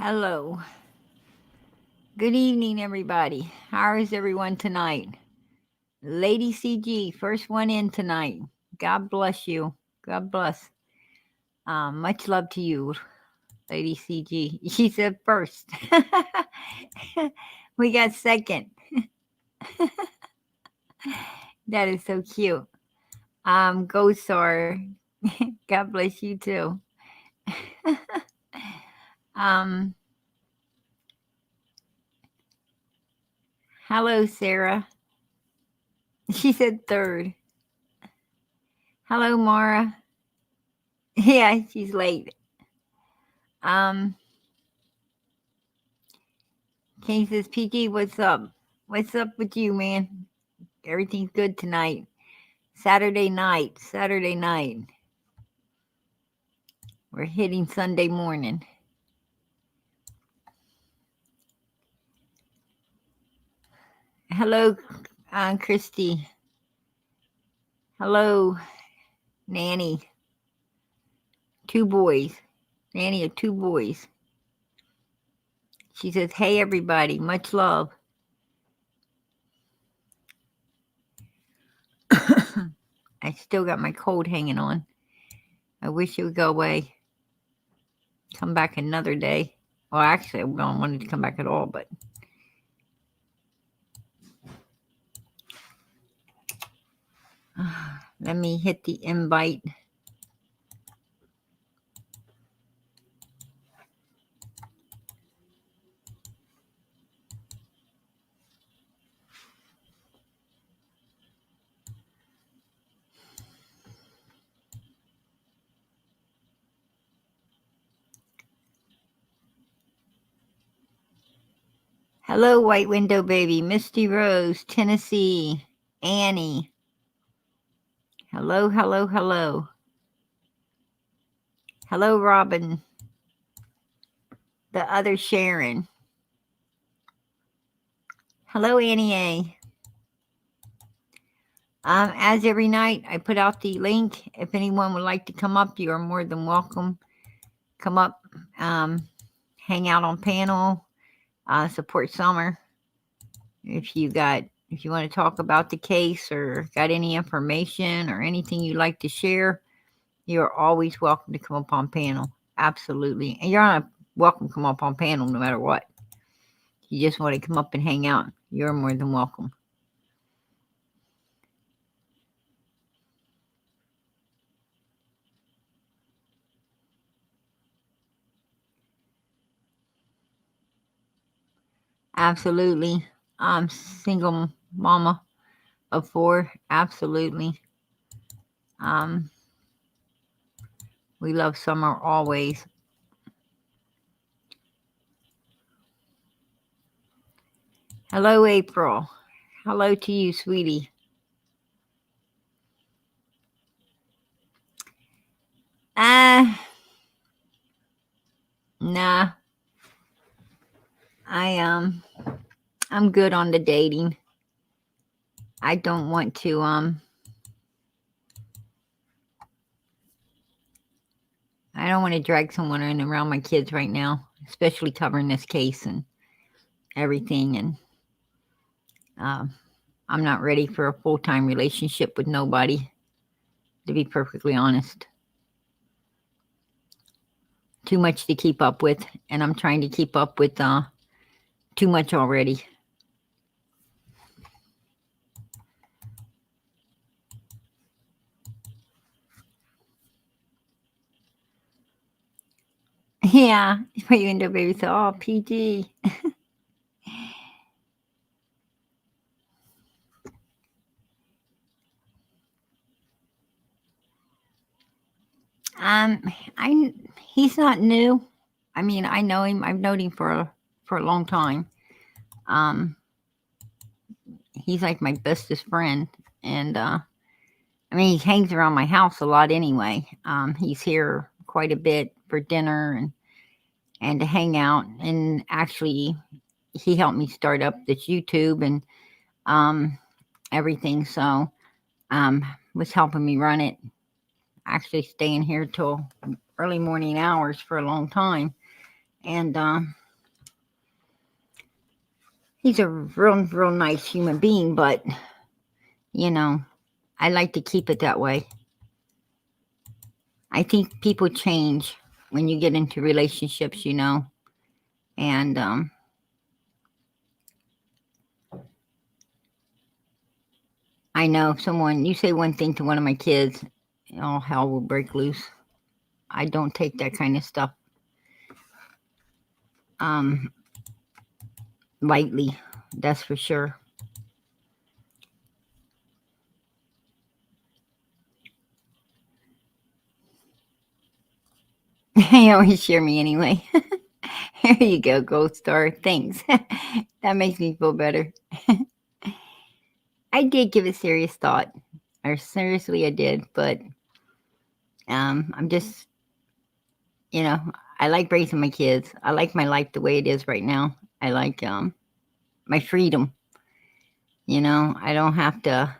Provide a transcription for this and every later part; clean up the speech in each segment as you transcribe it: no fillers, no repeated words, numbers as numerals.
Hello. Good evening, everybody. How is everyone tonight? Lady CG, first one in tonight. God bless you. God bless. Much love to you, Lady CG. She said first. We got second. That is so cute. Ghost Star. God bless you too. um, Hello, Sarah. She said third. Hello, Mara. Yeah, she's late. Um, King says, PG, what's up? What's up with you, man? Everything's good tonight. Saturday night. Saturday night. We're hitting Sunday morning. Hello, Christy. Hello, Nanny. 2 boys. Nanny of 2 boys. She says, hey, everybody. Much love. I still got my cold hanging on. I wish it would go away. Come back another day. Well, actually, I don't want it to come back at all, but let me hit the invite. Hello, White Window Baby, Misty Rose, Tennessee, Annie. Hello, hello, hello. Hello, Robin. The other Sharon. Hello, Annie A. As every night, I put out the link. If anyone would like to come up, you are more than welcome. Come up, hang out on panel, support Summer. If you want to talk about the case or got any information or anything you'd like to share, you're always welcome to come up on panel. Absolutely. And you're welcome to come up on panel no matter what. You just want to come up and hang out, you're more than welcome. Absolutely. I'm single mama of 4. Absolutely. We love Summer always. Hello, April. Hello to you, sweetie. Nah. I'm good on the dating. I don't want to I don't want to drag someone in around my kids right now, especially covering this case and everything. And I'm not ready for a full-time relationship with nobody, to be perfectly honest. Too much to keep up with, and I'm trying to keep up with too much already. Yeah, you end up baby. So, oh, PG. He's not new. I mean, I know him. I've known him for a long time. He's like my bestest friend, and I mean, he hangs around my house a lot anyway. He's here quite a bit for dinner and to hang out. And actually, he helped me start up this YouTube and everything. So, was helping me run it. Actually, staying here till early morning hours for a long time. And he's a real nice human being, but you know, I like to keep it that way. I think people change when you get into relationships, and I know if you say one thing to one of my kids, all hell will break loose. I don't take that kind of stuff um, lightly, that's for sure. You always share me anyway. Here you go, Gold Star. Thanks. That makes me feel better. I did give it serious thought, or seriously, I did, but I'm just, you know, I like raising my kids. I like my life the way it is right now. I like my freedom. I don't have to.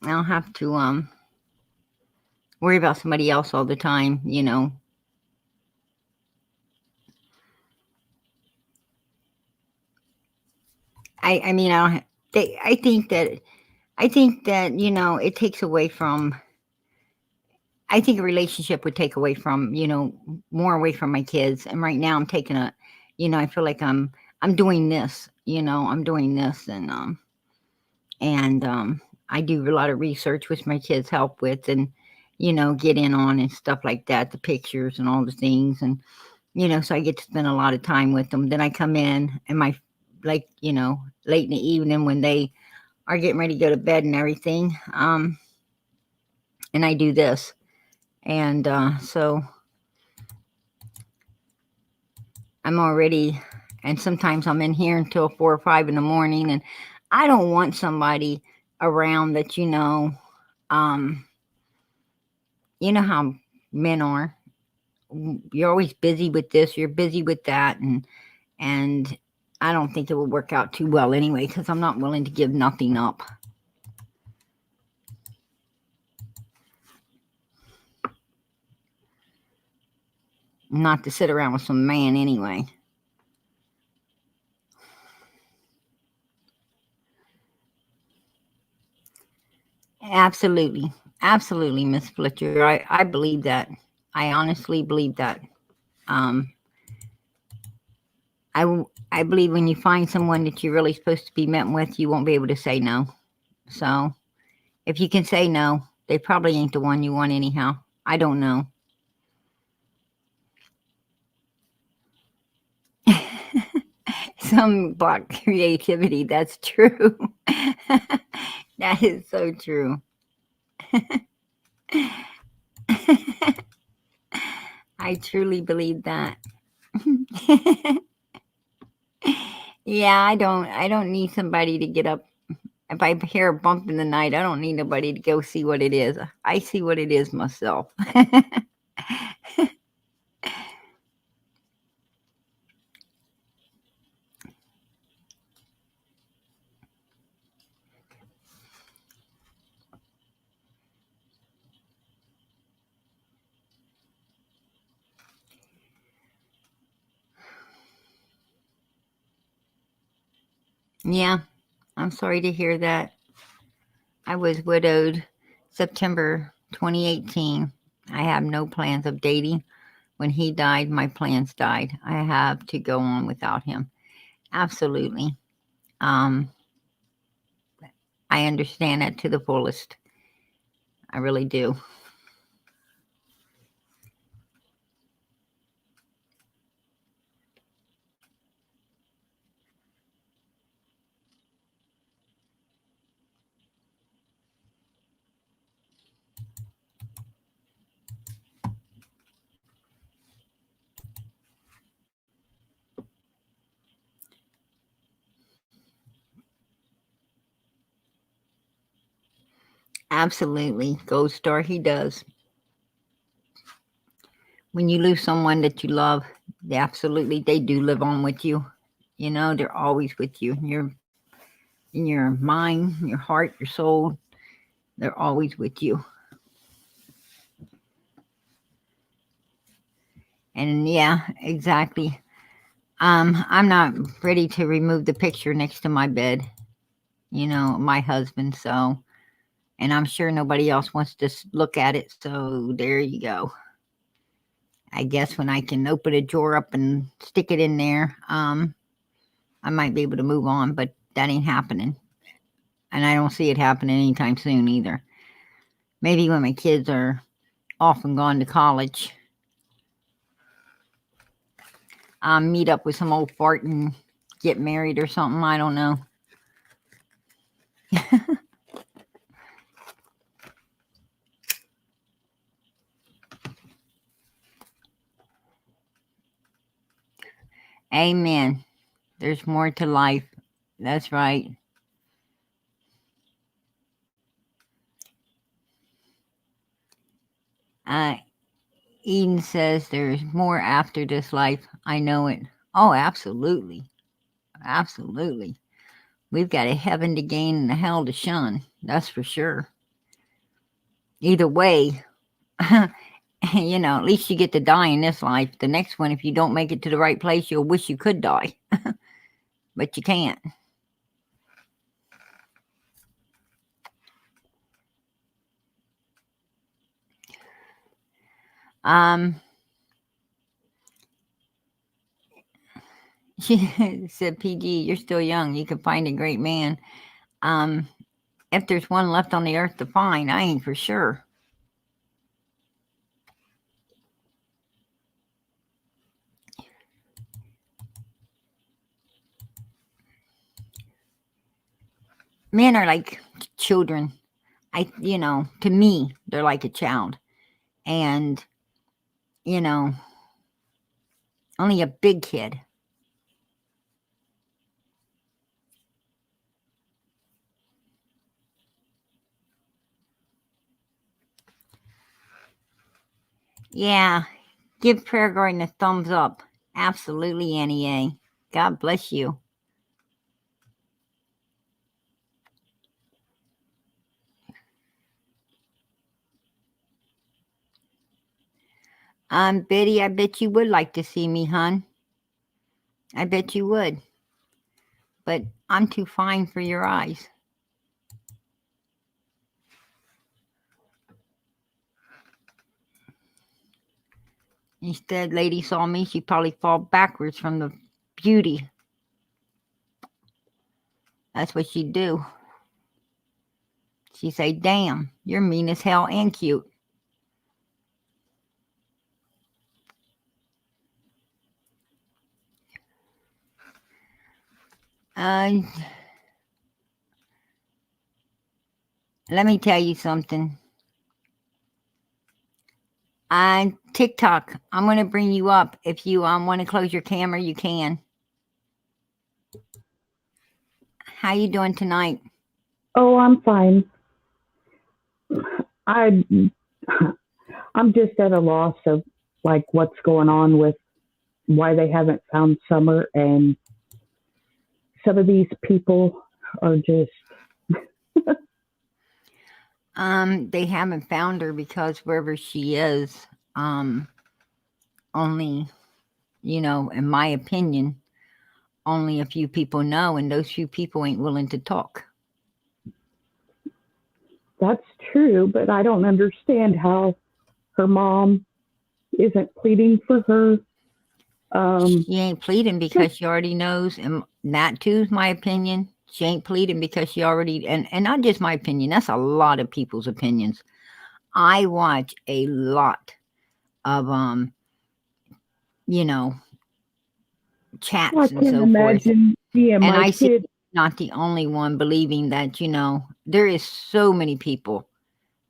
I don't have to worry about somebody else all the time. I mean, I don't. I think that it takes away from. I think a relationship would take away from more away from my kids. And right now, I'm taking I feel like I'm doing this. I'm doing this, and I do a lot of research, which my kids help with, and get in on and stuff like that, the pictures and all the things, and so I get to spend a lot of time with them. Then I come in and late in the evening when they are getting ready to go to bed and everything, and I do this, and so I'm already, and sometimes I'm in here until 4 or 5 in the morning, and I don't want somebody around that um, you know how men are. You're always busy with this, you're busy with that, and I don't think it will work out too well anyway because I'm not willing to give nothing up. Not to sit around with some man anyway. Absolutely. Absolutely, Miss Fletcher. I believe that. I honestly believe that. Um, I believe when you find someone that you're really supposed to be met with, you won't be able to say no. So if you can say no, they probably ain't the one you want anyhow. I don't know. Some block creativity. That's true. That is so true. I truly believe that. Yeah, I don't need somebody to get up. If I hear a bump in the night, I don't need nobody to go see what it is. I see what it is myself. Yeah, I'm sorry to hear that. I was widowed September 2018. I have no plans of dating. When he died, my plans died. I have to go on without him. Absolutely. Um, I understand that to the fullest. I really do. Absolutely. Gold star, he does. When you lose someone that you love, they do live on with you. They're always with you. In your mind, your heart, your soul. They're always with you. And yeah, exactly. I'm not ready to remove the picture next to my bed, my husband, so, and I'm sure nobody else wants to look at it, so there you go. I guess when I can open a drawer up and stick it in there, I might be able to move on, but that ain't happening. And I don't see it happening anytime soon either. Maybe when my kids are off and gone to college, meet up with some old fart and get married or something. I don't know. Amen. There's more to life. That's right. Eden says there's more after this life. I know it. Oh, absolutely. Absolutely. We've got a heaven to gain and a hell to shun. That's for sure. Either way, at least you get to die in this life. The next one, if you don't make it to the right place, you'll wish you could die. But you can't. She said, PG, you're still young. You could find a great man. If there's one left on the earth to find, I ain't for sure. Men are like children. To me, they're like a child. And, only a big kid. Yeah, give Prayer Garden a thumbs up. Absolutely, Annie A. God bless you. Betty, I bet you would like to see me, hon. I bet you would. But I'm too fine for your eyes. Instead, lady saw me, she'd probably fall backwards from the beauty. That's what she'd do. She'd say, damn, you're mean as hell and cute. Let me tell you something. On TikTok, I'm going to bring you up. If you want to close your camera, you can. How you doing tonight? Oh, I'm fine. I'm just at a loss of like what's going on with why they haven't found Summer, and some of these people are just they haven't found her because wherever she is, only, in my opinion, only a few people know, and those few people ain't willing to talk. That's true, but I don't understand how her mom isn't pleading for her. She ain't pleading because she already knows, and that too is my opinion. She ain't pleading because she already, and not just my opinion, that's a lot of people's opinions. I watch a lot of chats I and can't so imagine being forth. And my I see kid. not the only one believing that, there is so many people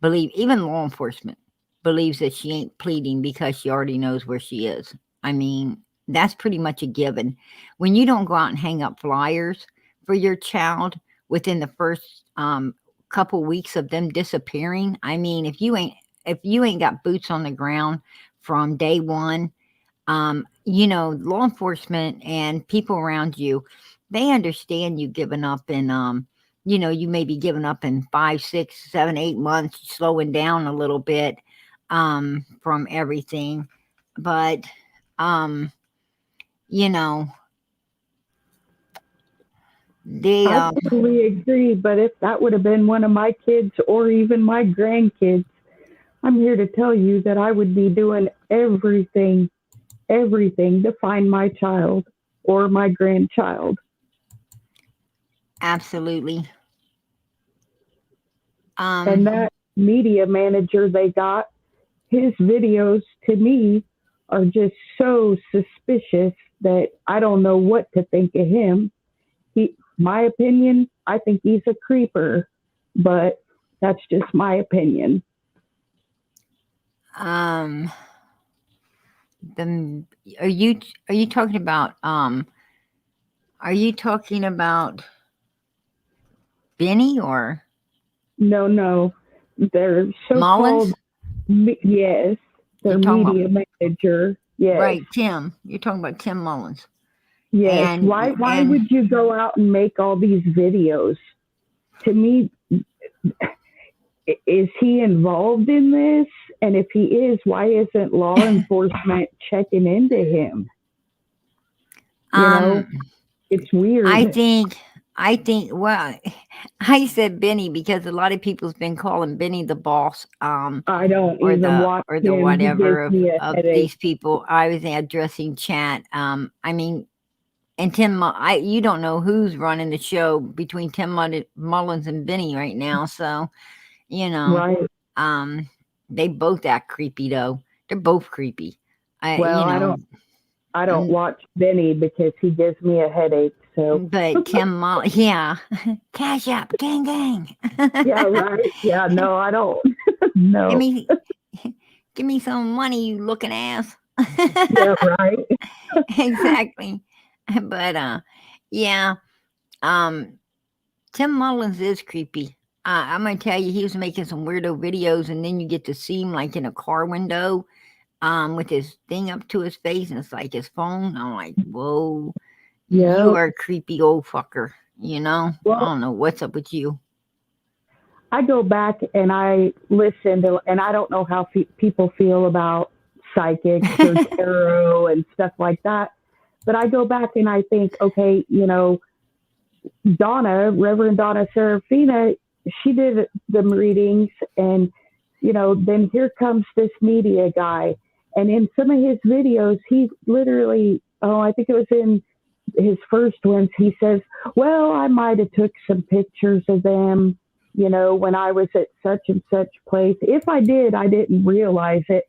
believe, even law enforcement believes that she ain't pleading because she already knows where she is. I mean, that's pretty much a given. When you don't go out and hang up flyers for your child within the first couple weeks of them disappearing, I mean, if you ain't got boots on the ground from day one, law enforcement and people around you, they understand you giving up and you may be giving up in 5, 6, 7, 8 months, slowing down a little bit from everything. But, They I totally agree. But if that would have been one of my kids or even my grandkids, I'm here to tell you that I would be doing everything, everything to find my child or my grandchild. absolutely. And Um, that media manager they got, his videos to me are just so suspicious that I don't know what to think of him. My opinion, I think he's a creeper, but that's just my opinion. um, the are you are you talking about are you talking about Benny or No, no, they're Mullins? so-called, yes, You're their talking about media manager, yes. right, Tim. You're talking about Tim Mullins. Yes. Why And would you go out and make all these videos? To me, is he involved in this? And if he is, why isn't law enforcement checking into him? You know, um it's I weird. think well I said Benny because a lot of people's been calling Benny the boss I don't even watch or the him. He gives whatever me a of headache. these people. I was addressing chat. I mean, and you don't know who's running the show between Mullins and Benny right now. So, you know, Right. um, they both act creepy though. They're both creepy. Well, You know, I don't mm, watch Benny because he gives me a headache. So but yeah, cash up, gang, gang. yeah, right. Yeah, no, I don't. give No. me, give me some money, you looking ass. Yeah, right. Exactly. But yeah, um, Tim Mullins is creepy. I'm gonna tell you, he was making some weirdo videos, and then you get to see him like in a car window, with his thing up to his face, and it's like his phone. I'm like, whoa, you Yeah. are a creepy old fucker. You know, I Well, don't know what's up with you. I go back and I listen to, and I don't know how people feel about psychics or tarot and stuff like that. But I go back and I think, okay, Reverend Donna Serafina, she did the readings, and then here comes this media guy, and in some of his videos, he literally, oh, I think it was in his first ones, he says, "Well, I might have took some pictures of them, when I was at such and such place. If I did, I didn't realize it."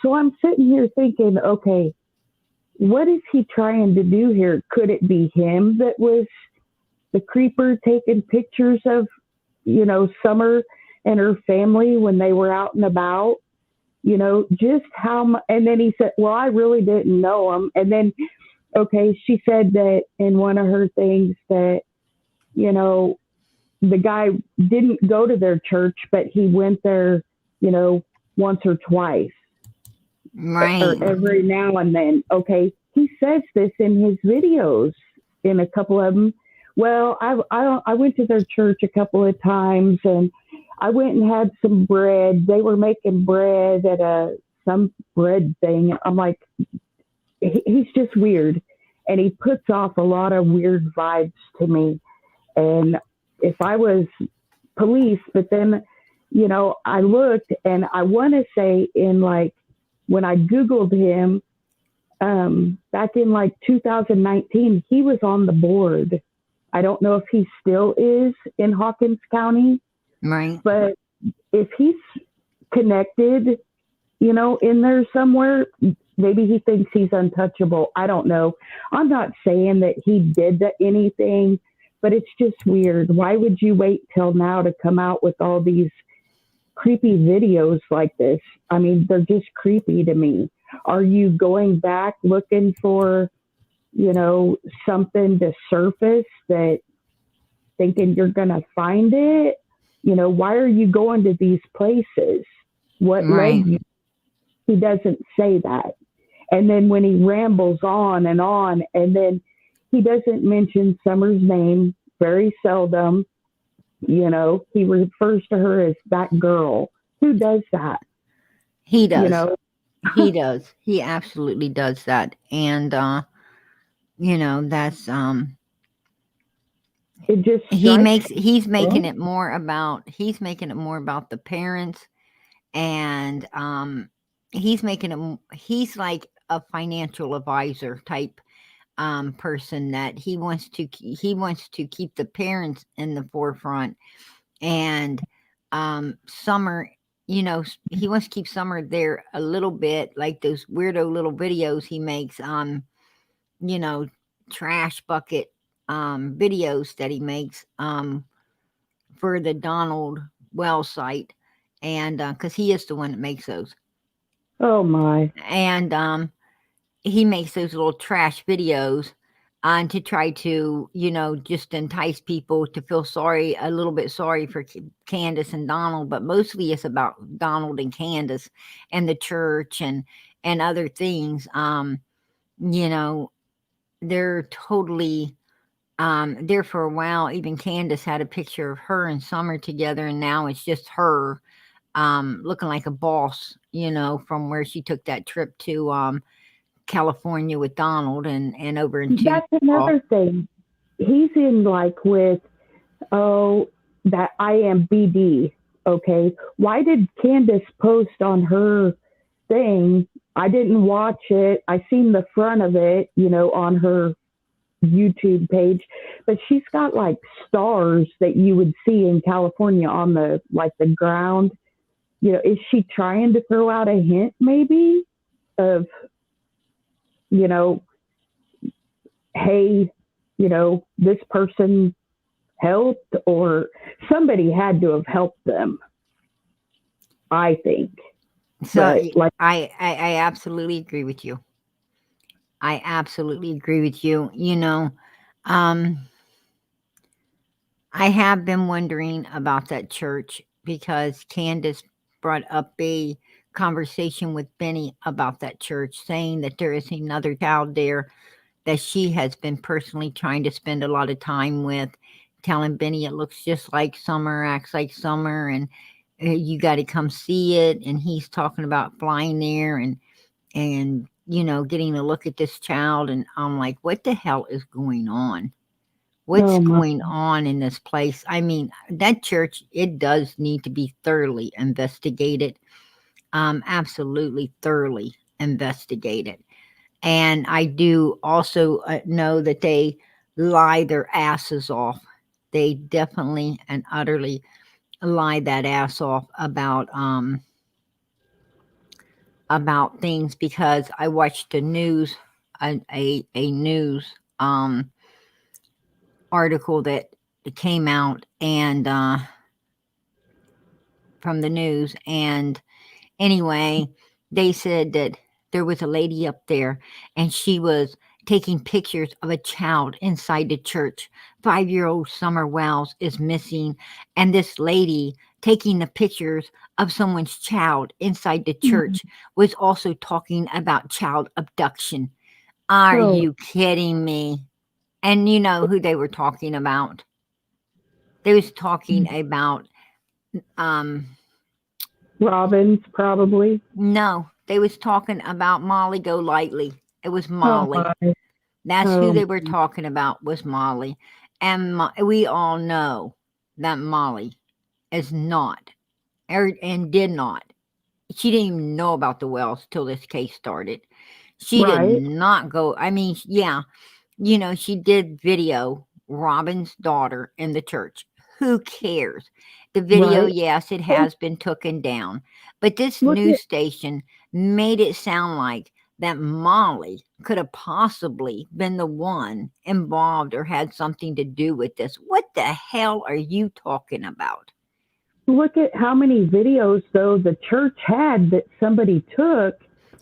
So I'm sitting here thinking, okay, what is he trying to do here? Could it be him that was the creeper taking pictures of, Summer and her family when they were out and about? Just how much. And then he said, well, I really didn't know him. And then, okay, she said that in one of her things that, you know, the guy didn't go to their church, but he went there, once or twice or Right. every now and then. Okay, he says this in his videos, in a couple of them. Well, I went to their church a couple of times, and I went and had some bread. They were making bread at some bread thing. I'm like, he's just weird, and he puts off a lot of weird vibes to me. And if I was police, but then, I looked, and I want to say in like when I Googled him, back in like 2019, he was on the board. I don't know if he still is in Hawkins County, Right. but if he's connected, in there somewhere, maybe he thinks he's untouchable. I don't know. I'm not saying that he did anything, but it's just weird. Why would you wait till now to come out with all these creepy videos like this? I mean, they're just creepy to me. Are you going back looking for, something to surface, that thinking you're going to find it? Why are you going to these places? What Right. led you? He doesn't say that. And then when he rambles on, and then he doesn't mention Summer's name, very seldom. He refers to her as that girl. Who does that? He You does. know, He does. He absolutely does that. And that's It just He strikes makes he's me. making it more about the parents, and he's like a financial advisor type person, that he wants to keep the parents in the forefront, and Summer, he wants to keep Summer there a little bit, like those weirdo little videos he makes, you know, trash bucket videos that he makes for the Donald Wells site, and because he is the one that makes those, Oh my. and he makes those little trash videos on to try to, just entice people to feel a little bit sorry for Candace and Donald, but mostly it's about Donald and Candace and the church and other things. You know, they're totally there for a while. Even Candace had a picture of her and Summer together, and now it's just her looking like a boss, from where she took that trip to California with Donald and over into That's Utah. another thing. He's in like with, oh, that IMBD. Okay. Why did Candace post on her thing? I didn't watch it. I seen the front of it, on her YouTube page, but she's got like stars that you would see in California on the ground. Is she trying to throw out a hint maybe of, you know, hey, this person helped, or somebody had to have helped them, I think. So But like, I absolutely agree with you. I absolutely agree with you. Um, I have been wondering about that church because Candace brought up a conversation with Benny about that church, saying that there is another child there that she has been personally trying to spend a lot of time with, telling Benny it looks just like Summer, acts like Summer, and you got to come see it. And he's talking about flying there and getting a look at this child. And I'm like, what the hell is going on? What's oh my, going on in this place? I mean, that church, it does need to be thoroughly investigated. Absolutely thoroughly investigated. And I do also know that they lie their asses off. They definitely and utterly lie that ass off about things, because I watched the news, a news article that came out, and from the news, and anyway, they said that there was a lady up there, and she was taking pictures of a child inside the church. 5-year-old Summer Wells is missing, and this lady taking the pictures of someone's child inside the church was also talking about child abduction. Are oh, you kidding me? And you know who they were talking about? They was talking about um Robbins probably. no, they was talking about Molly Golightly. It was Oh Molly. my, That's who oh, they were talking about, was Molly. And we all know that Molly is not, and did not. She didn't even know about the Wells till this case started. She did right, not go. I mean, yeah, she did video Robin's daughter in the church. Who cares? The video, right. yes, it Oh, has been taken down. But this look news at station made it sound like that Molly could have possibly been the one involved or had something to do with this. What the hell are you talking about? look at how many videos though the church had that somebody took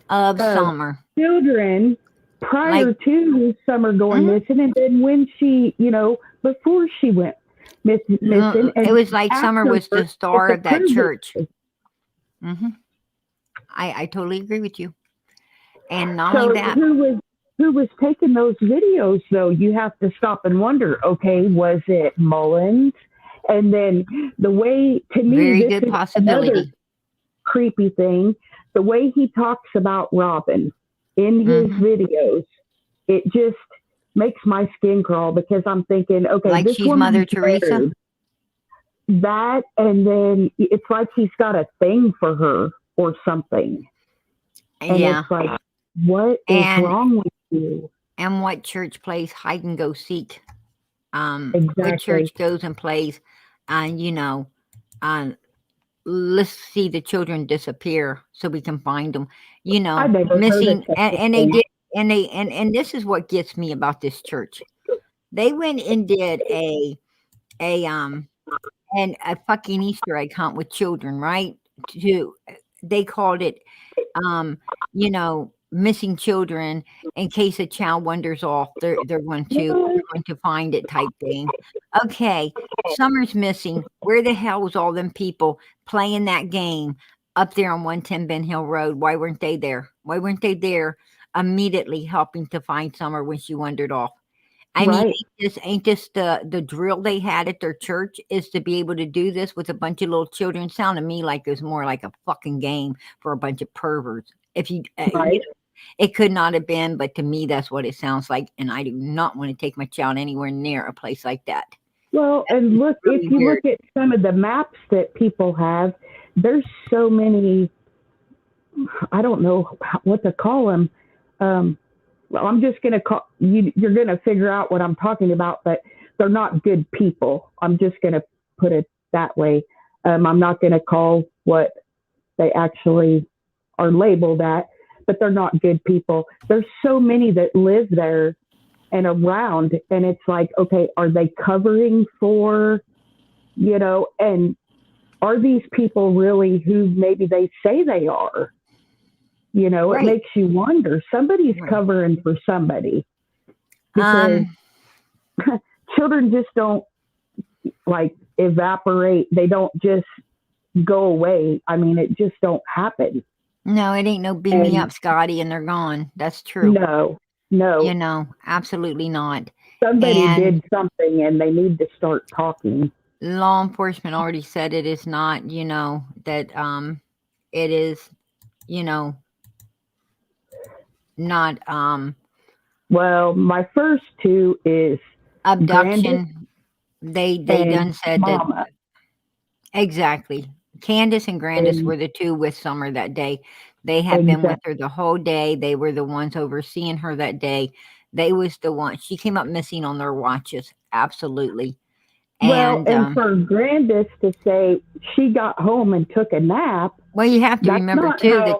Of of Summer. children Like, prior to Summer going mhm. missing, and then when she, before she went missing, It and was like Summer was the afterwards with star the of that church. pregnancy. hmm I totally agree with you. And not only So that, who was taking those videos though? You have to stop and wonder. Okay, was it Mullins? And then the way, to me, very this good is another possibility. creepy thing. The way he talks about Robin in his hmm videos, it just makes my skin crawl because I'm thinking, okay, Like this she's woman Mother Teresa. that, and then it's like he's got a thing for her or something, and Yeah. it's like, what is And wrong with you? what church plays hide and go seek? What Exactly. church goes and plays, you know, let's see the children disappear so we can find them. You I know, never heard of missing, such a and they thing. did, and this is what gets me about this church. They went and did a and a fucking Easter egg hunt with children, right? To They called it, missing children in case a child wanders off. They're going to find it type thing. Okay, Summer's missing. Where the hell was all them people playing that game up there on 110 Ben Hill Road? Why weren't they there? Why weren't they there immediately helping to find Summer when she wandered off? I mean, Right. ain't this the drill they had at their church is to be able to do this with a bunch of little children? Sound to me like it was more like a fucking game for a bunch of perverts. If Right. it could not have been, but to me, that's what it sounds like, and I do not want to take my child anywhere near a place like that. Well, and look, Really if you weird. look at some of the maps that people have, there's so many, I don't know what to call them. Well, I'm just going to call you, you're going to figure out what I'm talking about, but they're not good people. I'm just going to put it that way. I'm not going to call what they actually are labeled at, but they're not good people. There's so many that live there and around, and it's like, okay, are they covering for, and are these people really who maybe they say they are? It Right. makes you wonder. Somebody's Right. covering for somebody because children just don't like evaporate. They don't just go away. I mean, it just don't happen. No, it ain't no beam me And up, Scotty, and they're gone. That's true. no, Absolutely not. somebody And did something and they need to start talking. law enforcement already said it is not, that it is, you know, not Well, my first two is Grandis abduction. They and done said that Mama. exactly. Candus and Grandis And were the two with Summer that day. They had been with exactly. her the whole day. They were the ones overseeing her that day. They was the one. She came up missing on their watches. Absolutely. Well, And and for Grandis to say she got home and took a nap, well, you have to that's remember not too how that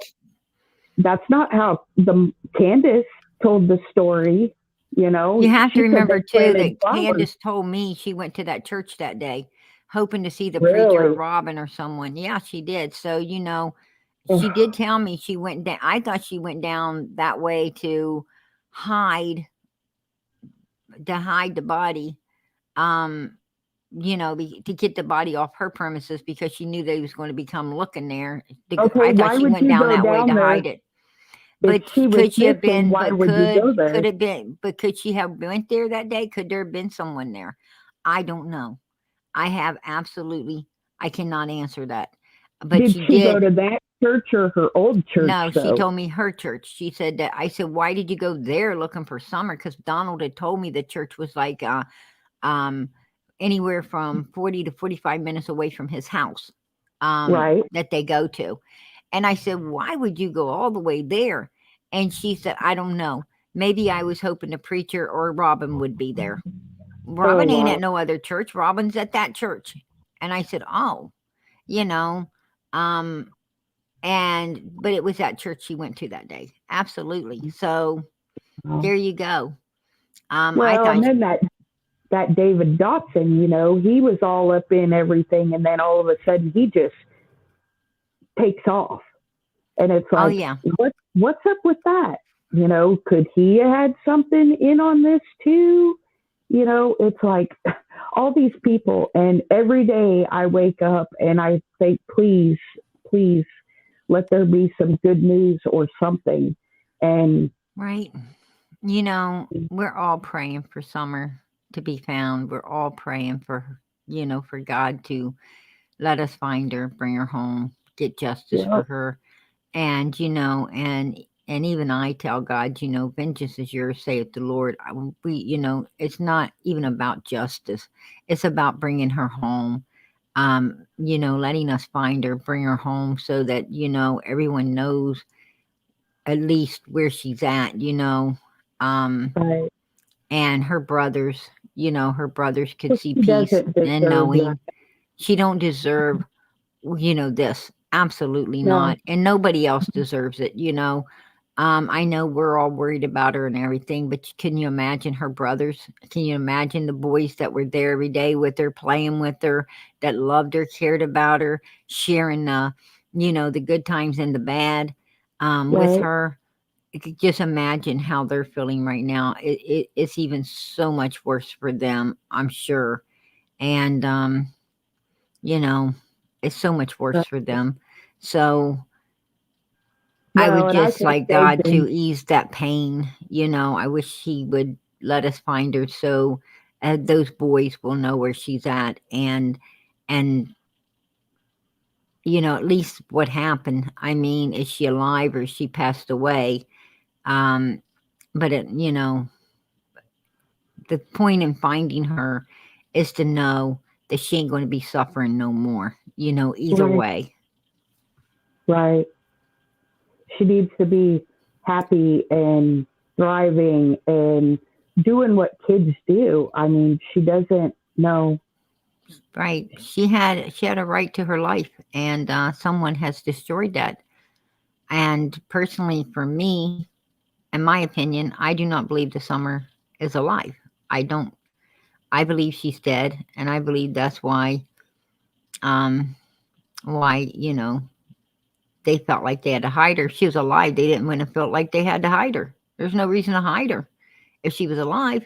that's not how the Candace told the story. you have to She said remember they too planted that flowers. Candace told me she went to that church that day, hoping to see the preacher or Really? Robin or someone. Yeah, she did. So she Ugh. did tell me she went down. I thought she went down that way hide to hide the body. Um, to get the body off her premises because she knew they was going to become looking there. Okay, I thought why she would went you down go that way to down there hide it. if But she was could she have missing? been? Why But would you go could there? have been? But could she have went there that day? Could there have been someone there? I don't know. I have absolutely. I cannot answer that. But Did she she go did. to that church or her old church No, she though? told me her church. She said that. I said, why did you go there looking for Summer? Because Donald had told me the church was like um, anywhere from 40 to 45 minutes away from his house Right. that they go to. And I said, why would you go all the way there? And she said, I don't know. Maybe I was hoping the preacher or Robin would be there. Oh Robin ain't at wow. no other church. Robin's at that church. And I said, oh, you know, um, but it was that church she went to that day. Absolutely. So there you go. I Well, thought, and then that David Dotson, he was all up in everything, and then all of a sudden he just takes off, and it's oh like, yeah, what's up with that? Could he have had something in on this too? It's like all these people, and every day I wake up and I think, please, please, let there be some good news or something. And right. We're all praying for Summer to be found. We're all praying for God to let us find her, bring her home, get justice you for know, her. And And even I tell God, vengeance is yours, saith the Lord. It's not even about justice. It's about bringing her home. Letting us find her, bring her home so that, everyone knows at least where she's at, um, Right. and her brothers could But see she peace doesn't and deserve that. knowing she don't deserve, this. Absolutely No. not. And nobody else deserves it, I know we're all worried about her and everything, but can you imagine her brothers? Can you imagine the boys that were there every day with her, playing with her, that loved her, cared about her, sharing the good times and the bad with Right. her? You could just imagine how they're feeling right now. It's even so much worse for them, I'm sure. And you know, it's so much worse Right. for them. So I No, would and I just think like they've God to been, ease that pain. I wish He would let us find her so those boys will know where she's at and at least what happened. I mean, is she alive or is she passed away? Um, but the point in finding her is to know that she ain't going to be suffering no more. Either right, way. right. She needs to be happy and thriving and doing what kids do. I mean, she doesn't know. Right. She had a right to her life, and someone has destroyed that. And personally, for me, in my opinion, I do not believe the summer is alive. I don't. I believe she's dead, and I believe that's um, why they felt like they had to hide her. If she was alive, they didn't want to feel like they had to hide her. There's no reason to hide her. If she was alive,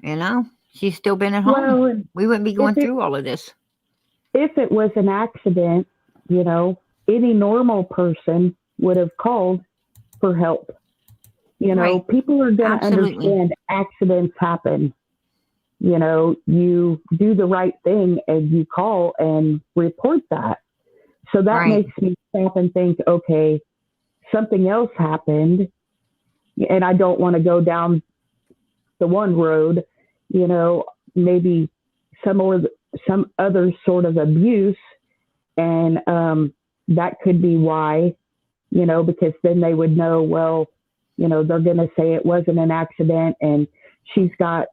you know, she's still been at home. Well, and We wouldn't be if going it through all of this. if it was an accident, you know, any normal person would have called for help. You know, Right. people are going to Absolutely. understand accidents happen. You know, you do the right thing and you call and report that. So that Right. makes me stop and think, okay, something else happened and I don't want to go down the one road, you know, maybe some or some other sort of abuse, and that could be why, you know, because then they would know, well, you know, they're going to say it wasn't an accident, and she's got,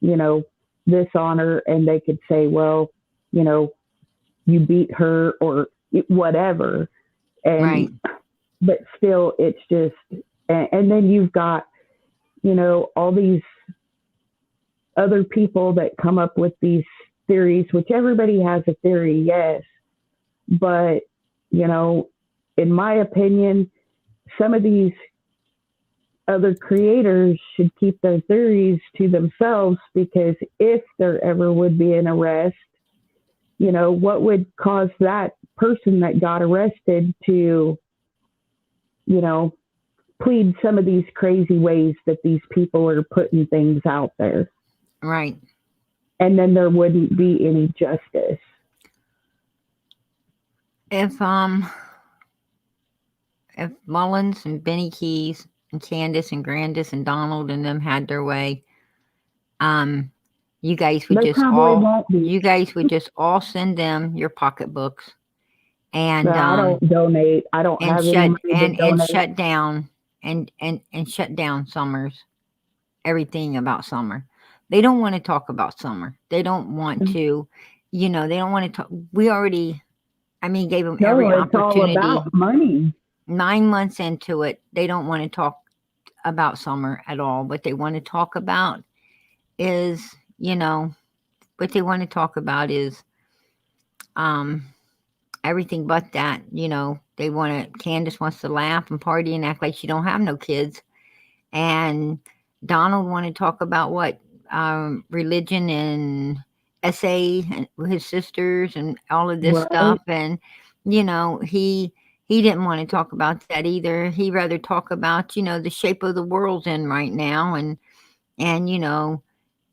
you know, this on her, and they could say, well, you know, you beat her or whatever, and Right. but still, it's just, and then you've got, you know, all these other people that come up with these theories, which everybody has a theory, yes. But, you know, in my opinion, some of these other creators should keep their theories to themselves because if there ever would be an arrest, you know, what would cause that person that got arrested to, you know, plead some of these crazy ways that these people are putting things out there? Right. And then there wouldn't be any justice. If if Mullins and Benny Keys and Candace and Grandis and Donald and them had their way, um, you guys would They just probably all won't be. you guys would just all send them your pocketbooks and I don't donate. I don't and have any shut money to donate. shut down and shut down Summers, everything about Summer. They don't want to talk about Summer. They don't want to, they don't want to talk. We already, I mean, gave them No, every it's all opportunity. about money. 9 months into it, they don't want to talk about Summer at all. What they want to talk about is, what they want to talk about is um everything but that. They want to. Candace wants to laugh and party and act like she don't have no kids, and Donald want to talk about what religion and SA and his sisters and all of this stuff, Right, and he didn't want to talk about that either. He rather talk about the shape of the world's in right now, and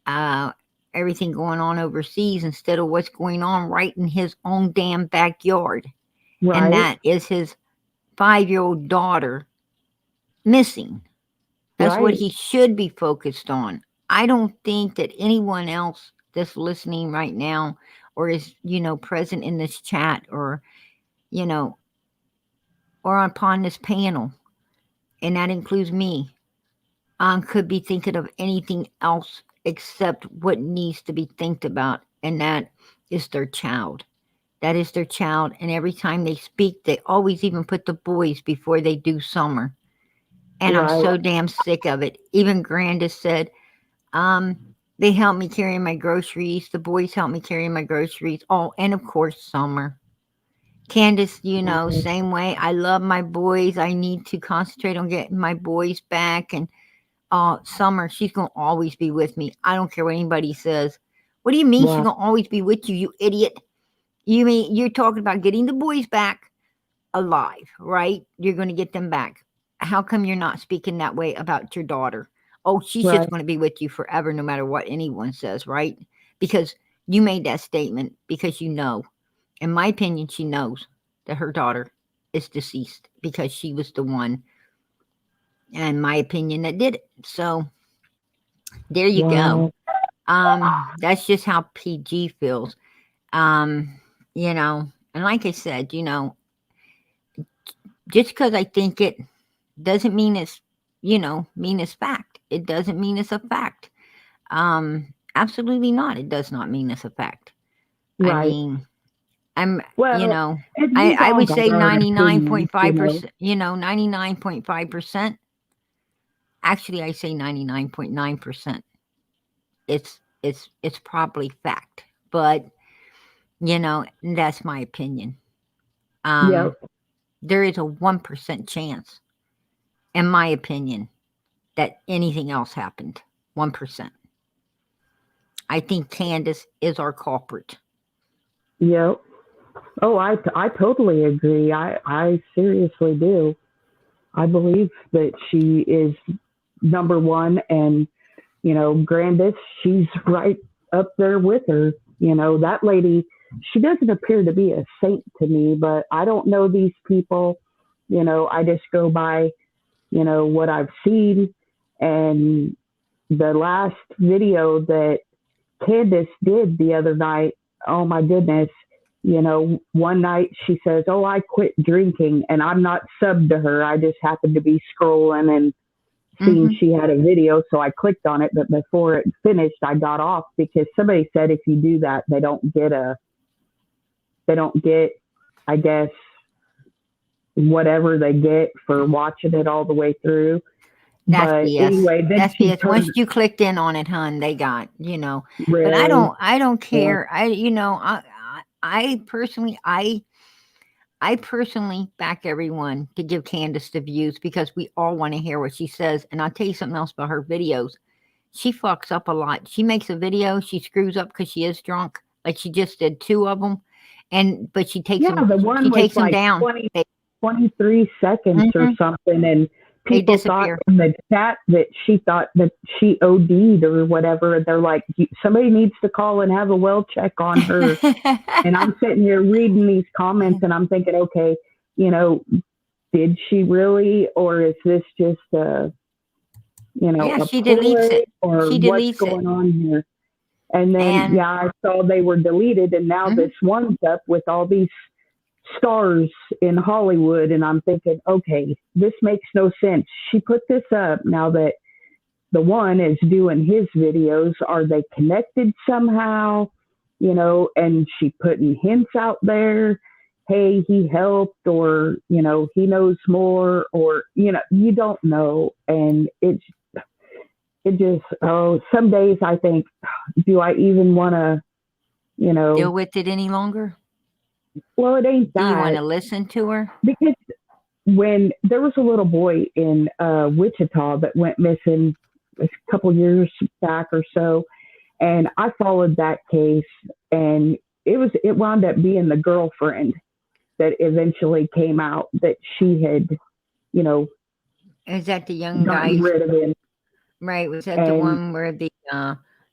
uh, everything going on overseas instead of what's going on right in his own damn backyard, and right, that is his 5-year-old daughter. missing. That's what Right. he should be focused on. I don't think that anyone else that's listening right now or is, present in this chat or, you know, or upon this panel, and that includes me, could be thinking of anything else except what needs to be think about, and that is their child. That is their child, and every time they speak, they always even put the boys before they do Summer. And I'm Right. so damn sick of it. Even Grandis said, Um, they help me carry my groceries. The boys help me carry my groceries. Oh, and of course, Summer. Candus, same way. I love my boys. I need to concentrate on getting my boys back. And Summer, she's going to always be with me. I don't care what anybody says. What do you mean she's Wow. going to always be with you, you idiot? You mean you're talking about getting the boys back alive, right? You're going to get them back. How come you're not speaking that way about your daughter? Oh, she's just Right. going to be with you forever, no matter what anyone says, right? Because you made that statement because in my opinion, she knows that her daughter is deceased because she was the one, in my opinion, that did it. So there you go. Wow. That's just how PG feels. Um, and like I said, just because I think it doesn't mean it's fact. It doesn't mean it's a fact. Absolutely not. It does not mean it's a fact. I Right. mean, I'm, Well, and I, we've I all would got say our opinions, 99.5%, 99.5%. Actually, I say 99.9%. It's probably fact, but that's my opinion. Yep. There is a 1% chance, in my opinion, that anything else happened. 1%. I think Candus is our culprit. Yep. Oh, I totally agree. I seriously do. I believe that she is number one, and Grandis, she's right up there with her. That lady, she doesn't appear to be a saint to me, but I don't know these people. I just go by, what I've seen. And the last video that Candus did the other night, oh my goodness, one night she says, "Oh, I quit drinking," and I'm not subbed to her. I just happened to be scrolling and seen Mm-hmm. she had a video, so I clicked on it. But before it finished, I got off because somebody said if you do that, they don't get, I guess, whatever they get for watching it all the way through. That's But BS. anyway, then That's she BS. Once turned you clicked in on it, hun, they got. But I really, don't. I don't yeah, care. I personally, I personally back everyone to give Candace the views because we all want to hear what she says. And I'll tell you something else about her videos. She fucks up a lot. She makes a video, she screws up because she is drunk. Like she just did two of them, but she takes yeah. them. The She one was takes them like down. 23 seconds or Mhm, something, and they people thought disappear. in the chat that she thought that she OD'd or whatever. They're like, somebody needs to call and have a well check on her. And I'm sitting here reading these comments, and I'm thinking, okay, you know, did she really, or is this just Yeah, a she deletes ploy, it. or She what's deletes it, going on here? And then, and yeah, I saw they were deleted, and now mhm. this one's up with all these stars in Hollywood, and I'm thinking, okay, this makes no sense. She put this up now that the one is doing his videos. Are they connected somehow? And she putting hints out there. Hey, he helped, or he knows more, or you don't know, and it just some days I think, do I even want to, you Deal know, with it any longer? well, it ain't Do you want that, to listen to her? because when there was a little boy in Wichita that went missing a couple years back or so, and I followed that case, and it wound up being the girlfriend that eventually came out that she had, you know, Is that the young gotten guys? rid of him. Right? Was that the And one where the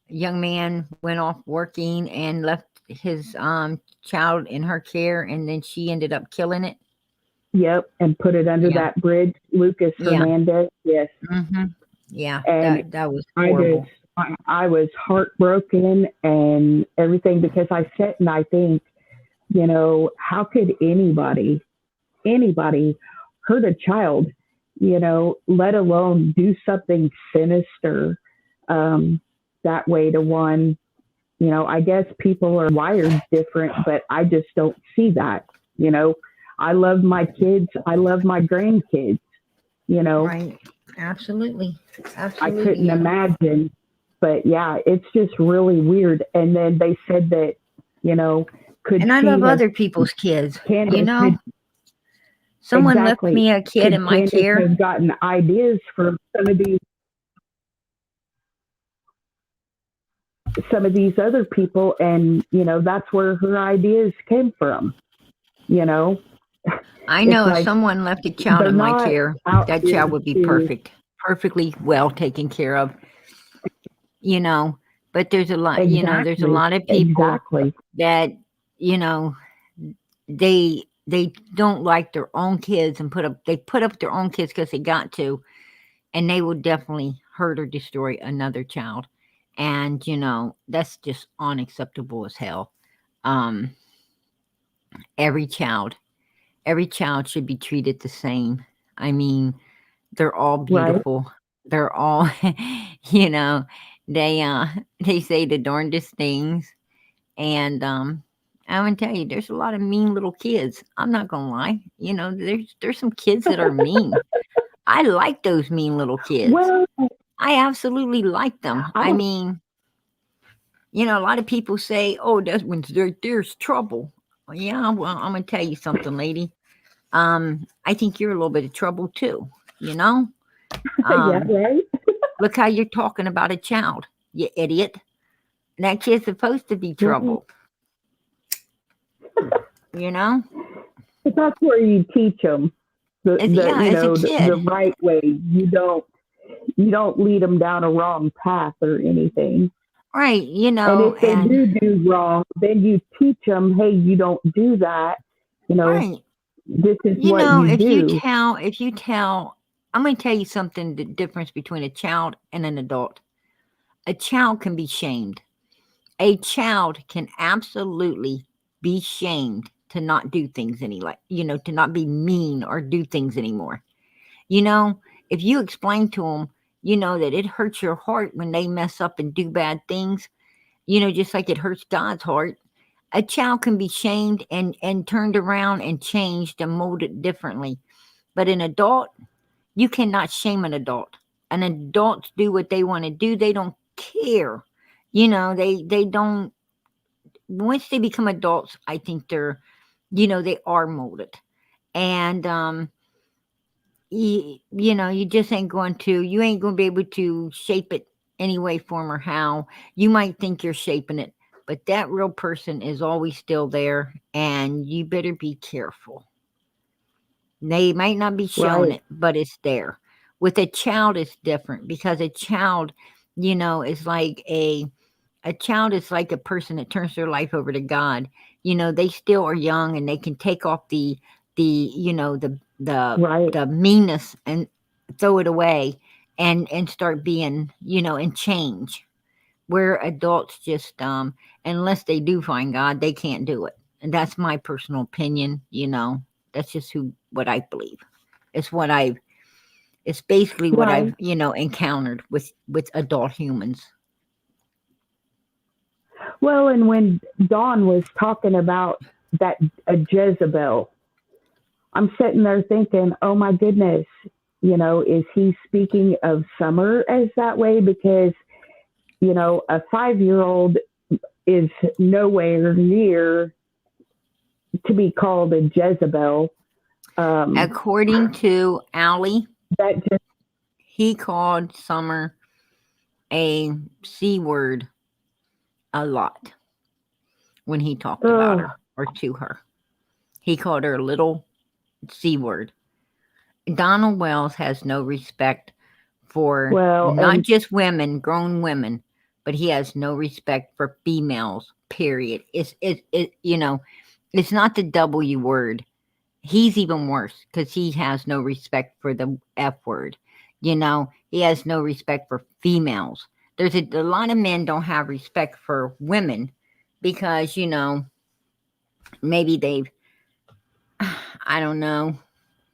young man went off working and left his child in her care, and then she ended up killing it? Yep, and put it under Yeah. that bridge. Lucas Yeah. Hernandez. Yes, Hmm. Yeah. and That was I just horrible. I was heartbroken and everything because I sit and I think, how could anybody hurt a child, let alone do something sinister um, that way to one. I guess people are wired different, but I just don't see that. You know, I love my kids. I love my grandkids. You know, Right. Absolutely. I couldn't Absolutely. imagine. But yeah, it's just really weird. And then they said that, you know, could And I she love have, other people's kids. You Candace know, had, someone left exactly, me a kid could in my Candace care. have gotten ideas from some of these other people? And, that's where her ideas came from. You know, I it's know if like someone left a child they're in my not care, out that child here would be to, perfect, perfectly well taken care of, you know. But there's a exactly, lot of people exactly. that, you know, they don't like their own kids and they put up their own kids because they got to, and they will definitely hurt or destroy another child. And, that's just unacceptable as hell. Um, every child, every child should be treated the same. I mean, they're all Right. beautiful. They're all, you know, they uh they say the darndest things, and I'm gonna tell you, there's a lot of mean little kids. I'm not gonna lie. There's some kids that are mean. I like those mean little kids. Well, I absolutely like them. I I don't, mean, a lot of people say, "Oh, that's when there's trouble." Well, yeah, well, I'm gonna tell you something, lady. I think you're a little bit of trouble too. You know, yeah, um, right. look how you're talking about a child, you idiot. That kid's supposed to be Right. trouble. You know, But that's where you teach them yeah, as a the kid, right way. You don't lead them down a wrong path or anything. right? And if they And do wrong, then you teach them, hey, you don't do that. You know, right, this is what you do. if you tell, I'm going to tell you something. The difference between a child and an adult. A child can be shamed. A child can absolutely be shamed to not do things to not be mean or do things anymore. You know, if you explain to them, that it hurts your heart when they mess up and do bad things, just like it hurts God's heart. A child can be shamed and turned around and changed and molded differently. But an adult, you cannot shame an adult. An adults do what they want to do. They don't care. They don't. Once they become adults, I think they are molded. And you just you ain't going to be able to shape it any way, form, or how. You might think you're shaping it, but that real person is always still there, and you better be careful. They might not be showing Right. it, but it's there. With a child, it's different because a child, is like a child is like a person that turns their life over to God. They still are young and they can take off the Right. the meanness and throw it away and start being, and change. Where adults just unless they do find God, they can't do it. And that's my personal opinion. That's just who what I believe. It's what I've it's basically what I've, Right. encountered with adult humans. Well, and when Dawn was talking about that a Jezebel, I'm sitting there thinking, oh my goodness, is he speaking of Summer as that way? Because, a 5-year-old is nowhere near to be called a Jezebel. Um, According to Allie, that just, he called Summer a C word a lot when he talked about oh, her or to her. He called her a little C word. Donald Wells has no respect for well, not and just women, grown women, but he has no respect for females, period. It's not the W word. He's even worse because he has no respect for the F word. He has no respect for females. There's a lot of men don't have respect for women because, maybe they've, I don't know,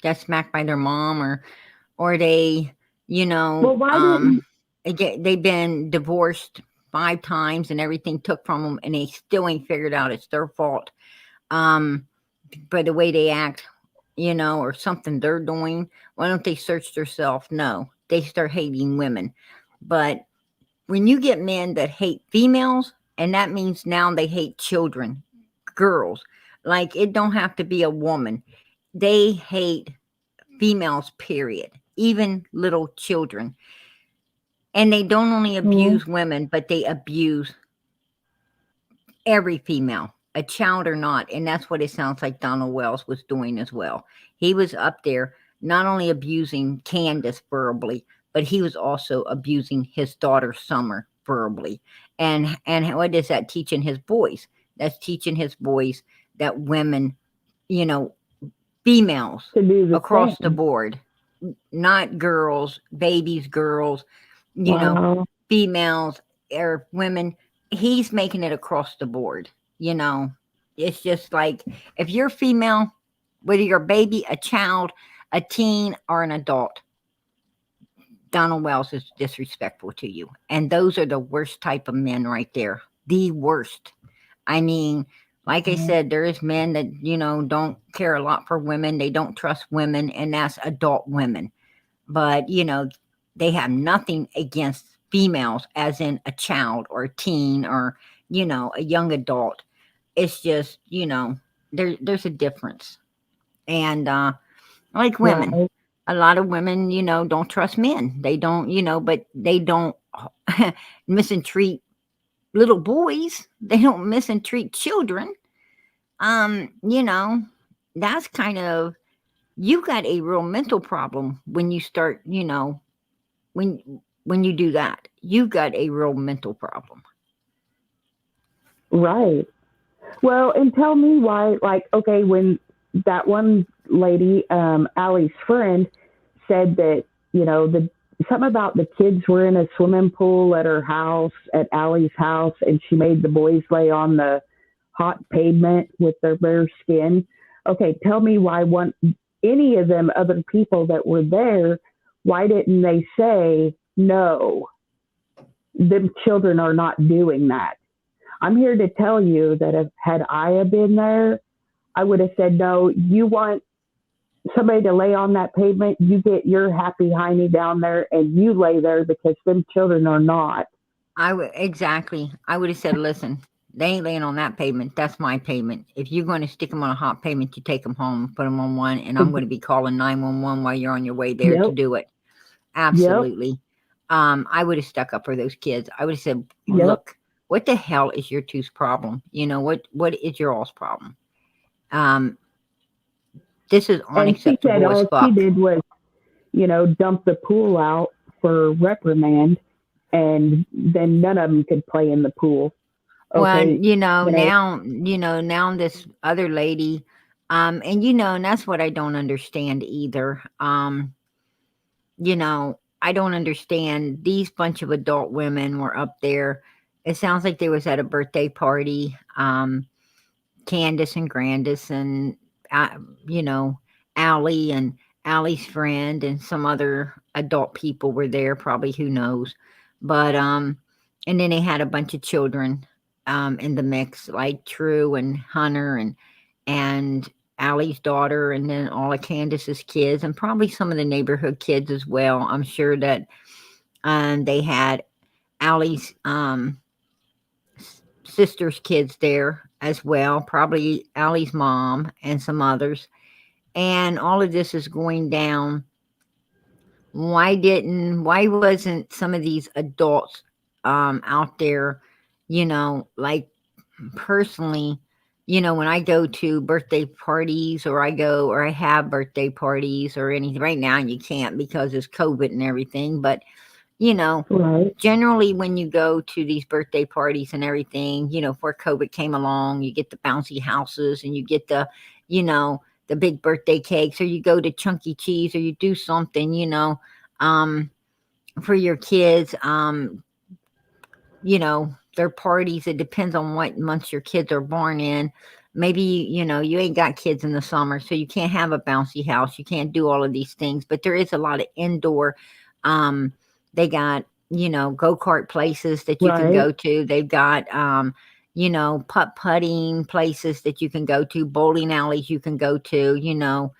got smacked by their mom, or they, you know, Well, why um, didn't they've been divorced 5 times and everything took from them, and they still ain't figured out it's their fault. Um, by the way they act, or something they're doing. Why don't they search themselves? No, they start hating women. But when you get men that hate females, and that means now they hate children, girls, like it don't have to be a woman. They hate females, period, even little children. And they don't only mm, abuse women, but they abuse every female, a child or not. And that's what it sounds like Donald Wells was doing as well. He was up there not only abusing Candus verbally, but he was also abusing his daughter Summer verbally. And what is that teaching his boys? That's teaching his boys that women, you know, females to do the across the same? board, not girls, babies, girls, you know, Wow. females or women. He's making it across the board. You know, it's just like if you're female, whether you're a baby, a child, a teen, or an adult, Donald Wells is disrespectful to you. And those are the worst type of men right there. The worst. I mean, like I Mm, said, there is men that, don't care a lot for women. They don't trust women, and that's adult women. But, they have nothing against females, as in a child or a teen or, a young adult. It's just, there's a difference. And like women, right. a lot of women, don't trust men. They don't, but they don't mistreat little boys. They don't mistreat children. You know, that's kind of, you got a real mental problem when you start, when you do that. You got a real mental problem. Right. Well, and tell me why, like, okay, when that one lady, Allie's friend, said that, the something about the kids were in a swimming pool at her house, at Allie's house, and she made the boys lay on the hot pavement with their bare skin. Okay, tell me why any of them other people that were there, why didn't they say, no, them children are not doing that? I'm here to tell you that if had I been there, I would have said, no, you want somebody to lay on that pavement, you get your happy hiney down there and you lay there because them children are not. Exactly. I would have said, listen, they ain't laying on that pavement. That's my pavement. If you're going to stick them on a hot pavement, you take them home, put them on one, and I'm going to be calling 911 while you're on your way there to Yep, do it. yep, Absolutely. I would have stuck up for those kids. I would have said, yep. look, what the hell is your two's problem? What is your all's problem? Um, this is And she said unacceptable as all she fuck. did was, dump the pool out for reprimand, and then none of them could play in the pool. Well, Okay, you know, now this other lady, and and that's what I don't understand either. I don't understand. These bunch of adult women were up there. It sounds like they was at a birthday party. Candus and Grandis and uh, you know Allie and Allie's friend and some other adult people were there. Probably, who knows? But and then they had a bunch of children in the mix, like True and Hunter and Allie's daughter, and then all of Candace's kids, and probably some of the neighborhood kids as well. I'm sure that they had Allie's sister's kids there as well, probably Allie's mom and some others. And all of this is going down. Why wasn't some of these adults out there, like personally, when I go to birthday parties or I have birthday parties or anything right now, you can't because it's COVID and everything, but you know, right, generally when you go to these birthday parties and everything, before COVID came along, you get the bouncy houses and you get the, you know, the big birthday cakes, or you go to Chunky Cheese, or you do something, um, for your kids. Their parties. It depends on what months your kids are born in. Maybe you ain't got kids in the summer, so you can't have a bouncy house. You can't do all of these things, but there is a lot of indoor. Um, they got go kart places that you can Right. go to. They've got putt putting places that you can go to. Bowling alleys you can go to.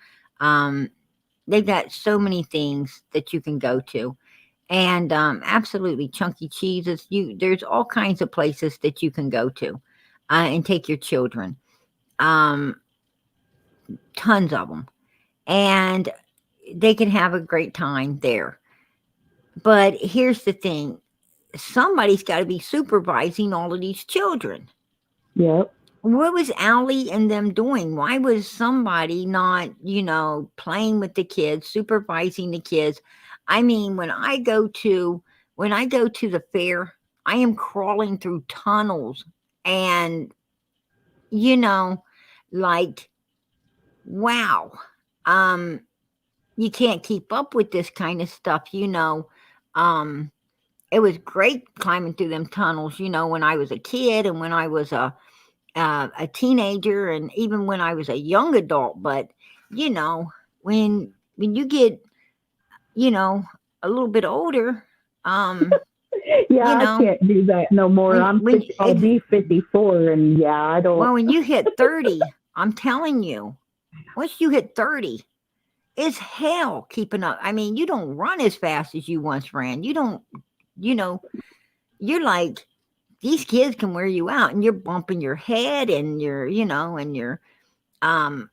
Um, they've got so many things that you can go to, and absolutely Chunky Cheeses. There's all kinds of places that you can go to, and take your children. Um, Tons of them, and they can have a great time there. But here's the thing: somebody's got to be supervising all of these children. Yep. What was Allie and them doing? Why was somebody not, playing with the kids, supervising the kids? I mean, when I go to the fair, I am crawling through tunnels, and you know, like, wow. Um you can't keep up with this kind of stuff. It was great climbing through them tunnels, when I was a kid, and when I was a teenager, and even when I was a young adult. But you know, when you get you know a little bit older, um, Yeah, you I know, can't do that no more. when I'm when 50, I'll be 54, and yeah, I don't. well, when you hit 30, I'm telling you, once you hit 30, it's hell keeping up. I mean, you don't run as fast as you once ran. You don't, you know, you're like, these kids can wear you out, and you're bumping your head, and um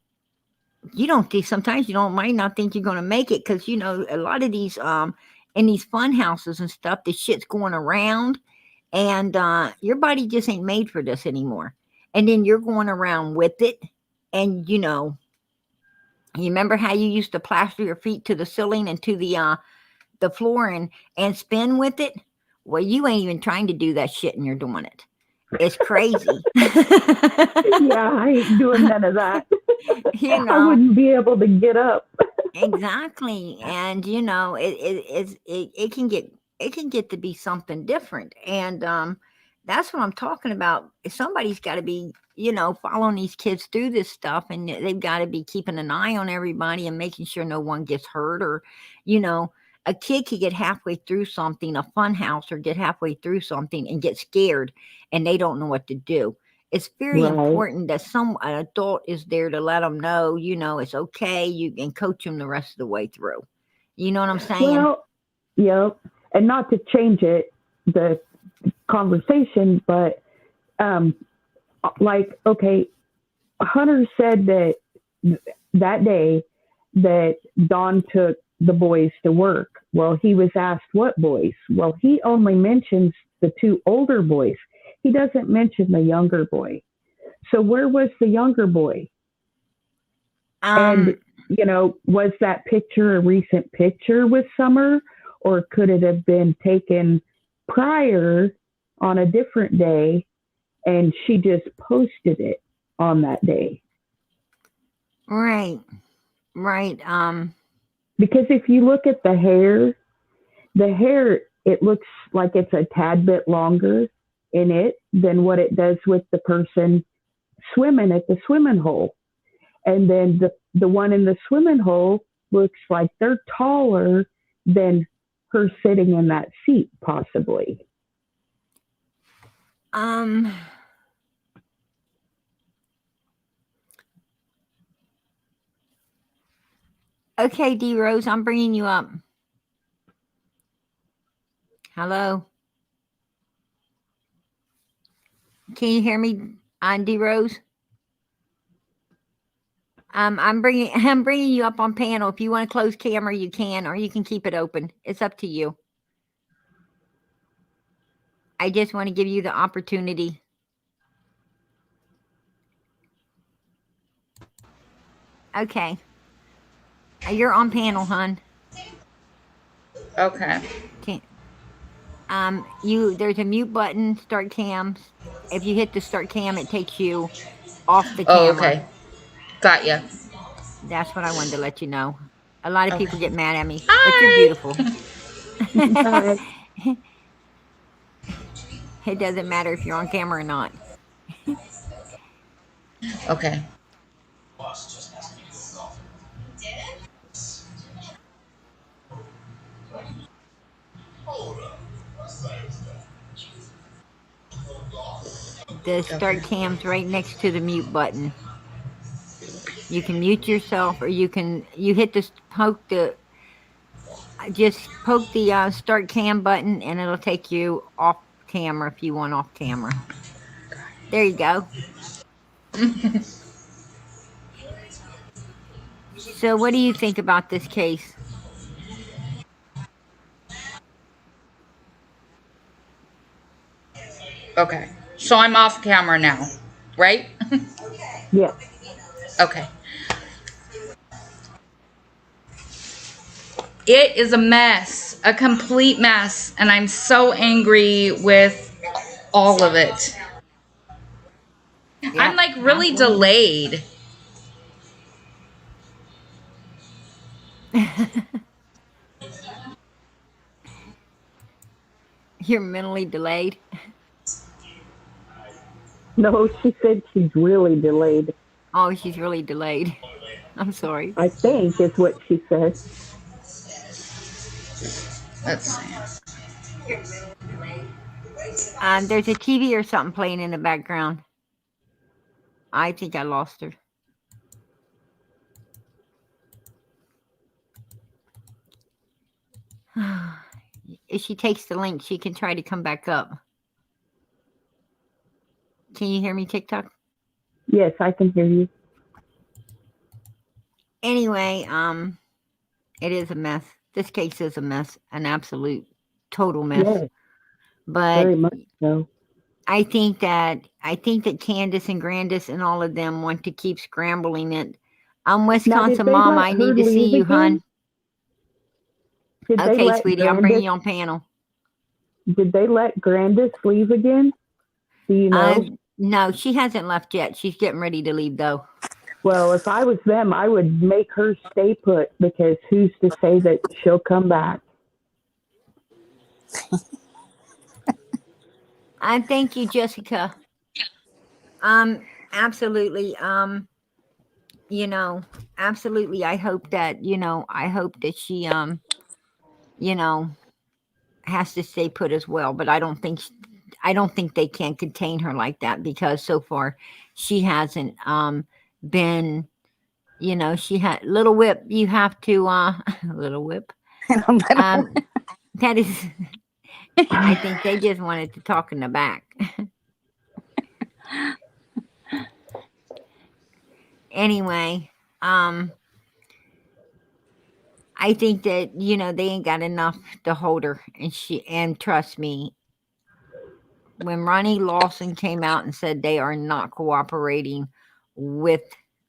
you don't think, sometimes you don't might not think you're going to make it, because a lot of these in these fun houses and stuff, the shit's going around, and your body just ain't made for this anymore, and then you're going around with it, and you remember how you used to plaster your feet to the ceiling and to the floor, and spin with it? Well, you ain't even trying to do that shit, and you're doing it. It's crazy. Yeah, I ain't doing none of that. you I know wouldn't be able to get up. Exactly, and it can get to be something different, and that's what I'm talking about. Somebody's got to be following these kids through this stuff, and they've got to be keeping an eye on everybody and making sure no one gets hurt, or you know a kid could get halfway through something, a fun house, or get halfway through something and get scared, and they don't know what to do. It's very Right. important that an adult is there to let them know, it's okay. You can coach them the rest of the way through. You know what I'm saying? Well, yep. And not to change it, the conversation, but um, like, okay, Hunter said that that day that Don took the boys to work. Well, he was asked what boys. Well, he only mentions the two older boys. He doesn't mention the younger boy. So where was the younger boy? And Um, was that picture a recent picture with Summer, or could it have been taken prior on a different day and she just posted it on that day? right, right. Because if you look at the hair, it looks like it's a tad bit longer in it than what it does with the person swimming at the swimming hole. And then the one in the swimming hole looks like they're taller than her sitting in that seat, possibly. Um. Okay, D Rose, I'm bringing you up. Hello, can you hear me, on D Rose? I'm bringing you up on panel. If you want to close camera, you can, or you can keep it open. It's up to you. I just want to give you the opportunity. Okay. You're on panel, hon. Okay. Can there's a mute button, start cams. If you hit the start cam, it takes you off the Oh, camera. okay. Got ya. That's what I wanted to let you know. A lot of people Okay. get mad at me, but you're Hi. beautiful. Hi. It doesn't matter if you're on camera or not. Okay. The Okay. start cam's right next to the mute button. You can mute yourself, or you hit the just poke the start cam button, and it'll take you off camera if you want off camera. There you go. So, what do you think about this case? Okay. So I'm off camera now, right? Yes. Okay. It is a mess, a complete mess, and I'm so angry with all of it. I'm Yep, like really absolutely. delayed. You're mentally delayed. No, she said she's really delayed. Oh, she's really delayed. I'm sorry. I think is what she said. Let's see. There's a TV or something playing in the background. I think I lost her. If she takes the link, she can try to come back up. Can you hear me, TikTok? Yes, I can hear you. Anyway, it is a mess. This case is a mess, an absolute total mess. Yes, But very much so. I think that Candus and Grandis and all of them want to keep scrambling it. Now, did Wisconsin they mom, let I her need to see leave you, again? hun. Did they Okay, let sweetie, I'm bringing Grandis? you on panel. Did they let Grandis leave again? Do you know? No, she hasn't left yet. She's getting ready to leave though. Well, if I was them, I would make her stay put because who's to say that she'll come back? Thank you, Jessica. Absolutely. You know, absolutely. I hope that she you know, has to stay put as well. But I don't think they can contain her like that because so far she hasn't been. She had Little Whip. You have to Little Whip. That is. I think they just wanted to talk in the back. Anyway, I think that they ain't got enough to hold her, and trust me, when Ronnie Lawson came out and said they are not cooperating with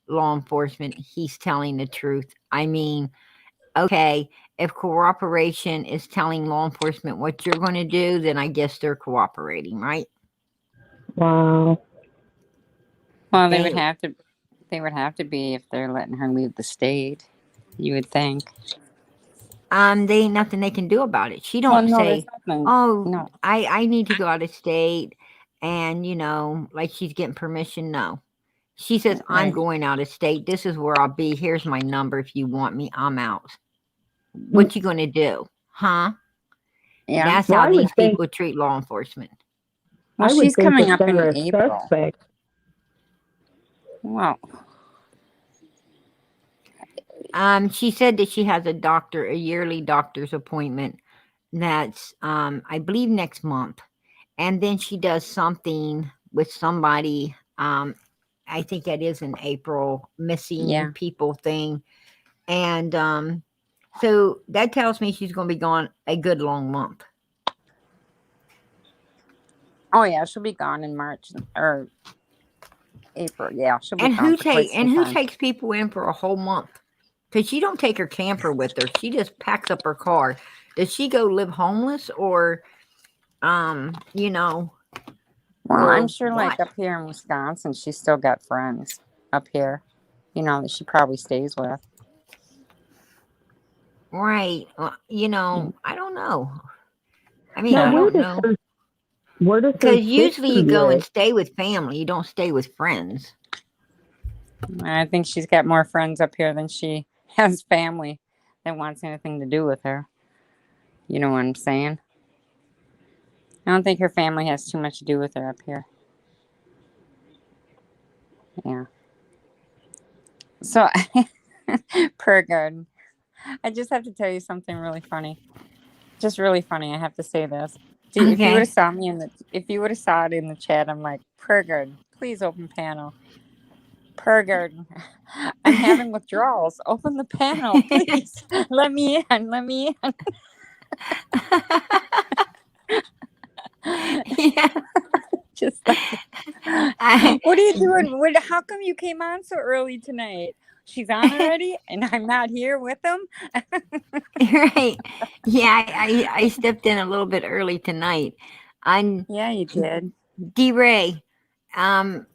law enforcement, he's telling the truth. I mean, okay, if cooperation is telling law enforcement what you're going to do, then I guess they're cooperating, right? Wow. Well, They they would have to be if they're letting her leave the state. You would think. they ain't nothing they can do about it. She Well, don't no, there's say, nothing. "Oh, No, I need to go out of state," and like she's getting permission. No, she says, "I'm right. going out of state. This is where I'll be. Here's my number. If you want me, I'm out." What you gonna do, huh? Yeah. That's Well, how these people treat law enforcement. Well, I would she's think coming if up in they're a April. suspect, Well, She said that she has a yearly doctor's appointment. That's I believe next month, and then she does something with somebody. I think that is in April, missing yeah. people thing, and so that tells me she's going to be gone a good long month. Oh, yeah. She'll be gone in March or April. Yeah, she'll be And gone for quite some who time. takes people in for a whole month? Because she don't take her camper with her. She just packs up her car. Does she go live homeless or, you know, Well, I'm or sure, like what? up here in Wisconsin, she's still got friends up here. that she probably stays with. Right. Well, Mm. I don't know. I mean, Now, I Yeah. where don't does know. her where does her Because usually sister you go and live? stay with family. You don't stay with friends. I think she's got more friends up here than she has family that wants anything to do with her. You know what I'm saying? I don't think her family has too much to do with her up here. Yeah. So, per garden, I just have to tell you something really funny. Just really funny. I have to say this. If you would Okay. have saw me if you would have saw it in the chat, I'm like, per garden, please open panel. Per garden, I'm having withdrawals. Open the panel, please. Let me in. Let me in. Yeah. Just like, I, what are you doing? How come you came on so early tonight? She's on already, and I'm not here with them. right. Yeah, I stepped in a little bit early tonight. I'm Yeah, you did. D-Ray. Um,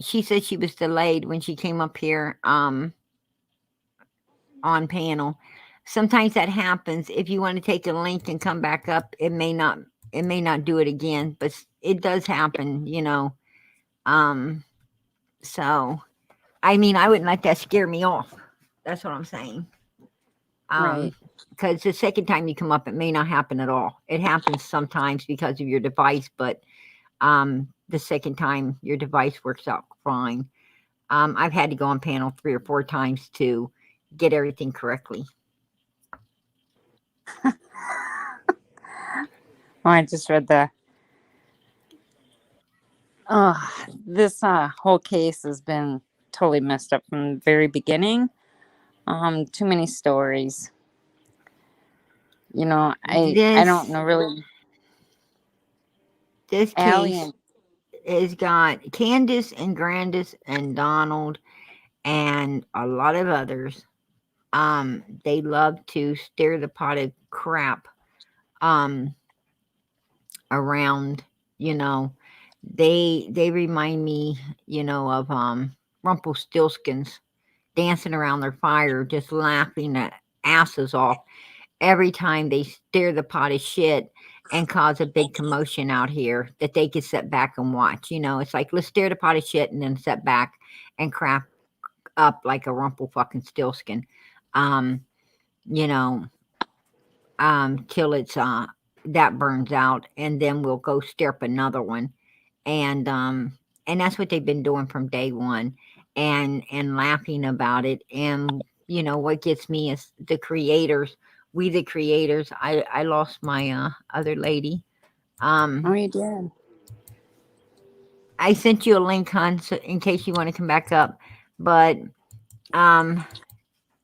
she said she was delayed when she came up here on panel. Sometimes that happens. If you want to take a link and come back up, it may not do it again, but it does happen. Um, so I mean, I wouldn't let that scare me off. That's what I'm saying. Right. Because the second time you come up, it may not happen at all. It happens sometimes because of your device, but the second time your device works out fine. I've had to go on panel 3 or 4 times to get everything correctly. Well, I just read this whole case has been totally messed up from the very beginning. Too many stories. I don't This know really. this Allie case and has got Candus and Grandis and Donald and a lot of others. They love to stir the pot of crap um around, you know. They remind me, of Rumpelstiltskins dancing around their fire, just laughing their asses off every time they stir the pot of shit and cause a big commotion out here that they could sit back and watch. It's like, let's stir the pot of shit and then sit back and crap up like a rumple fucking stillskin. Um, you know, till it's that burns out, and then we'll go stir up another one. And that's what they've been doing from day one, and laughing about it. And what gets me is the creators. We the creators. I lost my other lady. oh, you did. I sent you a link, hon, so in case you want to come back up. But um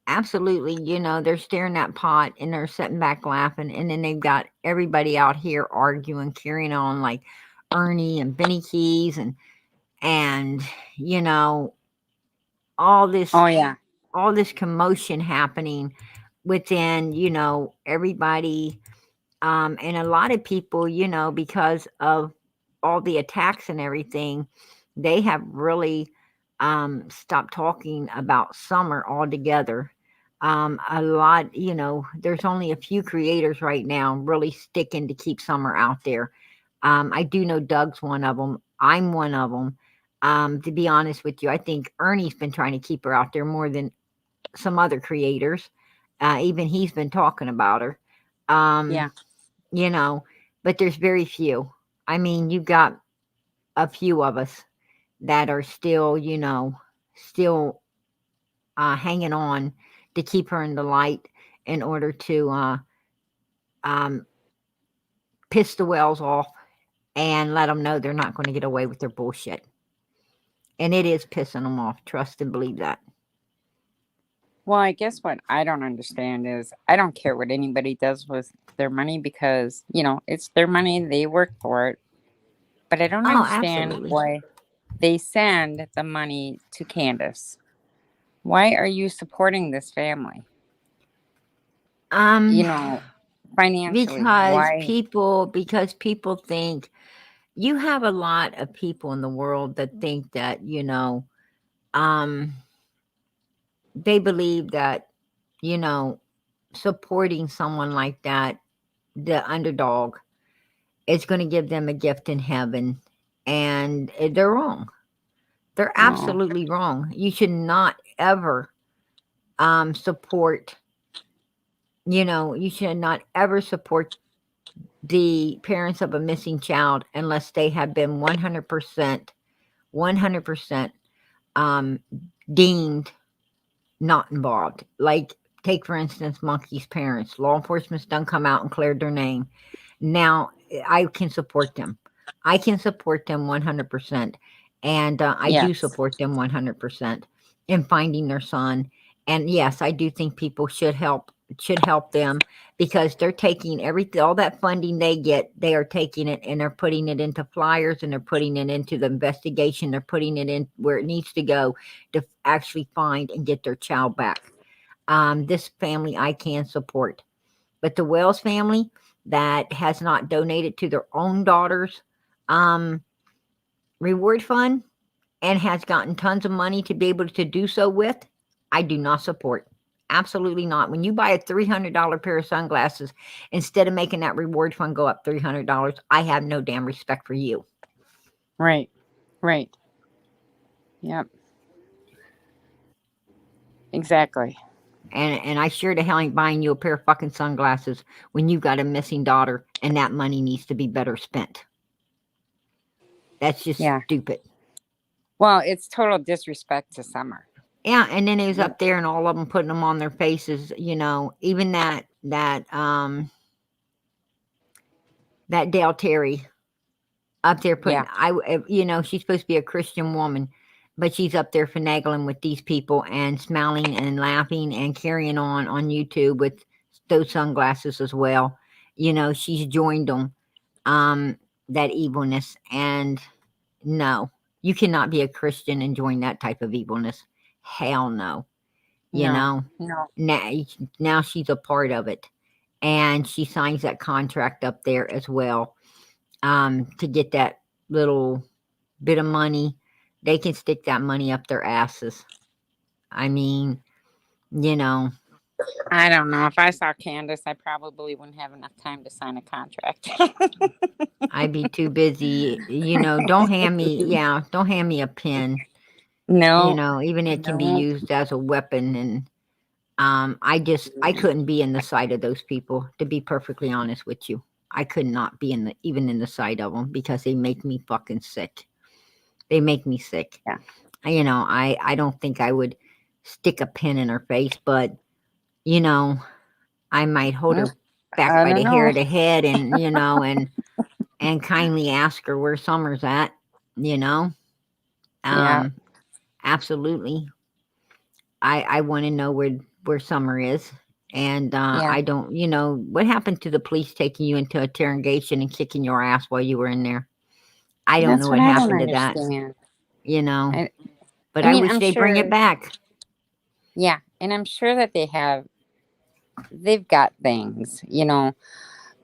absolutely, they're staring that pot and they're sitting back laughing, and then they've got everybody out here arguing, carrying on, like Ernie and Benny Keys, and you know all this Oh yeah. all this commotion happening within, everybody, and a lot of people, because of all the attacks and everything, they have really stopped talking about summer altogether. A lot, there's only a few creators right now really sticking to keep summer out there. I do know Doug's one of them. I'm one of them. To be honest with you, I think Ernie's been trying to keep her out there more than some other creators. Even he's been talking about her. Um, Yeah. you know, but there's very few. I mean, you've got a few of us that are still, still hanging on to keep her in the light in order to um, piss the wells off and let them know they're not going to get away with their bullshit. And it is pissing them off. Trust and believe that. Well, I guess what I don't understand is I don't care what anybody does with their money because, it's their money, they work for it. But I don't Oh, understand absolutely. why they send the money to Candus. Why are you supporting this family? Um, Financially. Why? because people think, you have a lot of people in the world that think that, um they believe that, you know, supporting someone like that, the underdog, is going to give them a gift in heaven. And they're wrong. They're Oh, absolutely wrong. You should not ever support, you know, you should not ever support the parents of a missing child unless they have been 100% um, deemed not involved. Like, take for instance, Monkey's parents. Law enforcement's done come out and cleared their name. Now I can support them. I can support them 100%, and I do yes. support them 100% in finding their son. And yes, I do think people should help them, because they're taking everything, all that funding they get, they are taking it and they're putting it into flyers, and they're putting it into the investigation. They're putting it in where it needs to go to actually find and get their child back. This family I can support, but the Wells family that has not donated to their own daughter's reward fund and has gotten tons of money to be able to do so with, I do not support. Absolutely not. When you buy a $300 pair of sunglasses, instead of making that reward fund go up $300, I have no damn respect for you. Right. Right. Yep. Exactly. And I sure the hell ain't buying you a pair of fucking sunglasses when you got a missing daughter, and that money needs to be better spent. That's just Yeah. stupid. Well, it's total disrespect to Summer. Yeah, and then it was up there and all of them putting them on their faces, you know, even that Dale Terry up there putting, you know, she's supposed to be a Christian woman, but she's up there finagling with these people and smiling and laughing and carrying on YouTube with those sunglasses as well. You know, she's joined them, that evilness. And no, you cannot be a Christian and join that type of evilness. Hell no. You know, now she's a part of it, and she signs that contract up there as well, to get that little bit of money. They can stick that money up their asses. I mean, you know, I don't know. If I saw Candus, I probably wouldn't have enough time to sign a contract. I'd be too busy. You know, don't hand me a pen. No. You know, even it can be No. used as a weapon. And I couldn't be in the sight of those people, to be perfectly honest with you. I could not be even in the sight of them, because they make me fucking sick. They make me sick. Yeah. You know, I don't think I would stick a pin in her face, but, you know, I might hold her back I by the don't hair know. of the head, and, you know, and kindly ask her where Summer's at, you know. Yeah. Absolutely. I want to know where Summer is. And Yeah. I don't, you know, what happened to the police taking you into interrogation and kicking your ass while you were in there? I don't That's know what what I don't happened to that, understand. you know. But I I mean, wish I'm they'd bring it sure. back. Yeah, and I'm sure that they've got things, you know.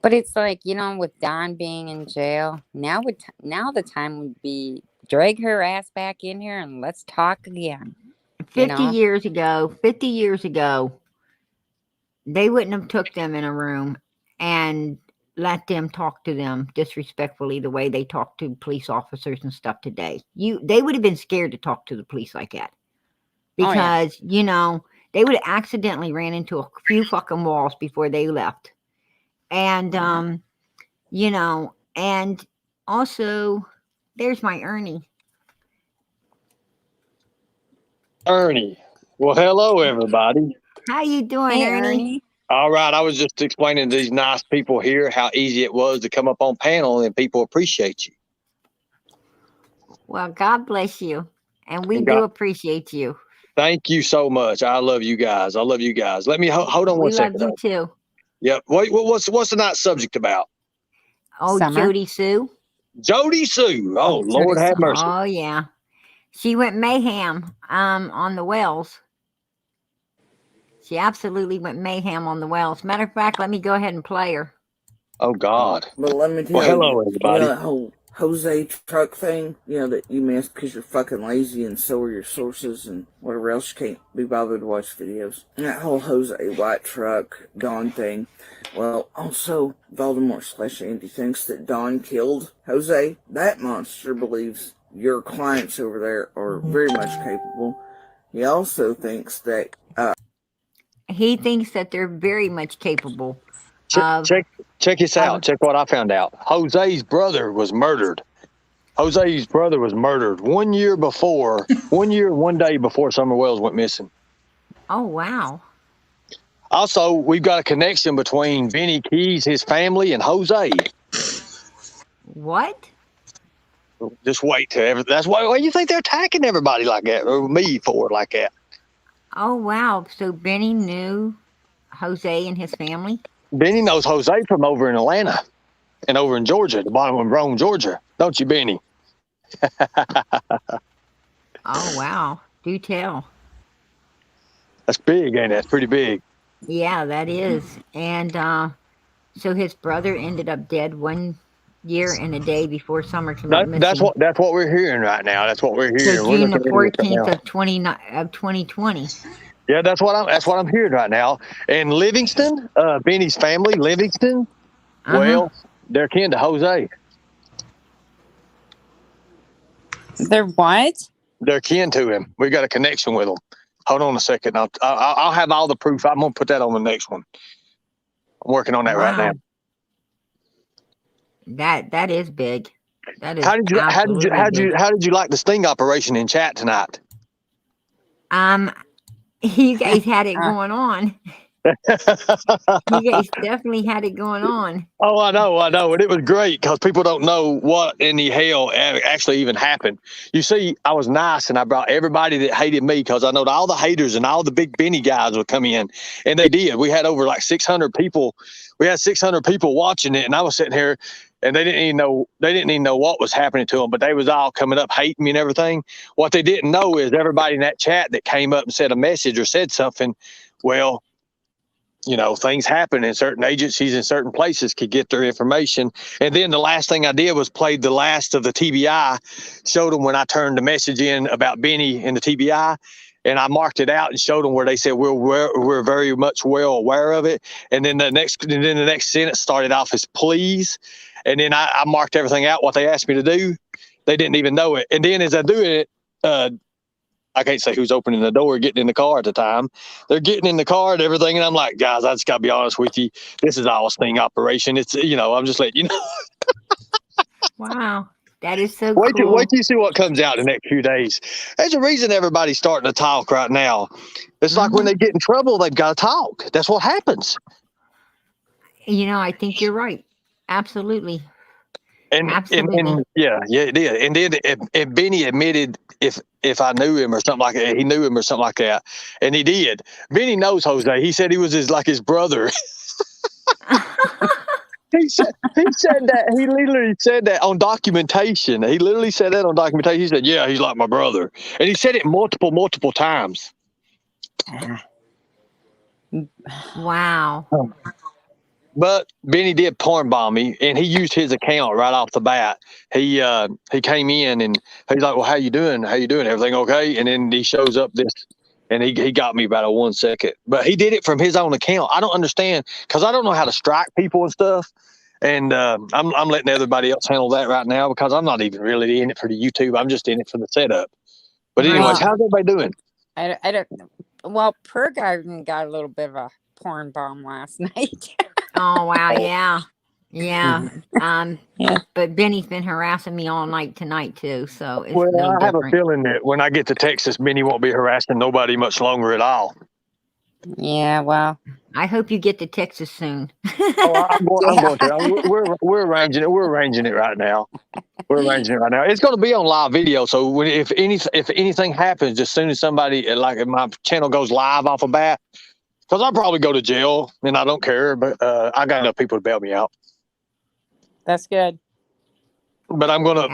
But it's like, you know, with Dawn being in jail, now the time would be drag her ass back in here and let's talk again. 50 years ago, they wouldn't have took them in a room and let them talk to them disrespectfully the way they talk to police officers and stuff today. They would have been scared to talk to the police like that, because you know, they would have accidentally ran into a few fucking walls before they left. And you know, and also there's my Ernie. Ernie. Well, hello, everybody. How you doing, Hey, Ernie? All right. I was just explaining to these nice people here how easy it was to come up on panel, and people appreciate you. Well, God bless you, and we And do God, appreciate you. thank you so much. I love you guys. I love you guys. Let me hold on We one second. love you too. Yep. What's the night subject about? Oh, Summer. JodiSue. JodiSue. Oh, Lord have mercy. Oh yeah, she went mayhem on the Wells. She absolutely went mayhem on the Wells. Matter of fact, let me go ahead and play her. Oh God. But let me tell Well, hello, you, everybody. Jose truck thing, that you missed because you're fucking lazy and so are your sources and whatever else you can't be bothered to watch videos. And that whole Jose white truck, Don thing. Well, also, Voldemort/Andy thinks that Don killed Jose. That monster believes your clients over there are very much capable. He also thinks that He thinks that they're very much capable Check, of. check this out. Check what I found out. Jose's brother was murdered. Jose's brother was murdered 1 year before, 1 year, 1 day before Summer Wells went missing. Oh, wow. Also, we've got a connection between Benny Keys, his family, and Jose. What? Just wait till that's why you think they're attacking everybody like that, or me for it like that. Oh, wow. So Benny knew Jose and his family? Benny knows Jose from over in Atlanta and over in Georgia, the bottom of Rome, Georgia. Don't you, Benny? Oh, wow. Do tell. That's big, ain't it? That's pretty big. Yeah, that is. And so his brother ended up dead 1 year and a day before Summer came up missing. That's what we're hearing right now. That's what we're hearing. So We're June the looking into this right 14th now. of 2020. Yeah, that's what I'm hearing right now. And Livingston, Benny's family, Livingston, well, they're kin to Jose. They're what? They're kin to him. We got a connection with them. Hold on a second. I'll have all the proof. I'm gonna put that on the next one. I'm working on that right now. That is big. That is How did you like the sting operation in chat tonight? You guys had it going on. You guys definitely had it going on. Oh, I know. And it was great because people don't know what in the hell actually even happened. You see, I was nice and I brought everybody that hated me because I know that all the haters and all the big Benny guys would come in. And they did. We had over like 600 people. We had 600 people watching it. And I was sitting here and they didn't even know what was happening to them, but they was all coming up hating me and everything. What they didn't know is everybody in that chat that came up and said a message or said something, well, things happen in certain agencies in certain places could get their information. And then the last thing I did was played the last of the TBI, showed them when I turned the message in about Benny in the TBI. And I marked it out and showed them where they said we're very much well aware of it. And then the next sentence started off as please. And then I marked everything out what they asked me to do. They didn't even know it. And then as I do it, I can't say who's opening the door, getting in the car at the time. They're getting in the car and everything. And I'm like, guys, I just got to be honest with you. This is all a sting operation. It's, I'm just letting you know. Wow. That is so Wait cool. till you see what comes out in the next few days. There's a reason everybody's starting to talk right now. It's like when they get in trouble, they've got to talk. That's what happens. I think you're right. Absolutely. And yeah, it did. And then if Benny admitted if I knew him or something like that, he knew him or something like that, and he did. Benny knows Jose. He said he was his brother. He said that. He literally said that on documentation. He literally said that on documentation. He said, "Yeah, he's like my brother," and he said it multiple times. Wow. But Benny did porn bomb me, and he used his account right off the bat. He came in and he's like, "Well, how you doing? Everything okay?" And then he shows up this, and he got me about a 1 second. But he did it from his own account. I don't understand because I don't know how to strike people and stuff. And I'm letting everybody else handle that right now because I'm not even really in it for the YouTube. I'm just in it for the setup. But anyways, how's everybody doing? I don't know. Well, Per Garden got a little bit of a porn bomb last night. Oh, wow. Yeah. Yeah. But Benny's been harassing me all night tonight too. So it's no I have a different. feeling that when I get to Texas, Benny won't be harassing nobody much longer at all. Yeah, well, I hope you get to Texas soon. I'm going to. We're arranging it. We're arranging it right now. It's going to be on live video. So if anything happens, as soon as somebody if my channel goes live off a bat, because I'll probably go to jail and I don't care, but I got enough people to bail me out. That's good. But I'm gonna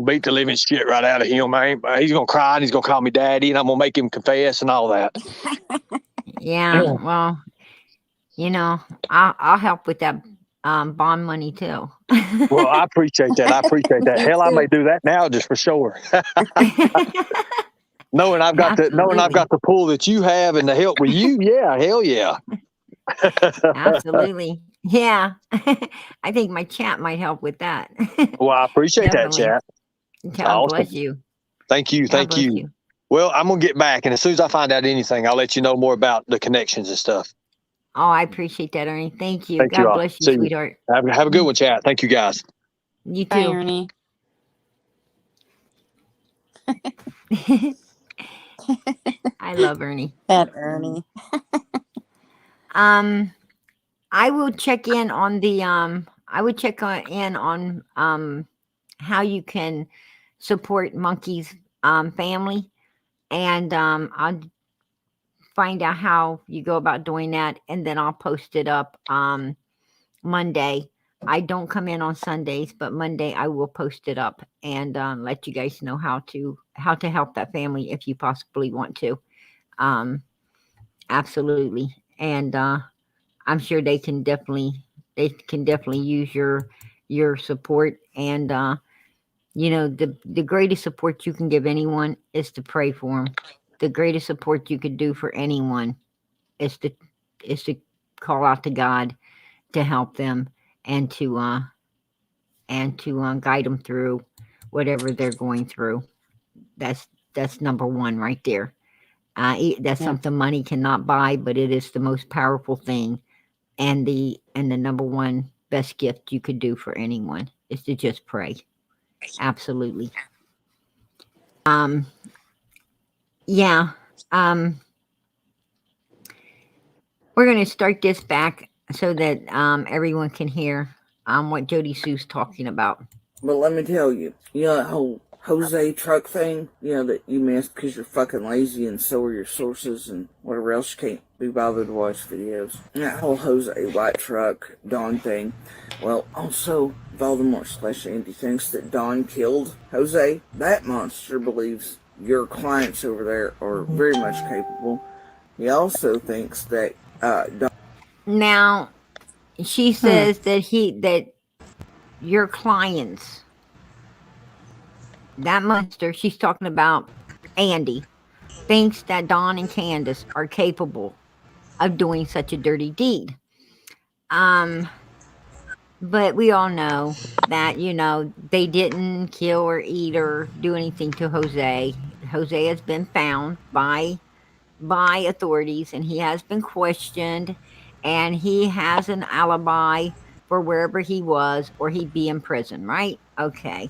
beat the living shit right out of him, man. He's gonna cry and he's gonna call me daddy, and I'm gonna make him confess and all that. Yeah. Well, I'll help with that bond money too. Well, I appreciate that. I appreciate that. Me Hell, I too. may do that now just for sure. knowing I've got Absolutely. the pull that you have and the help with you. Yeah, hell yeah. Absolutely. Yeah. I think my chat might help with that. Well, I appreciate that, Definitely. chat. God Awesome. bless you. Thank you. God Thank bless you. you. Well, I'm gonna get back, and as soon as I find out anything, I'll let you know more about the connections and stuff. Oh, I appreciate that, Ernie. Thank you. Thank you God all. bless you, See you. sweetheart. Have a good one, chat. Thank you, guys. You Bye, too. Ernie. I love Ernie. That Ernie. I will check in on the in on how you can support Monkey's family, and I'll find out how you go about doing that, and then I'll post it up Monday. I don't come in on Sundays, but Monday I will post it up and let you guys know how to help that family if you possibly want to. Absolutely, and I'm sure they can definitely use your support, and the greatest support you can give anyone is to pray for them. The greatest support you could do for anyone is to call out to God to help them and to guide them through whatever they're going through. That's number one right there. That's Yeah. something money cannot buy, but it is the most powerful thing, and the number one best gift you could do for anyone is to just pray. Absolutely. Yeah. We're going to start this back so that everyone can hear what JodiSue's talking about. But let me tell you, that whole Jose truck thing, that you missed because you're fucking lazy and so are your sources and whatever else you can't be bothered to watch videos. And that whole Jose white truck Don thing. Well, also, Voldemort/Andy thinks that Don killed Jose. That monster believes your clients over there are very much capable. He also thinks that Don. Now, she says that your clients, that monster, she's talking about Andy, thinks that Don and Candus are capable of doing such a dirty deed. But we all know that, they didn't kill or eat or do anything to Jose. Jose has been found by authorities, and he has been questioned, and he has an alibi for wherever he was, or he'd be in prison, right? Okay.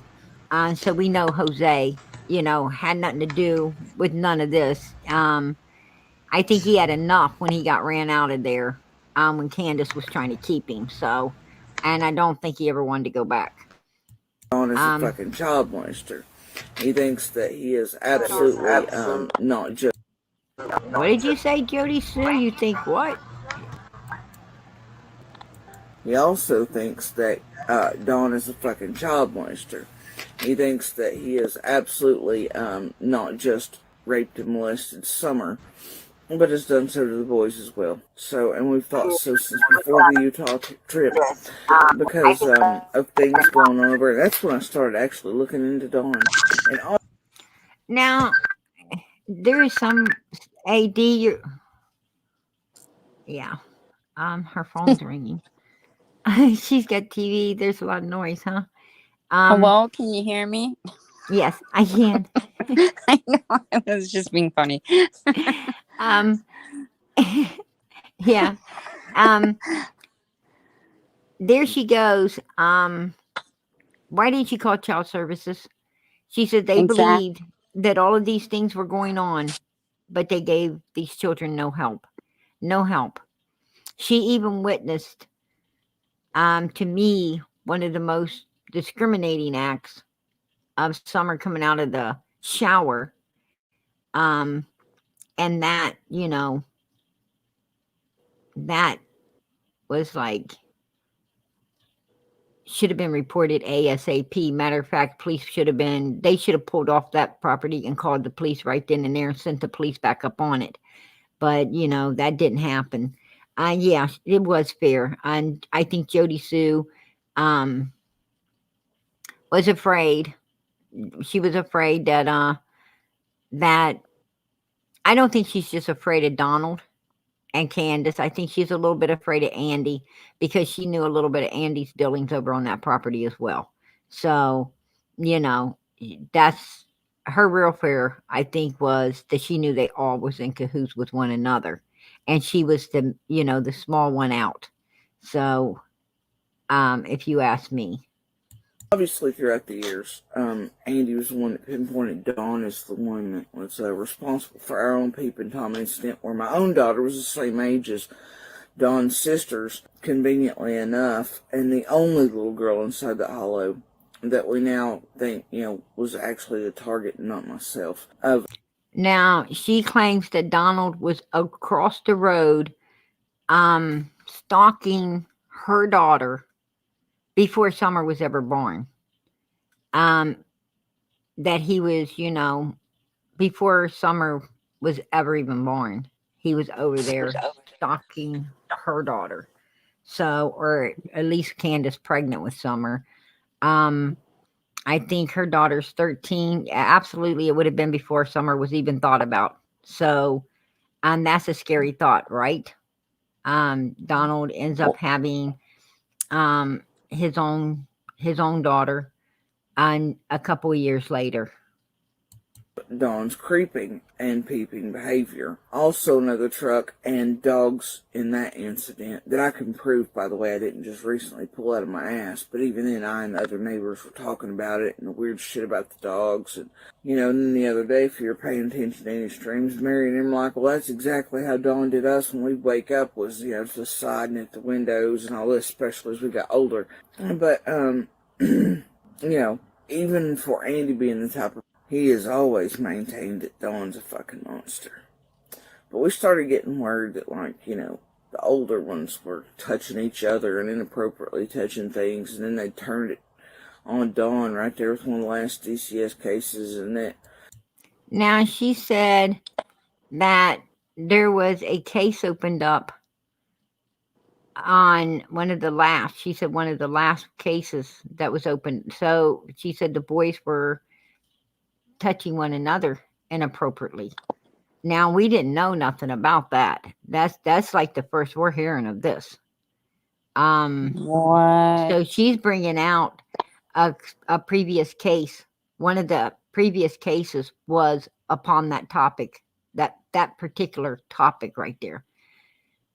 So we know Jose, had nothing to do with none of this. I think he had enough when he got ran out of there, when Candus was trying to keep him. So, and I don't think he ever wanted to go back. Don is a fucking child molester. He thinks that he is absolutely not just. What did you say, JodiSue? You think what? He also thinks that Don is a fucking child molester. He thinks that he is absolutely not just raped and molested Summer, but has done so to the boys as well. So, and we've thought so since before the Utah trip, because of things going on over. That's when I started actually looking into Dawn. And now, there is some AD. Yeah, her phone's ringing. She's got TV. There's a lot of noise, huh? Hello, can you hear me? Yes, I can. I know, it was just being funny. Yeah. There she goes. Why didn't she call child services? She said they believed that all of these things were going on, but they gave these children no help. No help. She even witnessed, to me, one of the most discriminating acts of Summer coming out of the shower. And that, that was like, should have been reported ASAP. Matter of fact, they should have pulled off that property and called the police right then and there and sent the police back up on it. But, that didn't happen. Yeah, it was fair. And I think JodiSue was afraid. She was afraid that I don't think she's just afraid of Donald and Candus. I think she's a little bit afraid of Andy because she knew a little bit of Andy's dealings over on that property as well. So, you know, that's her real fear, I think, was that she knew they all was in cahoots with one another. And she was the small one out. So, if you ask me. Obviously, throughout the years, Andy was the one that pinpointed Dawn as the one that was responsible for our own peeping Tom incident, where my own daughter was the same age as Dawn's sisters, conveniently enough, and the only little girl inside the hollow that we now think, was actually the target and not myself. Now, she claims that Donald was across the road stalking her daughter before Summer was ever born. That he was, before Summer was ever even born, he was over there stalking her daughter. So, or at least Candus pregnant with Summer. I think her daughter's 13. Absolutely, it would have been before Summer was even thought about. So, that's a scary thought, right? Donald ends up having his own daughter, and a couple of years later. Dawn's creeping and peeping behavior. Also another truck and dogs in that incident that I can prove, by the way. I didn't just recently pull out of my ass, but even then I and the other neighbors were talking about it and the weird shit about the dogs. And then the other day, if you're paying attention to any streams, Mary and them like, well, that's exactly how Dawn did us when we wake up, was, just siding at the windows and all this, especially as we got older. But, even for Andy being the type of, he has always maintained that Dawn's a fucking monster. But we started getting word that, the older ones were touching each other and inappropriately touching things, and then they turned it on Dawn right there with one of the last DCS cases, and that. Now, she said that there was a case opened up on one of the last cases that was opened. So she said the boys were touching one another inappropriately. Now, we didn't know nothing about that. That's like the first we're hearing of this. What? So she's bringing out a previous case. One of the previous cases was upon that topic, that particular topic right there.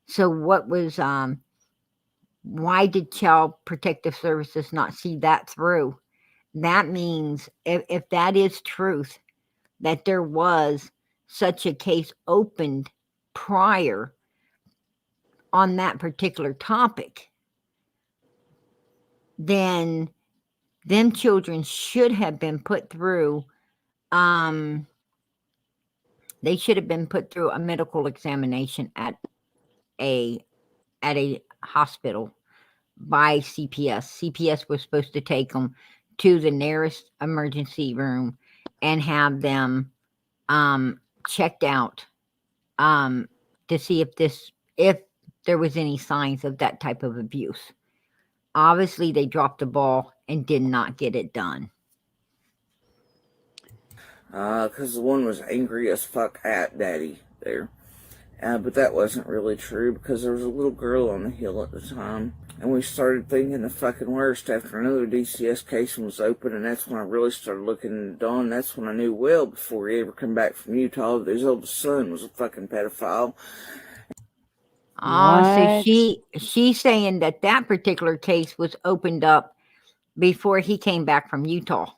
So what was why did Child Protective Services not see that through? That means if that is truth, that there was such a case opened prior on that particular topic, then them children should have been put through, they should have been put through a medical examination at a hospital by CPS. CPS was supposed to take them to the nearest emergency room and have them checked out to see if there was any signs of that type of abuse. Obviously, they dropped the ball and did not get it done. Because the one was angry as fuck at Daddy there. But that wasn't really true, because there was a little girl on the hill at the time. And we started thinking the fucking worst after another DCS case was open, and that's when I really started looking into Dawn. That's when I knew well, before he ever come back from Utah, that his oldest son was a fucking pedophile. So she's saying that particular case was opened up before he came back from Utah.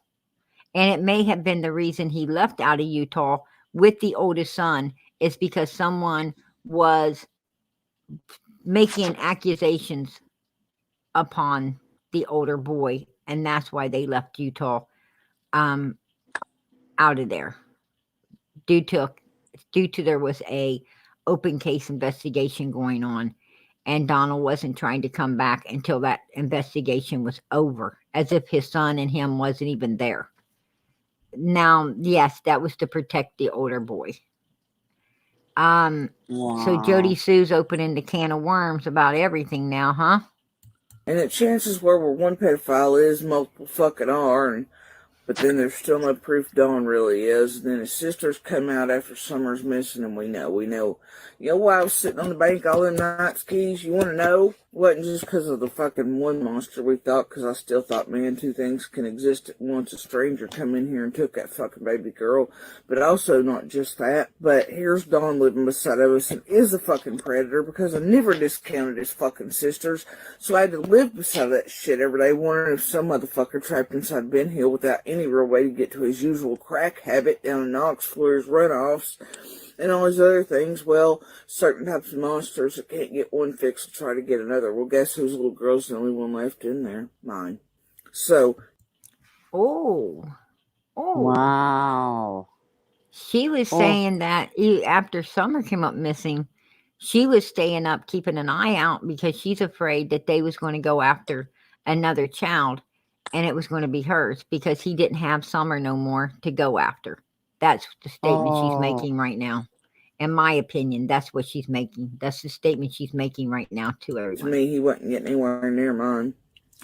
And it may have been the reason he left out of Utah with the oldest son is because someone was making accusations upon the older boy, and that's why they left Utah out of there. Due to there was a open case investigation going on, and Donald wasn't trying to come back until that investigation was over, as if his son and him wasn't even there. Now, yes, that was to protect the older boy. So Jody Sue's opening the can of worms about everything now, huh? And the chances where one pedophile is, multiple fucking are, but then there's still no proof Dawn really is. And then his sisters come out after Summer's missing, and we know. You know why I was sitting on the bank all them nights, Keys? You want to know? It wasn't just because of the fucking one monster we thought, because I still thought, man, two things can exist at once. A stranger come in here and took that fucking baby girl. But also not just that, but here's Dawn living beside of us and is a fucking predator, because I never discounted his fucking sisters. So I had to live beside that shit every day, wondering if some motherfucker trapped inside Ben Hill without any real way to get to his usual crack habit down in Knox Floor's runoffs and all these other things. Well, certain types of monsters that can't get one fix will try to get another. Well, guess whose little girl's the only one left in there? Mine. So. Oh. Wow. She was saying that after Summer came up missing, she was staying up, keeping an eye out, because she's afraid that they was going to go after another child, and it was going to be hers, because he didn't have Summer no more to go after. That's the statement she's making right now. In my opinion, that's what she's making. That's the statement she's making right now to everyone. To me, he wasn't getting anywhere near mine.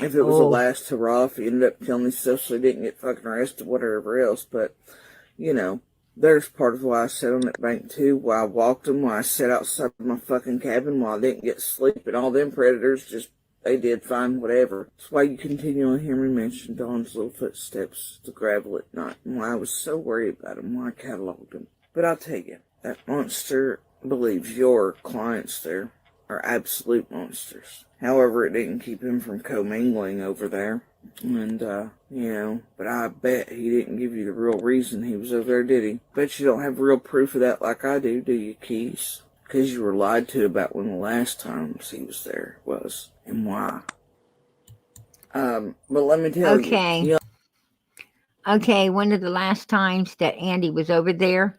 If it was the last hurrah, if he ended up killing himself so he didn't get fucking arrested, whatever else. But, you know, there's part of why I sat on that bank too, why I walked them, why I sat outside my fucking cabin, why I didn't get sleep, and all them predators just, they did fine, whatever. That's why you continually hear me mention Dawn's little footsteps, the gravel at night, and why I was so worried about him, why I cataloged him. But I'll tell you, that monster believes your clients there are absolute monsters. However, it didn't keep him from commingling over there. And, you know, but I bet he didn't give you the real reason he was over there, did he? Bet you don't have real proof of that like I do you, Keys? Because you were lied to about when the last times he was there was, and why. But let me tell you. Okay, one of the last times that Andy was over there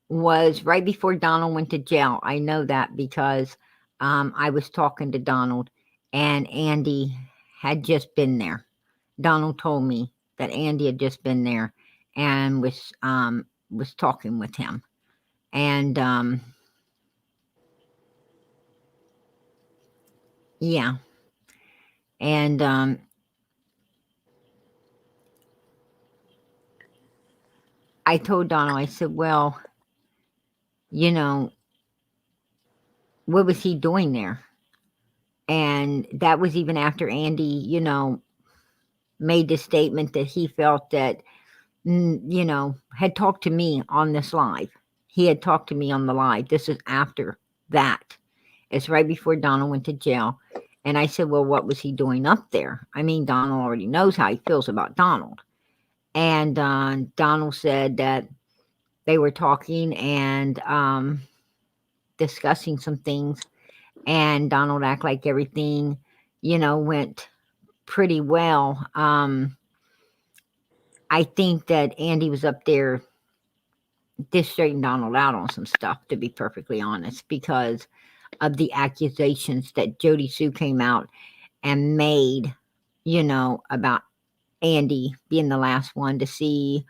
was right before Donald went to jail. I know that because I was talking to Donald, and Andy had just been there. Donald told me that Andy had just been there and was talking with him. And yeah. And I told Donald, I said, well, you know, what was he doing there? And that was even after Andy, you know, made the statement that he felt that, you know, had talked to me on this live. He had talked to me on the live. This is after that. It's right before Donald went to jail. And I said, well, what was he doing up there? I mean, Donald already knows how he feels about Donald. And Donald said that they were talking and discussing some things. And Donald acted like everything, you know, went pretty well. I think that Andy was up there just straightened Donald out on some stuff, to be perfectly honest, because of the accusations that JodiSue came out and made, you know, about Andy being the last one to see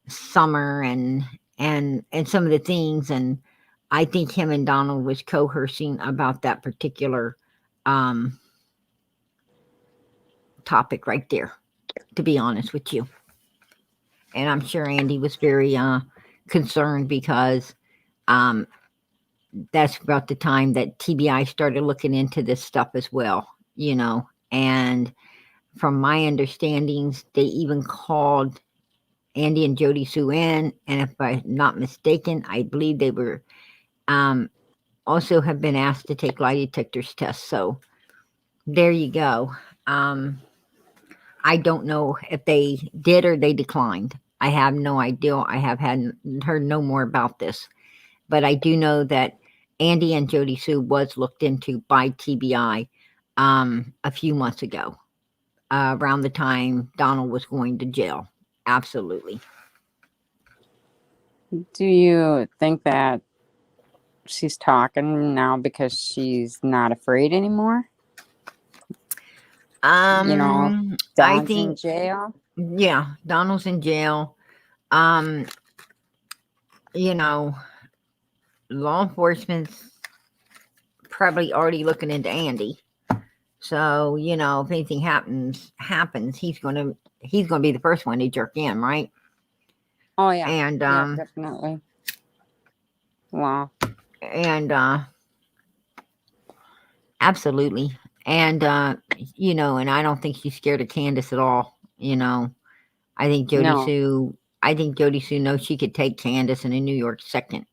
Summer and some of the things. And I think him and Donald was coercing about that particular topic right there, to be honest with you. And I'm sure Andy was very concerned because that's about the time that TBI started looking into this stuff as well, you know. And from my understandings, they even called Andy and JodiSue in, and if I'm not mistaken, I believe they were also have been asked to take lie detectors tests. So there you go. I don't know if they did or they declined. I have no idea. I have heard no more about this. But I do know that Andy and JodiSue was looked into by TBI a few months ago, around the time Donald was going to jail. Absolutely. Do you think that she's talking now because she's not afraid anymore? You know, Donald's I think in jail. Yeah, Donald's in jail. You know, law enforcement's probably already looking into Andy. So, you know, if anything happens, he's gonna be the first one to jerk in, right? Oh yeah. And Yeah, definitely. Wow. and absolutely. And you know, and I don't think she's scared of Candus at all. You know, I think JodiSue knows she could take Candus in a New York second.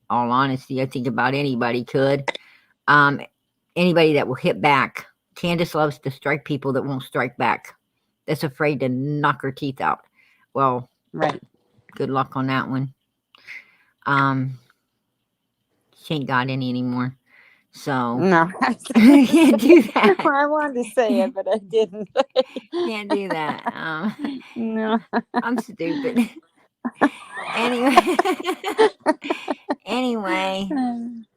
All honesty, I think about anybody could. Anybody that will hit back. Candus loves to strike people that won't strike back. That's afraid to knock her teeth out. Well, Right. good luck on that one. She ain't got any anymore. So No. can't do that. I wanted to say it, but I didn't. Can't do that. No. I'm stupid. Anyway. Anyway.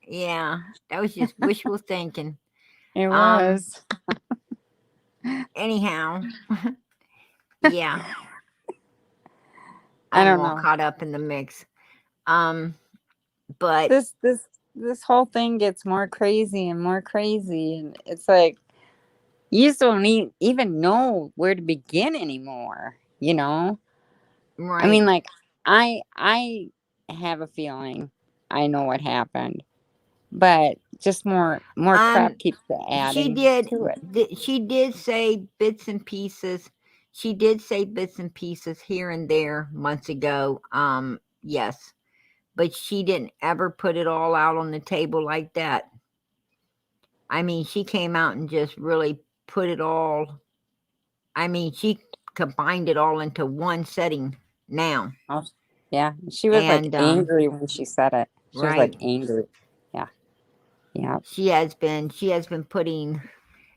Yeah. That was just wishful thinking. It was. Anyhow. Yeah. I don't I'm all know. caught up in the mix. But This whole thing gets more crazy and more crazy, and it's like you just don't even know where to begin anymore, you know? right. I mean, like I have a feeling I know what happened, but just more crap keeps adding to it. She did say bits and pieces. She did say bits and pieces here and there months ago. Yes. But she didn't ever put it all out on the table like that. I mean, she came out and just really put it all. I mean, she combined it all into one setting now. Oh, yeah. She was like angry when she said it. She was like angry. Yeah. Yeah. She has been putting,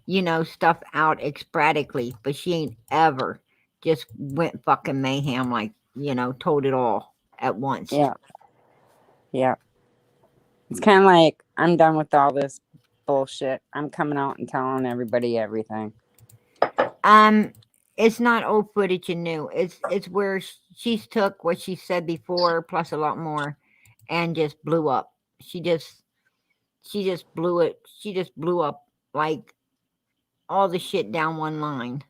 you know, stuff out sporadically, but she ain't ever just went fucking mayhem, like, you know, told it all at once. Yeah. Yeah. It's kind of like, I'm done with all this bullshit. I'm coming out and telling everybody everything. It's not old footage and new. It's where she's took what she said before plus a lot more and just blew up. She just blew it. She just blew up like all the shit down one line.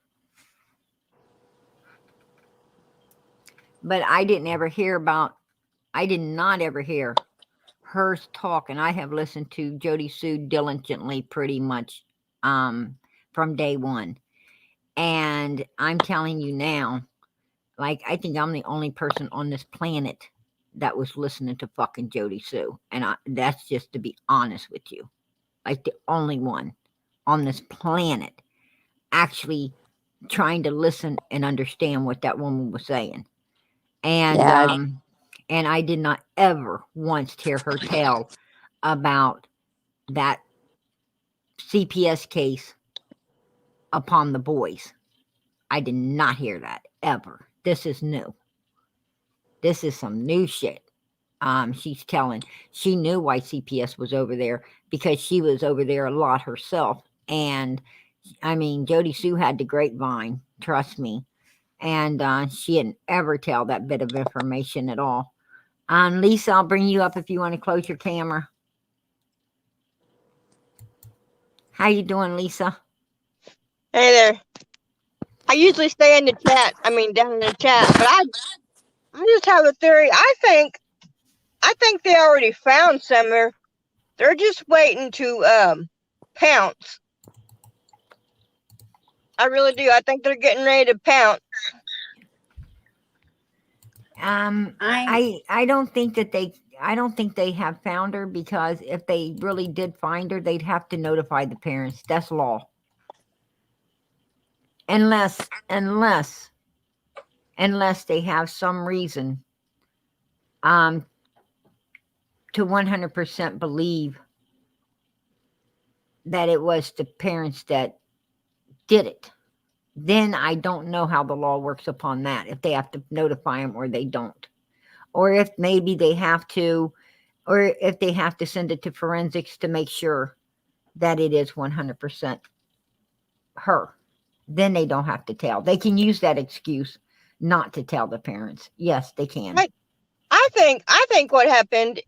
But I did not ever hear her talk, and I have listened to JodiSue diligently pretty much from day one. And I'm telling you now, like, I think I'm the only person on this planet that was listening to fucking JodiSue. And that's just to be honest with you. Like, the only one on this planet actually trying to listen and understand what that woman was saying. And and I did not ever once hear her tell about that CPS case upon the boys. I did not hear that ever. This is new. This is some new shit. She's telling. She knew why CPS was over there because she was over there a lot herself. And I mean, JodiSue had the grapevine. Trust me. And she didn't ever tell that bit of information at all. Lisa, I'll bring you up if you want to close your camera. How you doing, Lisa? Hey there. I usually stay in the chat. I mean, down in the chat, but I just have a theory. I think they already found Summer. They're just waiting to pounce. I really do. I think they're getting ready to pounce. I don't think that I don't think they have found her, because if they really did find her, they'd have to notify the parents. That's law. Unless they have some reason to 100% believe that it was the parents that did it. Then I don't know how the law works upon that, if they have to notify them or they don't. Or if maybe they have to, or if they have to send it to forensics to make sure that it is 100% her. Then they don't have to tell. They can use that excuse not to tell the parents. Yes, they can. I think what happened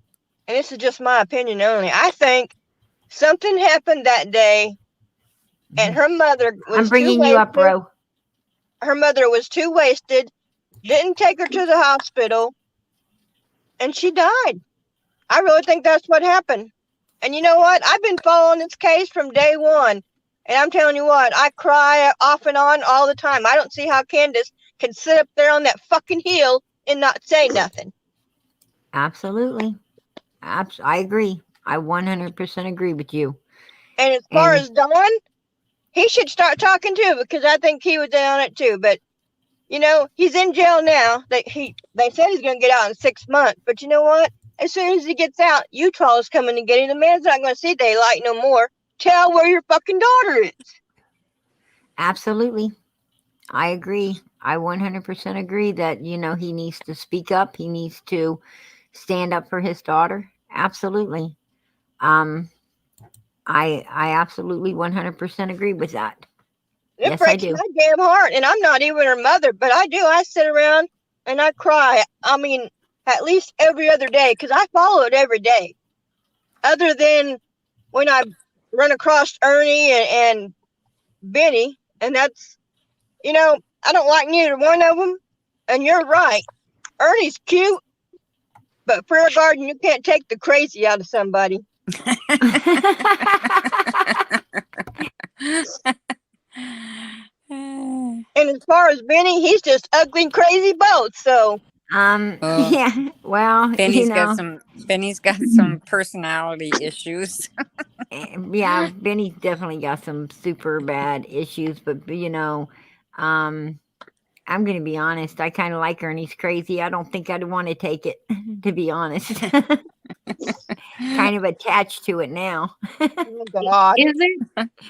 and this is just my opinion only, I think something happened that day, and her mother I'm was too bringing you up, wasted. bro. Her mother was too wasted, didn't take her to the hospital, and she died. I really think that's what happened. And you know what? I've been following this case from day one. And I'm telling you what, I cry off and on all the time. I don't see how Candus can sit up there on that fucking hill and not say nothing. Absolutely. I agree. I 100% agree with you. And as far And as Don, he should start talking too, because I think he was in on it too. But you know, he's in jail now. They said he's gonna get out in 6 months. But you know what? As soon as he gets out, Utah is coming to get him. The man's not gonna see daylight no more. Tell where your fucking daughter is. absolutely. I agree. I 100% agree that, you know, he needs to speak up. He needs to stand up for his daughter. Absolutely. I absolutely 100% agree with that. It Yes, I breaks do. my damn heart. And I'm not even her mother, but I do. I sit around and I cry. I mean, at least every other day, because I follow it every day. Other than when I run across Ernie and Benny, and that's, you know, I don't like neither one of them. And you're right. Ernie's cute, but Prayer Garden, you can't take the crazy out of somebody. And as far as Benny, he's just ugly and crazy both. So Yeah. Well, you Benny's know, got some personality issues. yeah, Benny's definitely got some super bad issues, but you know, I'm going to be honest. I kind of like Ernie's crazy. I don't think I'd want to take it, to be honest. Kind of attached to it now. oh God. Is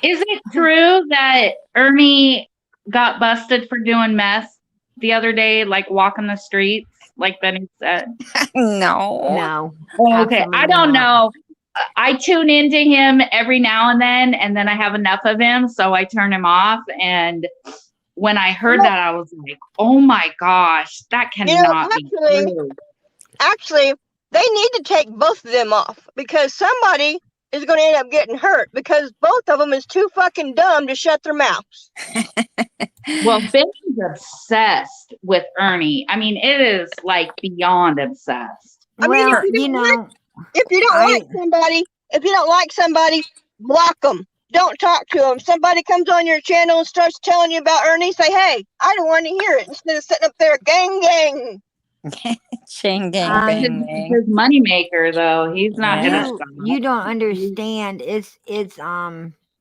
it true that Ernie got busted for doing meth the other day, like walking the streets, like Benny said? No. No. Okay, I absolutely don't not. know. I tune into him every now and then I have enough of him, so I turn him off. And when I heard that, I was like, "Oh my gosh, that You know, cannot be true." actually, they need to take both of them off because somebody is going to end up getting hurt because both of them is too fucking dumb to shut their mouths. Well, Benny's obsessed with Ernie. I mean, it is like beyond obsessed. I mean, Well, if you you don't know, if you don't like somebody, block them. Don't talk to them. Somebody comes on your channel and starts telling you about Ernie, say, hey, I don't want to hear it. Instead of sitting up there, gang. Ching gang bang bang. His moneymaker, though, he's not gonna stop. you don't understand. It's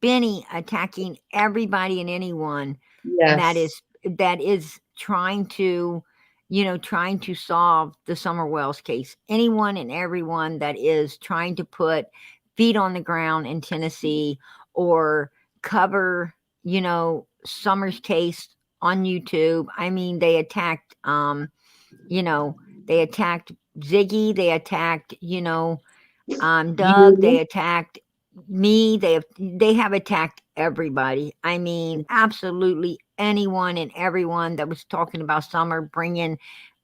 Benny attacking everybody and anyone that is trying to, you know, trying to solve the Summer Wells case. Anyone and everyone that is trying to put feet on the ground in Tennessee or cover, you know, Summer's case on YouTube. I mean, they attacked you know, they attacked Ziggy, they attacked, you know, Doug, they attacked me, they have attacked everybody. I mean, absolutely anyone and everyone that was talking about Summer, bringing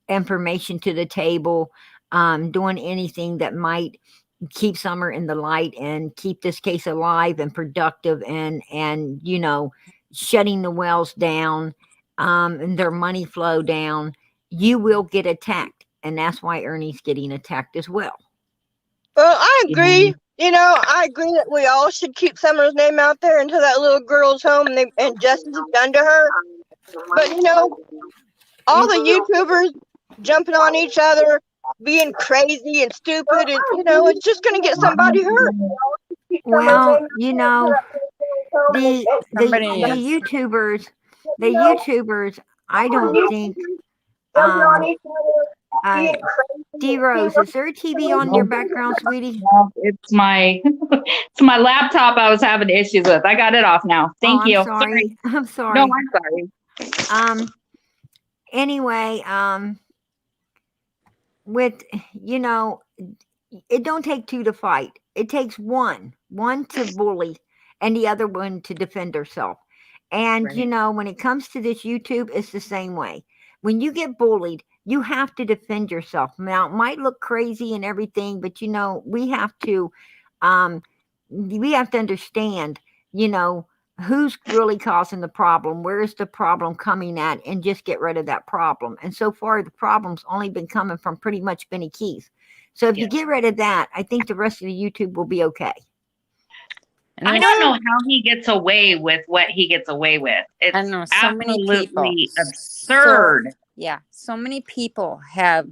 information to the table, doing anything that might keep Summer in the light and keep this case alive and productive and you know, shutting the wells down, and their money flow down. You will get attacked, and that's why Ernie's getting attacked as well. Well, I agree. You know, I agree that we all should keep Summer's name out there until that little girl's home and justice is done to her. But, you know, all the YouTubers jumping on each other, being crazy and stupid, and, you know, it's just going to get somebody hurt. Well, you know, the YouTubers, I don't think, D Rose, is there a TV on your background, sweetie? It's my laptop I was having issues with. I got it off now. Thank you. Sorry. I'm sorry. No, I'm sorry. Anyway, with, you know, it don't take two to fight. It takes one to bully and the other one to defend herself. And, you know, when it comes to this YouTube, it's the same way. When you get bullied, you have to defend yourself. Now, it might look crazy and everything, but we have to understand, who's really causing the problem, where is the problem coming at, and just get rid of that problem. And so far, the problem's only been coming from pretty much Benny Keith. So if you get rid of that, I think the rest of the YouTube will be okay. And I don't know how he gets away with what he gets away with. It's I know so many people. absolutely absurd. So many people have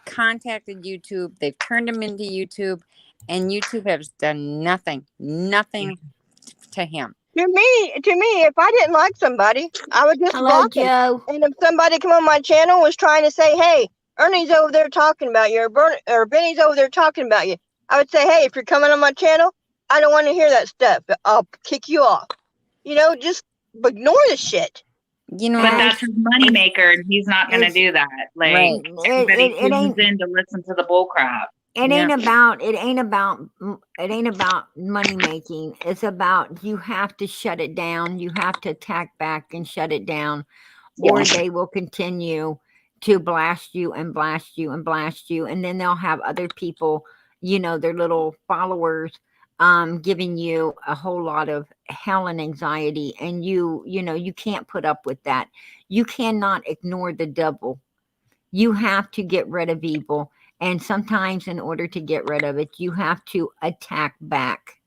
contacted YouTube. They've turned them into YouTube, and YouTube has done nothing to him. To me, if I didn't like somebody, I would just Hello, block them. Joe. And if somebody come on my channel and was trying to say, "Hey, Ernie's over there talking about you," or Benny's over there talking about you, I would say, "Hey, if you're coming on my channel, I don't want to hear that stuff. I'll kick you off." Just ignore the shit. But that's his moneymaker, and he's not going to do that. Like, Right. everybody It ain't- tunes in to listen to the bull crap. It ain't about money making. It's about, you have to shut it down. You have to attack back and shut it down, or they will continue to blast you and blast you and blast you. And then they'll have other people, their little followers, giving you a whole lot of hell and anxiety. And you can't put up with that. You cannot ignore the devil. You have to get rid of evil. And sometimes in order to get rid of it, you have to attack back.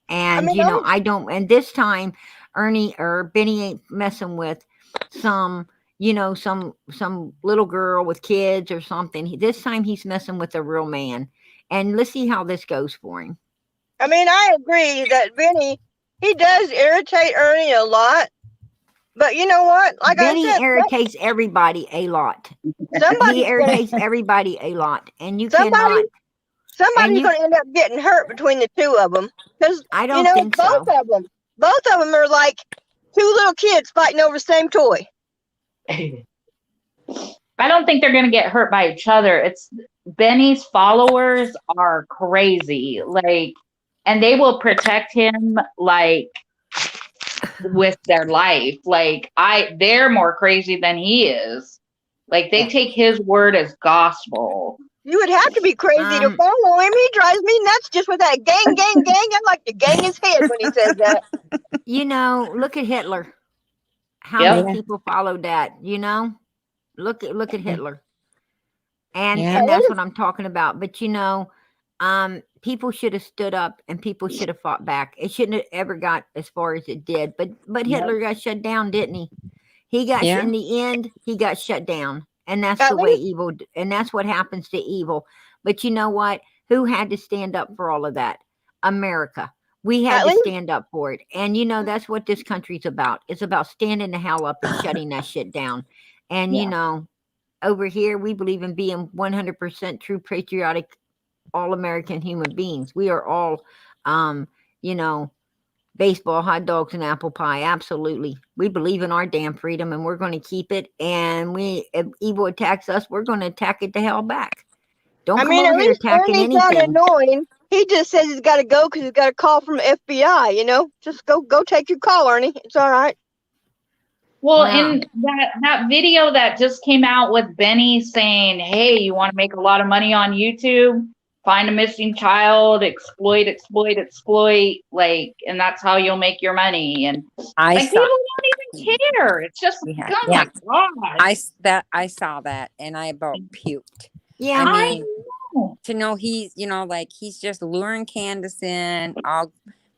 And, I don't, and this time Ernie or Benny ain't messing with some little girl with kids or something. This time he's messing with a real man. And let's see how this goes for him. I agree that Benny, he does irritate Ernie a lot. But you know what? Like Benny I said, irritates everybody a lot. He irritates everybody a lot. And you cannot. Somebody's going to end up getting hurt between the two of them. Because, I don't think both so. of them are like two little kids fighting over the same toy. I don't think they're going to get hurt by each other. It's Benny's followers are crazy. Like, and they will protect him like with their life. Like, they're more crazy than he is. Like, they take his word as gospel. You would have to be crazy to follow him. He drives me nuts just with that gang. I'd like to gang his head when he says that. Look at Hitler. How many people followed that? Look at Hitler. And that's what I'm talking about. But people should have stood up and people should have fought back. It shouldn't have ever got as far as it did. But Hitler got shut down, didn't he? He got in the end, he got shut down. And that's the way evil, and that's what happens to evil. But you know what? Who had to stand up for all of that? America. We had to stand up for it. And that's what this country's about. It's about standing the hell up and shutting that shit down. And over here, we believe in being 100% true patriotic, all American human beings. We are all, baseball, hot dogs, and apple pie. Absolutely. We believe in our damn freedom and we're going to keep it. And if evil attacks us, we're going to attack it to hell back. Don't come over here attacking anything. Not annoying. He just says he's got to go because he's got a call from the FBI, Just go take your call, Ernie. It's all right. Well, in that video that just came out with Benny saying, "Hey, you want to make a lot of money on YouTube? Find a missing child, exploit, like, and that's how you'll make your money." And people don't even care. It's just, oh my God. I saw that and I about puked. Yeah, I mean, to know he's, he's just luring Candus in, all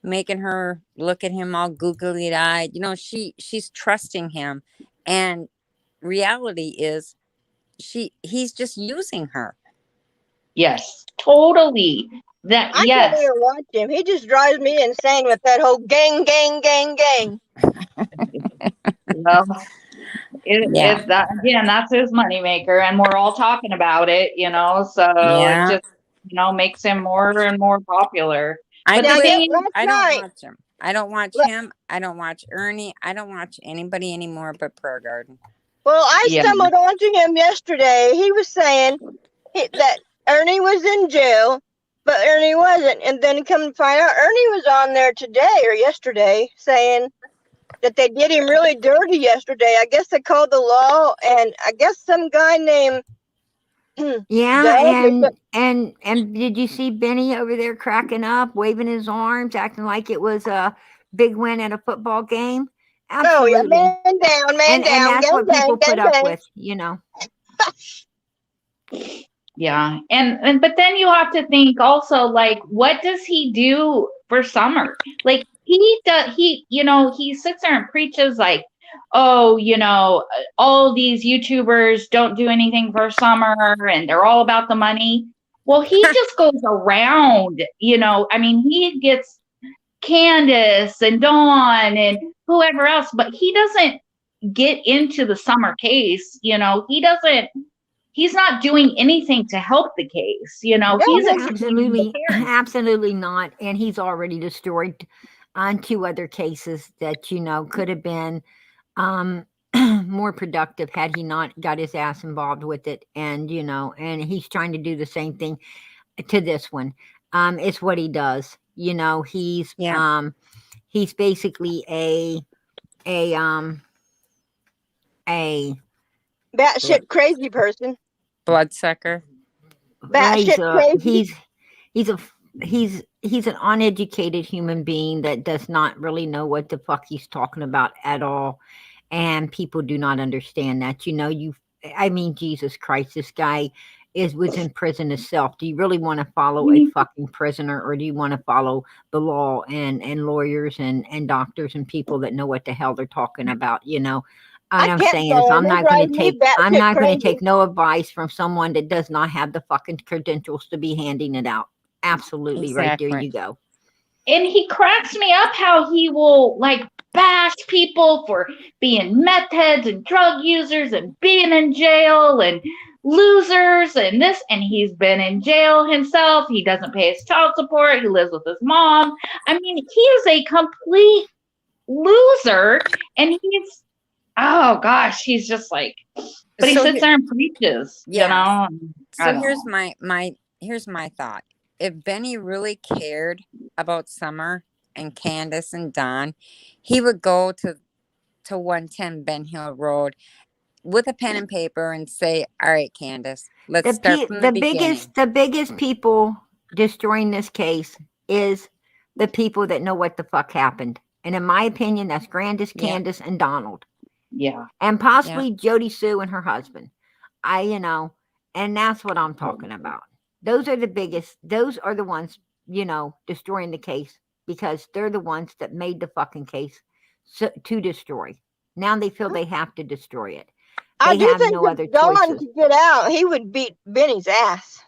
making her look at him all googly-eyed. She's trusting him, and reality is, he's just using her. Yes, totally. I can't even watch him. He just drives me insane with that whole gang. Well, it's that again. That's his moneymaker, and we're all talking about it. So it just makes him more and more popular. I don't watch him. I don't watch him. I don't watch Ernie. I don't watch anybody anymore but Prayer Garden. Well, I stumbled onto him yesterday. He was saying that Ernie was in jail, but Ernie wasn't. And then come to find out, Ernie was on there today or yesterday saying that they did him really dirty yesterday. I guess they called the law, and I guess some guy named Yeah, Doug or and did you see Benny over there cracking up, waving his arms, acting like it was a big win at a football game? oh yeah, Absolutely. man down, And that's gang what bang, people put gang up bang. with, you know. Yeah. And but then you have to think also, like, what does he do for summer? Like he sits there and preaches like, oh, all these YouTubers don't do anything for summer and they're all about the money. Well, he just goes around, I mean, he gets Candus and Dawn and whoever else, but he doesn't get into the summer case. He's not doing anything to help the case. He's Absolutely not. And he's already destroyed on 2 other cases that, could have been more productive had he not got his ass involved with it. And, and he's trying to do the same thing to this one. It's what he does. He's basically a batshit crazy person. Bloodsucker. Batshit crazy. He's an uneducated human being that does not really know what the fuck he's talking about at all, and people do not understand that. Jesus Christ, this guy was in prison himself. Do you really want to follow a fucking prisoner, or do you want to follow the law and lawyers and doctors and people that know what the hell they're talking about? I'm saying is I'm not going to take no advice from someone that does not have the fucking credentials to be handing it out. Absolutely. Exactly. Right there you go. And he cracks me up how he will like bash people for being meth heads and drug users and being in jail and losers and this, and he's been in jail himself. He doesn't pay his child support. He lives with his mom. I mean, he is a complete loser, and oh gosh, he's just like, but he sits there and preaches, So here's my thought. If Benny really cared about Summer and Candus and Don, he would go to 110 Ben Hill Road with a pen and paper and say, all right, Candus, let's start from the beginning. The biggest people destroying this case is the people that know what the fuck happened. And in my opinion, that's Candus, and Donald. Yeah. And possibly JodiSue and her husband. And that's what I'm talking about. Those are the biggest, those are the ones, destroying the case, because they're the ones that made the fucking case to destroy. Now they feel they have to destroy it. I do think if Don could get out, he would beat Benny's ass.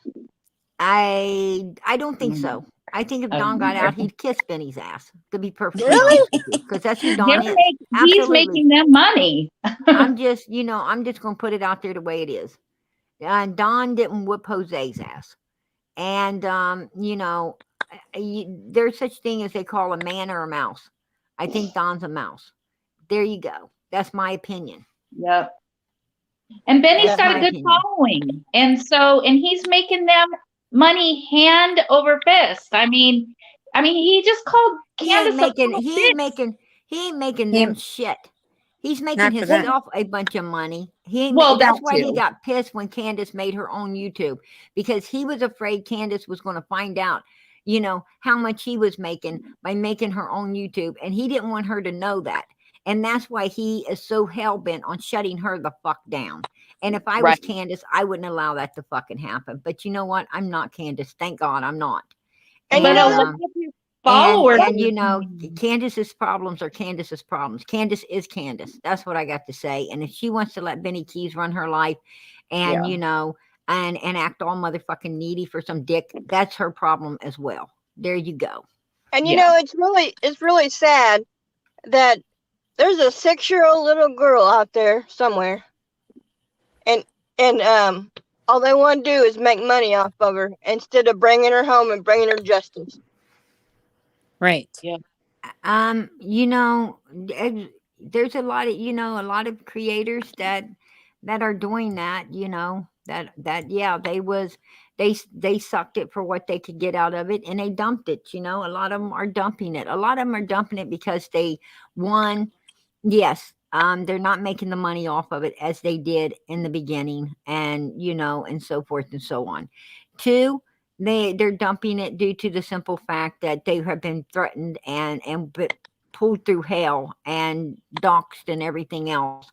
I don't think so. I think if Don got out, he'd kiss Benny's ass, to be perfectly honest with you, because that's who Don is. He's making them money. I'm just going to put it out there the way it is. Don didn't whoop Jose's ass. And, there's such thing as they call a man or a mouse. I think Don's a mouse. There you go. That's my opinion. Yep. And Benny's got a good following. And he's making them money hand over fist. I mean, he just called Candus he ain't making them shit. He's making himself a bunch of money. That's why he got pissed when Candus made her own YouTube, because he was afraid Candus was going to find out, how much he was making by making her own YouTube. And he didn't want her to know that. And that's why he is so hell-bent on shutting her the fuck down. And if I was Candus, I wouldn't allow that to fucking happen. But you know what? I'm not Candus. Thank God I'm not. And followers. And Candus's problems are Candus's problems. Candus is Candus. That's what I got to say. And if she wants to let Benny Keys run her life and, and act all motherfucking needy for some dick, that's her problem as well. There you go. And it's really sad that there's a 6-year-old little girl out there somewhere. And all they want to do is make money off of her instead of bringing her home and bringing her justice. Right. Yeah. There's a lot of creators that are doing that, they sucked it for what they could get out of it, and they dumped it. A lot of them are dumping it. A lot of them are dumping it because they Yes. They're not making the money off of it as they did in the beginning, and and so forth and so on. Two, they're dumping it due to the simple fact that they have been threatened and pulled through hell and doxxed and everything else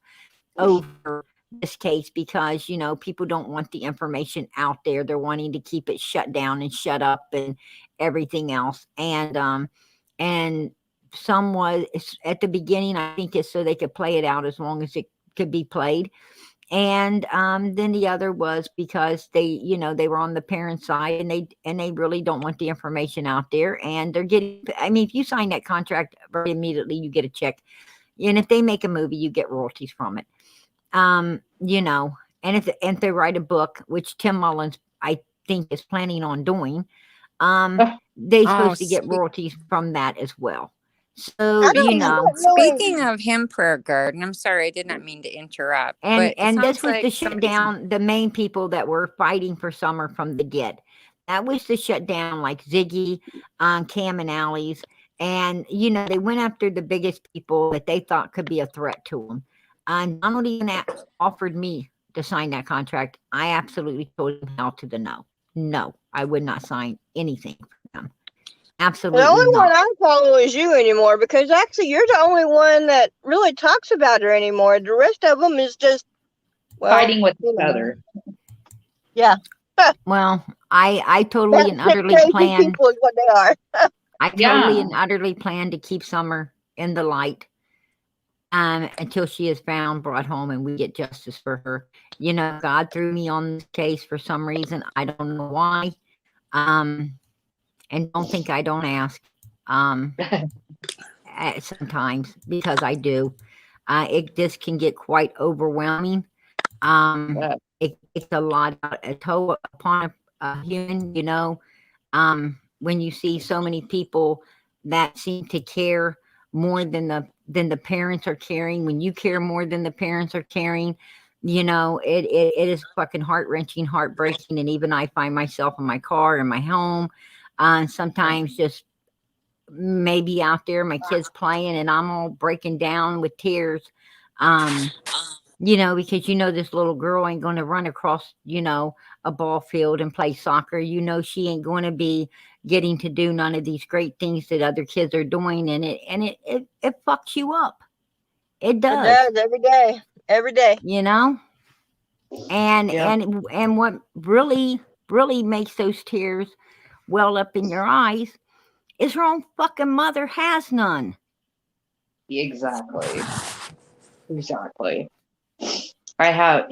over this case, because people don't want the information out there. They're wanting to keep it shut down and shut up and everything else. And some was at the beginning, I think it's so they could play it out as long as it could be played. And then the other was because they were on the parent side, and they really don't want the information out there. And they're getting, I mean, if you sign that contract very immediately, you get a check. And if they make a movie, you get royalties from it. And if they write a book, which Tim Mullins, I think, is planning on doing, they're supposed to get royalties from that as well. So, I don't Speaking of him, Prayer Garden, I'm sorry, I did not mean to interrupt. and this was to shut down the main people that were fighting for Summer from the get. That was to shut down like Ziggy, Cam and Allie's. And, they went after the biggest people that they thought could be a threat to them. And Donald even offered me to sign that contract. I absolutely told him hell to the no. No, I would not sign anything for them. Absolutely The only not. one I follow is you anymore, because actually you're the only one that really talks about her anymore. The rest of them is just Fighting with each other. Yeah. Well, I totally and utterly Crazy plan. people is what they are. I totally and utterly plan to keep Summer in the light until she is found, brought home, and we get justice for her. God threw me on this case for some reason. I don't know why. And don't think I don't ask. Sometimes, because I do. This can get quite overwhelming. It's a lot, a toll upon a human, when you see so many people that seem to care more than the parents are caring. When you care more than the parents are caring, it is fucking heart-wrenching, heartbreaking. And even I find myself in my car, in my home, sometimes just maybe out there, my kids playing, and I'm all breaking down with tears. Because this little girl ain't going to run across, a ball field and play soccer. She ain't going to be getting to do none of these great things that other kids are doing, and it fucks you up. It does. It does every day. And what really makes those tears well up in your eyes is her own fucking mother has none. Exactly. I have.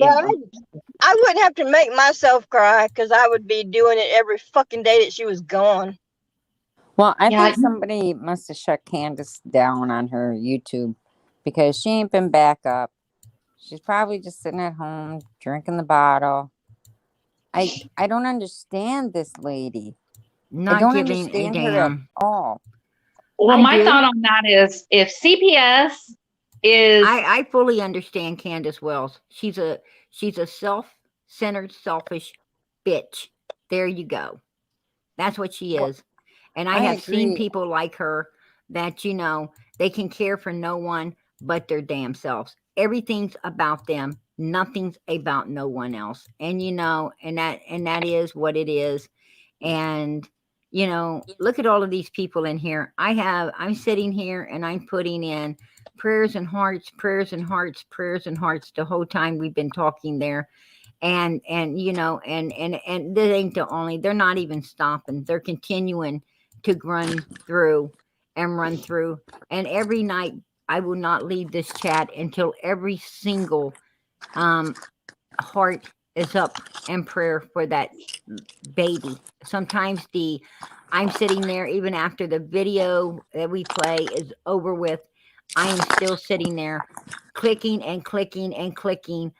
I wouldn't have to make myself cry, because I would be doing it every fucking day that she was gone. Well, I think somebody must have shut Candus down on her YouTube, because she ain't been back up. She's probably just sitting at home drinking the bottle. I don't understand this lady. Not I don't giving understand a her damn. at all. Well, my thought on that is, if CPS is, I fully understand Candace Wells. She's a self-centered, selfish bitch. There you go. That's what she is. And I have seen people like her that, they can care for no one but their damn selves. Everything's about them. Nothing's about no one else. And, and that is what it is. And, look at all of these people in here. I'm sitting here and I'm putting in prayers and hearts, prayers and hearts, prayers and hearts the whole time we've been talking there. And this ain't the only, they're not even stopping. They're continuing to run through. And every night I will not leave this chat until every single heart is up in prayer for that baby. Sometimes I'm sitting there even after the video that we play is over with. I am still sitting there clicking and clicking and clicking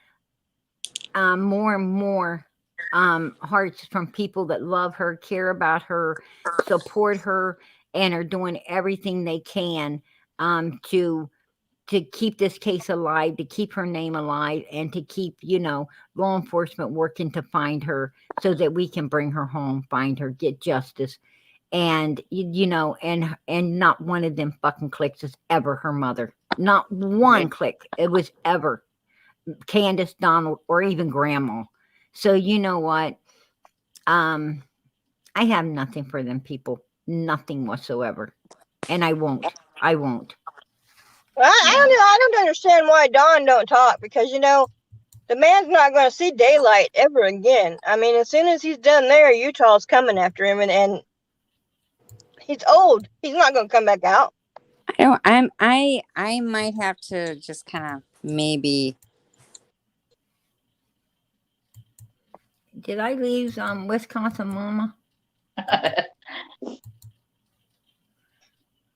more and more hearts from people that love her, care about her, support her, and are doing everything they can to keep this case alive, to keep her name alive, and to keep, law enforcement working to find her so that we can bring her home, find her, get justice. And, and not one of them fucking clicks is ever her mother. Not one click. It was ever Candus, Donald, or even Grandma. So you know what? I have nothing for them people. Nothing whatsoever. And I won't. I won't. Well, I don't understand why Don don't talk, because the man's not going to see daylight ever again. I mean, as soon as he's done there, Utah's coming after him, and he's old. He's not going to come back out. I might have to just kind of maybe. Did I leave Wisconsin, Mama?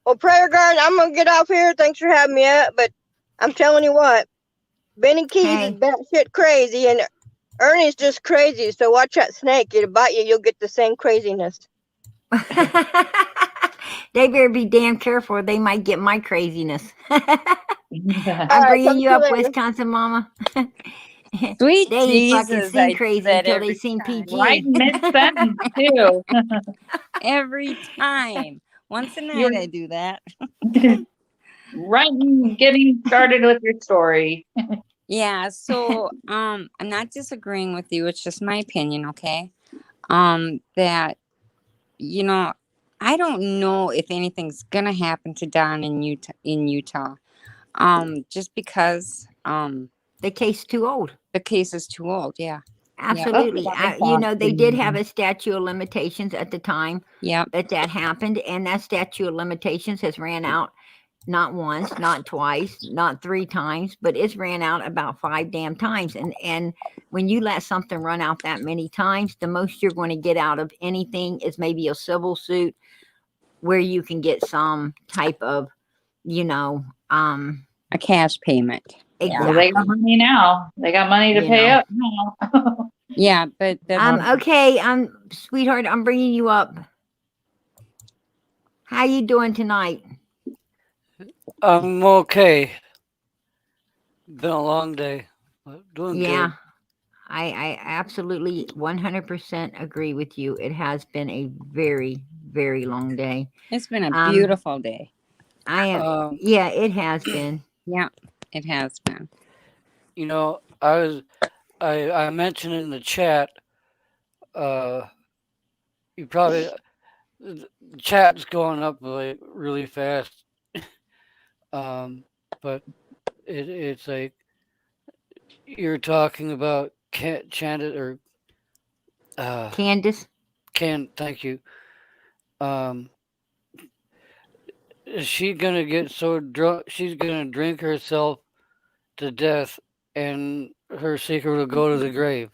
Well, Prayer Garden, I'm going to get off here. Thanks for having me up. But I'm telling you what, Benny Keys is batshit crazy, and Ernie's just crazy. So watch that snake. It'll bite you. You'll get the same craziness. They better be damn careful. They might get my craziness. I'm right, bringing you up, later. Wisconsin, Mama. Sweet They ain't fucking Jesus, seen I crazy do that until they every seen time. PG. Right mid-sentence, too. Every time. Once a night I do that. Right in getting started with your story. Yeah, so I'm not disagreeing with you. It's just my opinion, okay? That I don't know if anything's gonna happen to Don in Utah. Just because The case too old. the case is too old. Yeah. Absolutely. That's what I They did have a statute of limitations at the time Yep. that happened, and that statute of limitations has ran out not once, not twice, not 3 times, but it's ran out about 5 damn times. And when you let something run out that many times, the most you're going to get out of anything is maybe a civil suit where you can get some type of, A cash payment. exactly. Well, they got money now. They got money to pay up now. Yeah, but that's Okay, sweetheart, I'm bringing you up. How you doing tonight? I'm okay. Been a long day. But doing Yeah, good. I absolutely 100% agree with you. It has been a very, very long day. it's been a beautiful day. I am. Yeah, it has been. Yeah, it has been. I mentioned in the chat, you probably, the chat's going up like really fast. But it's like you're talking about Candus or Candus. thank you. Is she gonna get so drunk? She's gonna drink herself to death, and her secret will go to the grave.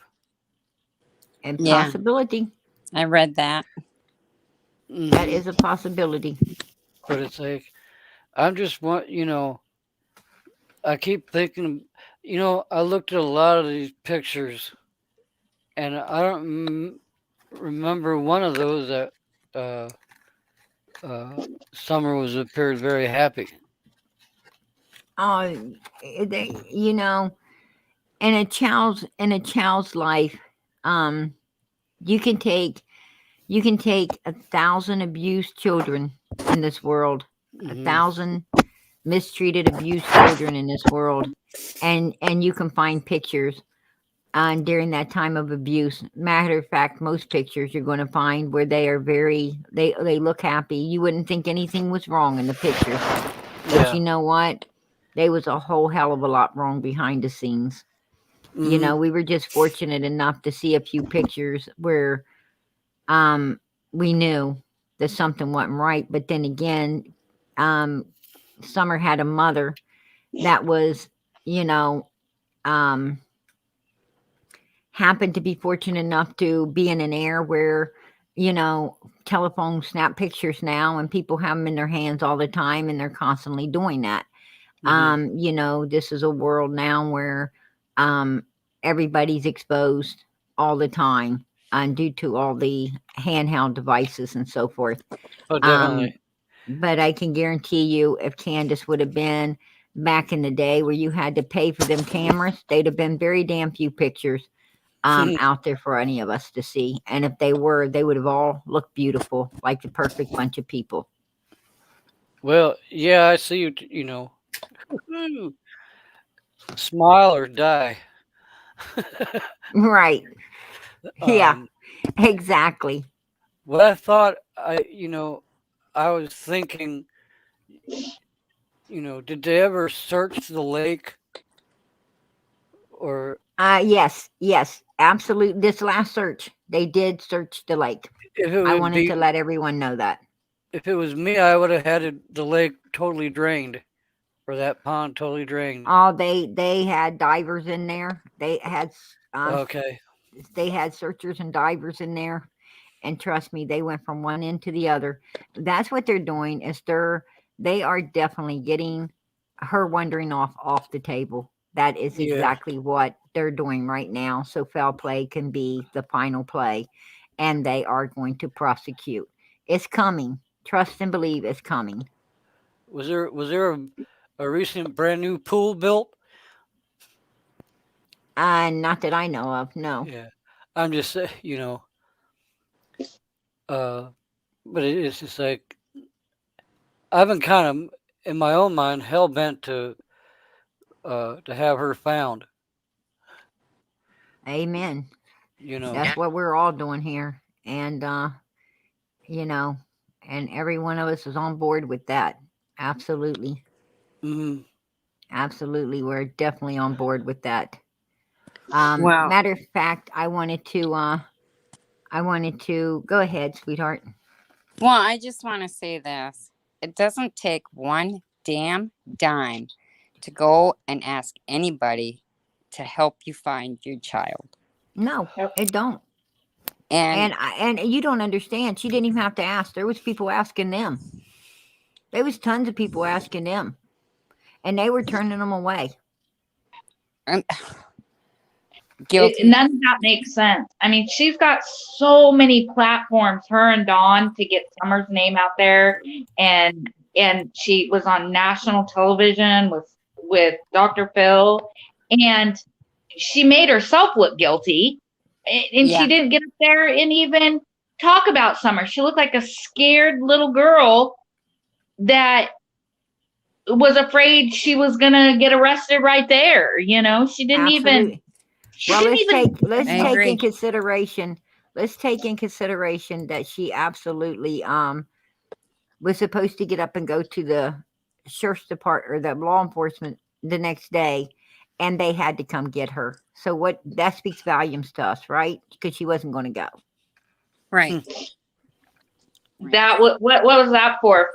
And Yeah. possibility. I read that. That is a possibility. But it's like, I'm just I keep thinking, I looked at a lot of these pictures, and I don't remember one of those that Summer appeared very happy. In a child's life, you can take 1,000 abused children in this world, 1,000 mistreated, abused children in this world, and you can find pictures during that time of abuse. Matter of fact, most pictures you're going to find where they are they look happy. You wouldn't think anything was wrong in the pictures, but you know what? There was a whole hell of a lot wrong behind the scenes. We were just fortunate enough to see a few pictures where we knew that something wasn't right. But then again, Summer had a mother that was, happened to be fortunate enough to be in an era where, telephone snap pictures now, and people have them in their hands all the time, and they're constantly doing that. This is a world now where everybody's exposed all the time, and due to all the handheld devices and so forth. Oh, definitely. But I can guarantee you, if Candus would have been back in the day where you had to pay for them cameras, they'd have been very damn few pictures out there for any of us to see. And if they were, they would have all looked beautiful, like the perfect bunch of people. Well, yeah, I see you. Woo. Smile or die. Right. Yeah, um, exactly. what I thought, I was thinking, did they ever search the lake or Yes, absolutely. This last search, they did search the lake. if it I would wanted be to let everyone know that. if it was me, I would have had the lake totally drained or that pond totally drained. Oh, they had divers in there. Okay. They had searchers and divers in there, and trust me, they went from one end to the other. That's what they're doing. They are definitely getting her wandering off the table. That is Yeah. exactly what they're doing right now. So foul play can be the final play, and they are going to prosecute. It's coming. Trust and believe it's coming. Was there a recent brand new pool built? Not that I know of. No. Yeah. I'm just saying, but it's just like I've been kind of in my own mind hell bent to have her found. Amen. You know. That's what we're all doing here, and you know, and every one of us is on board with that. Absolutely, Mm-hmm. absolutely, we're definitely on board with that. Well, Matter of fact, I wanted to go ahead, sweetheart. well, I just want to say this. It doesn't take one damn dime to go and ask anybody to help you find your child. No, Yep. it don't. And And you don't understand. She didn't even have to ask. There was people asking them. There was tons of people asking them, and they were turning them away. guilty. None of that makes sense. I mean, she's got so many platforms, her and Dawn, to get Summer's name out there, and she was on national television with Dr. Phil, and she made herself look guilty, and Yeah. she didn't get up there and even talk about Summer. She looked like a scared little girl that was afraid she was gonna get arrested right there. She didn't even. Absolutely. Well, let's I take agree. in consideration. Let's take in consideration that she absolutely was supposed to get up and go to the sheriff's department or the law enforcement the next day, and they had to come get her. So that speaks volumes to us, right? Because she wasn't going to go. Right. That what was that for?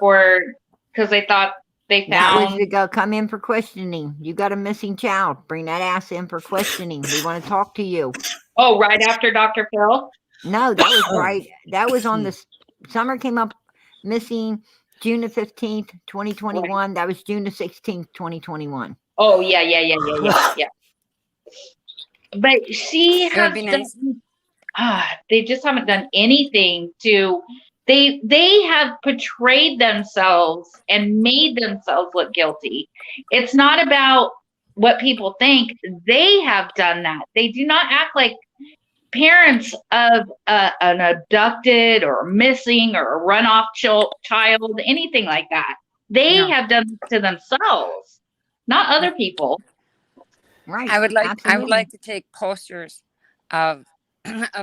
Because they thought they That was found. to go come in for questioning. You got a missing child. Bring that ass in for questioning. We want to talk to you. Oh, right after Dr. Phil. No, that was right. That was on the Summer came up missing June the 15th, 2021. Right. That was June the 16th, 2021. Oh, yeah. But she has nice. they just haven't done anything to. They have portrayed themselves and made themselves look guilty. It's not about what people think. They have done that. They do not act like parents of an abducted or missing or a runoff child, anything like that. They have done it to themselves, not other people. Right. I would like to take posters of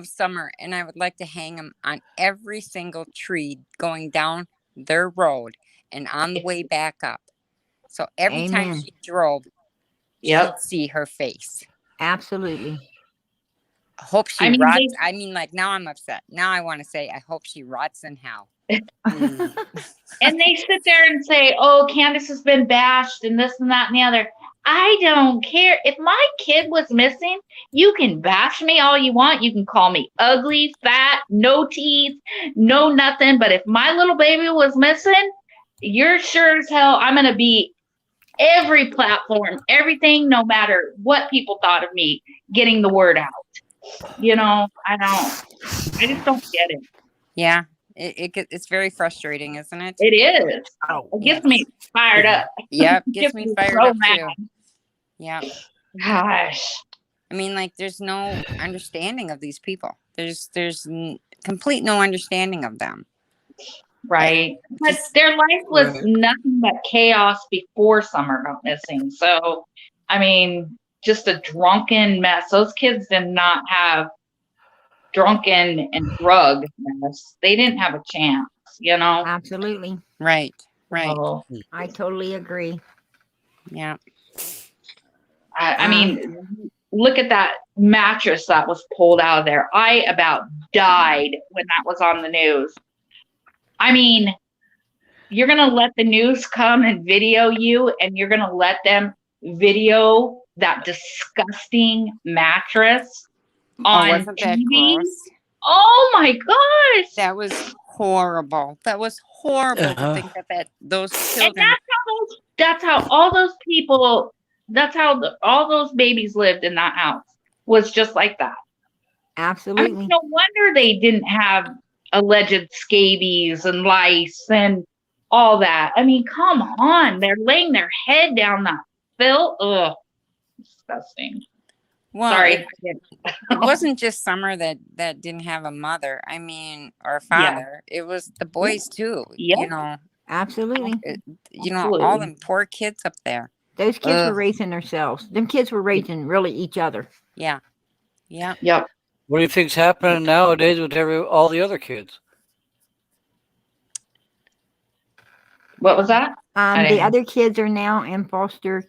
Summer, and I would like to hang them on every single tree going down their road and on the way back up. So every time she drove, she'd see her face. Absolutely. I hope she rots. I mean, like, now I'm upset. Now I want to say, I hope she rots in hell. And they sit there and say, oh, Candus has been bashed and this and that and the other. I don't care. If my kid was missing, you can bash me all you want. You can call me ugly, fat, no teeth, no nothing. But if my little baby was missing, you're sure as hell I'm going to be every platform, everything, no matter what people thought of me, getting the word out. I just don't get it. Yeah. It's very frustrating, isn't it? It is. It gets me fired up. Yep, gets me fired up too. Yeah. Gosh. I mean, like, there's no understanding of these people. There's complete no understanding of them. Right. But Just their life was Right. nothing but chaos before Summer got missing. So, I mean, just a drunken mess. Those kids did not have drunken and drug mess. They didn't have a chance, you know? Absolutely. right. So, I totally agree. Yeah. I mean, look at that mattress that was pulled out of there. I about died when that was on the news. I mean, you're going to let the news come and video you, and you're going to let them video that disgusting mattress on wasn't that TV? gross? Oh my gosh. That was horrible. That was horrible to Uh-huh. think that those And children. that's how all those people, that's how all those babies lived in that house, was just like that. I Absolutely. mean, no wonder they didn't have alleged scabies and lice and all that. I mean, come on. They're laying their head down that filth. Ugh. Disgusting. Well, Sorry. it wasn't just Summer that didn't have a mother. I mean, or a Yeah. father. It was the boys too. Yep. You know. Absolutely. All them poor kids up there. Those kids were Ugh. raising themselves. Them kids were raising really each other. Yeah. Yeah. Yep. What do you think's happening nowadays with all the other kids? What was that? The didn't- other kids are now in foster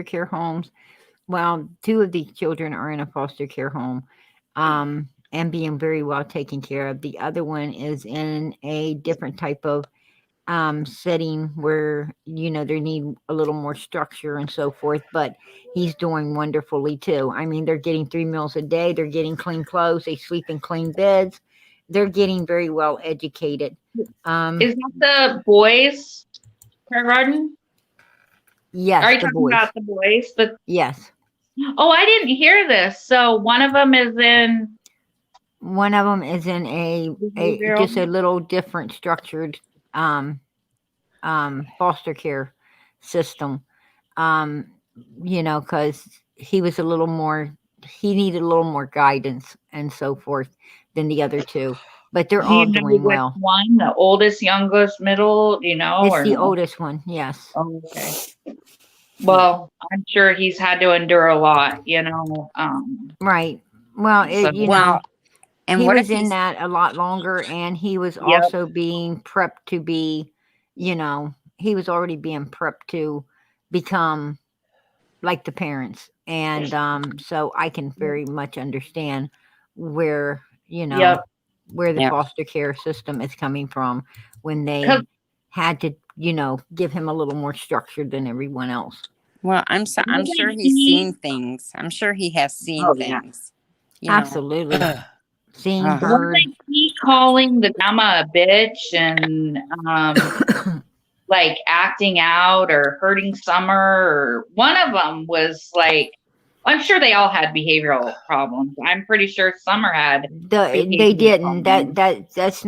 care homes. Well, 2 of the children are in a foster care home, and being very well taken care of. The other one is in a different type of setting where they need a little more structure and so forth. But he's doing wonderfully too. I mean, they're getting 3 meals a day. They're getting clean clothes. They sleep in clean beds. They're getting very well educated. Is that the boys' kindergarten? Yes, Are you the talking boys. about the boys? Yes. Oh, I didn't hear this. So one of them is in One of them is in a just a little different structured foster care system. Because he was he needed a little more guidance and so forth than the other 2. But they're Do all you know doing which well. one? The oldest, youngest, middle? Do you know? It's or the no? oldest one. Yes. Oh, okay. Well, I'm sure he's had to endure a lot, Right. Well, Well, and he what was if in he's that a lot longer, and he was Yep. also being prepped to be, he was already being prepped to become like the parents. And so I can very much understand where, Yep. where the Yep. foster care system is coming from when they 'Cause- had to, give him a little more structure than everyone else. Well, I'm sure he's seen things. I'm sure he has seen Oh, yeah. things. You know. Absolutely. Seen, Ah. heard. Wasn't he calling the grandma a bitch and like acting out or hurting Summer? Or one of them was like, I'm sure they all had behavioral problems. I'm pretty sure Summer had. They behavioral didn't. problems. That's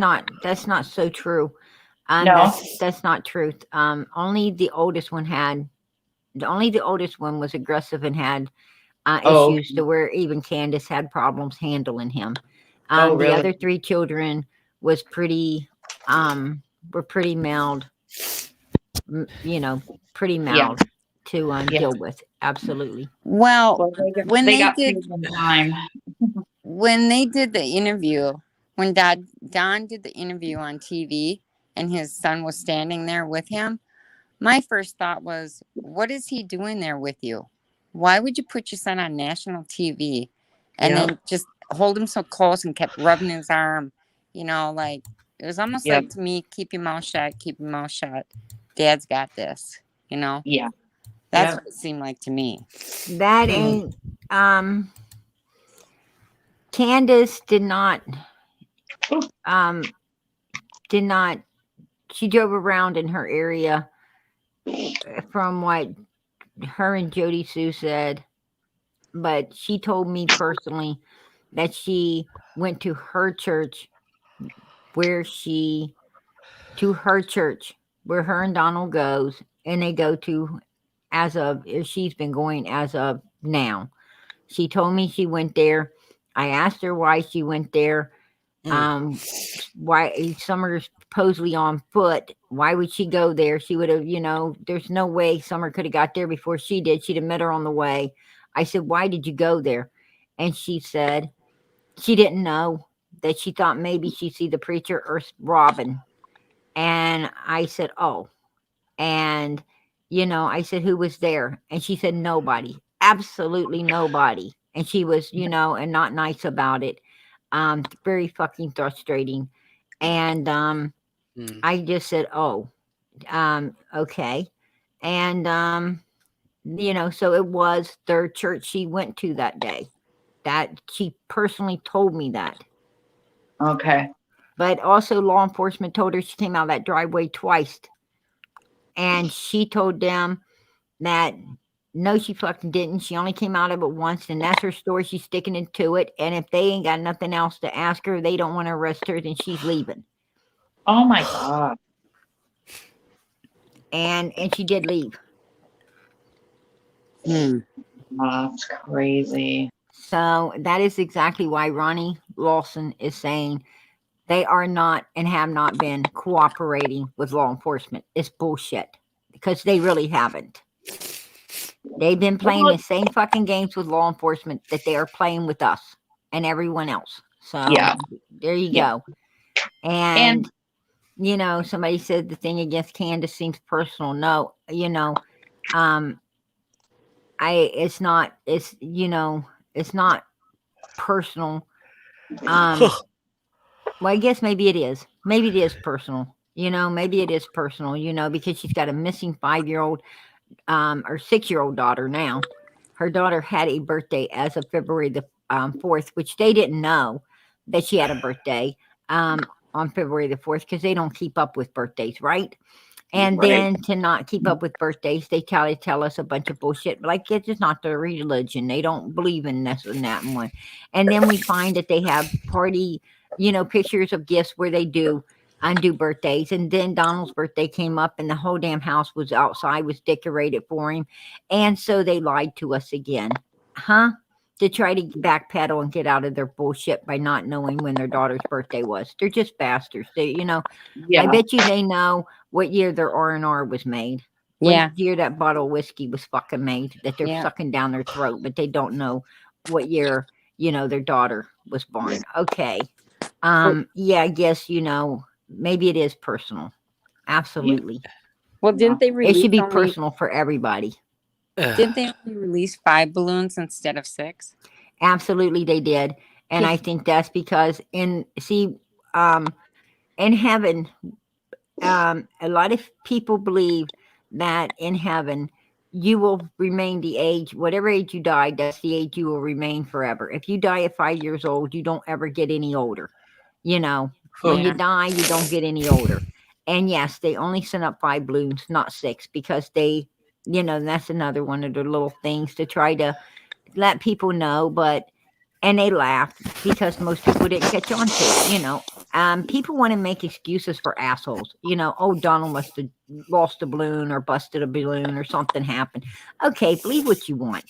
not so true. No? That's not truth. Only the oldest one was aggressive and had Oh. issues to where even Candus had problems handling him. Oh, The really? other 3 children were pretty mild, pretty mild to deal with. Absolutely. Well, when they they got did through some time. when they did the interview, when Don did the interview on TV and his son was standing there with him, my first thought was, what is he doing there with you? Why would you put your son on national TV and then just hold him so close and kept rubbing his arm? Like it was almost like to me, keep your mouth shut, keep your mouth shut. Dad's got this, Yeah. That's what it seemed like to me. That ain't Candus did not she drove around in her area from what her and JodiSue said, but she told me personally that she went to her church where her and Donald goes, and they go to she's been going as of now. She told me she went there. I asked her why she went there. Why Summer's supposedly on foot. Why would she go there? She would have, there's no way Summer could have got there before she did. She'd have met her on the way. I said, why did you go there? And she said she didn't know, that she thought maybe she'd see the preacher or Robin. And I said, oh. And, I said, who was there? And she said, nobody, absolutely nobody. And she was, and not nice about it. Very fucking frustrating. And I just said, oh, okay. And, so it was their church she went to that day. That she personally told me that. Okay. But also law enforcement told her she came out of that driveway twice. And she told them that no, she fucking didn't. She only came out of it once, and that's her story. She's sticking into it. And if they ain't got nothing else to ask her, they don't want to arrest her, then she's leaving. Oh my God. And she did leave. That's crazy. So that is exactly why Ronnie Lawson is saying they are not and have not been cooperating with law enforcement. It's bullshit, because they really haven't. They've been playing the same fucking games with law enforcement that they are playing with us and everyone else. So Yeah. there you go. And somebody said the thing against Candus seems personal. No, it's not personal. Well, I guess maybe it is. Maybe it is personal. Maybe it is personal, because she's got a missing 5-year-old or 6-year-old daughter now. Her daughter had a birthday as of February the 4th, which they didn't know that she had a birthday on February the 4th, because they don't keep up with birthdays, right? And then to not keep up with birthdays, they tell us a bunch of bullshit. Like, it's just not their religion. They don't believe in this and that and one. And then we find that they have party, pictures of gifts where they do undo birthdays. And then Donald's birthday came up and the whole damn house was outside, was decorated for him. And so they lied to us again. To try to backpedal and get out of their bullshit by not knowing when their daughter's birthday was. They're just bastards. They, I bet you they know what year their R&R was made. What year that bottle of whiskey was fucking made, that they're sucking down their throat, but they don't know what year, their daughter was born. Okay. I guess, maybe it is personal. Absolutely. Well, didn't they release it should be personal for everybody. Didn't they only release 5 balloons instead of 6? Absolutely, they did. And I think that's because in heaven, a lot of people believe that in heaven, you will remain the age, whatever age you die, that's the age you will remain forever. If you die at 5 years old, you don't ever get any older. When you die, you don't get any older. And yes, they only sent up 5 balloons, not 6, because they, that's another one of their little things to try to let people know. And they laughed because most people didn't catch on to it. People want to make excuses for assholes. Oh, Donald must have lost a balloon or busted a balloon or something happened. Okay, believe what you want.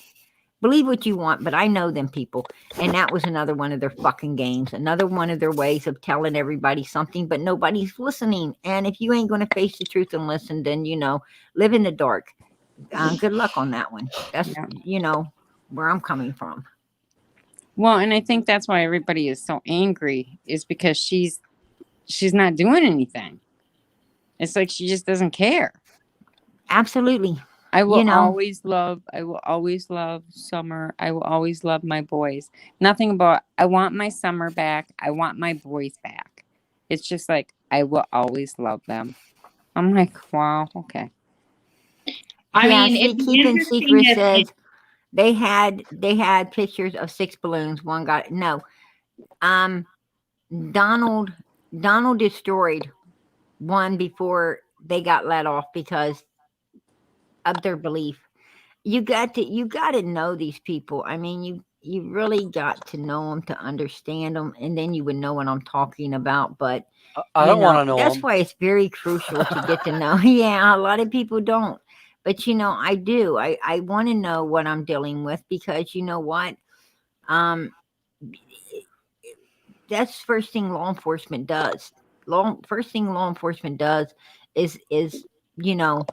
Believe what you want, but I know them people. And that was another one of their fucking games. Another one of their ways of telling everybody something, but nobody's listening. And if you ain't going to face the truth and listen, then, live in the dark. Good luck on that one. That's, where I'm coming from. Well, and I think that's why everybody is so angry, is because she's not doing anything. It's like she just doesn't care. Absolutely. I will always love Summer. I will always love my boys. Nothing about, I want my Summer back. I want my boys back. It's just like, I will always love them. I'm like, wow, okay. I mean, it's Keeping Secret says they had pictures of 6 balloons. One got Donald destroyed one before they got let off because of their belief. You got to know these people. I mean, you really got to know them to understand them, and then you would know what I'm talking about. But I don't want to know that's them. why it's very crucial to get to know. Yeah, a lot of people don't. But I do. I want to know what I'm dealing with, because you know what? That's the first thing law enforcement does. first thing law enforcement does is you know,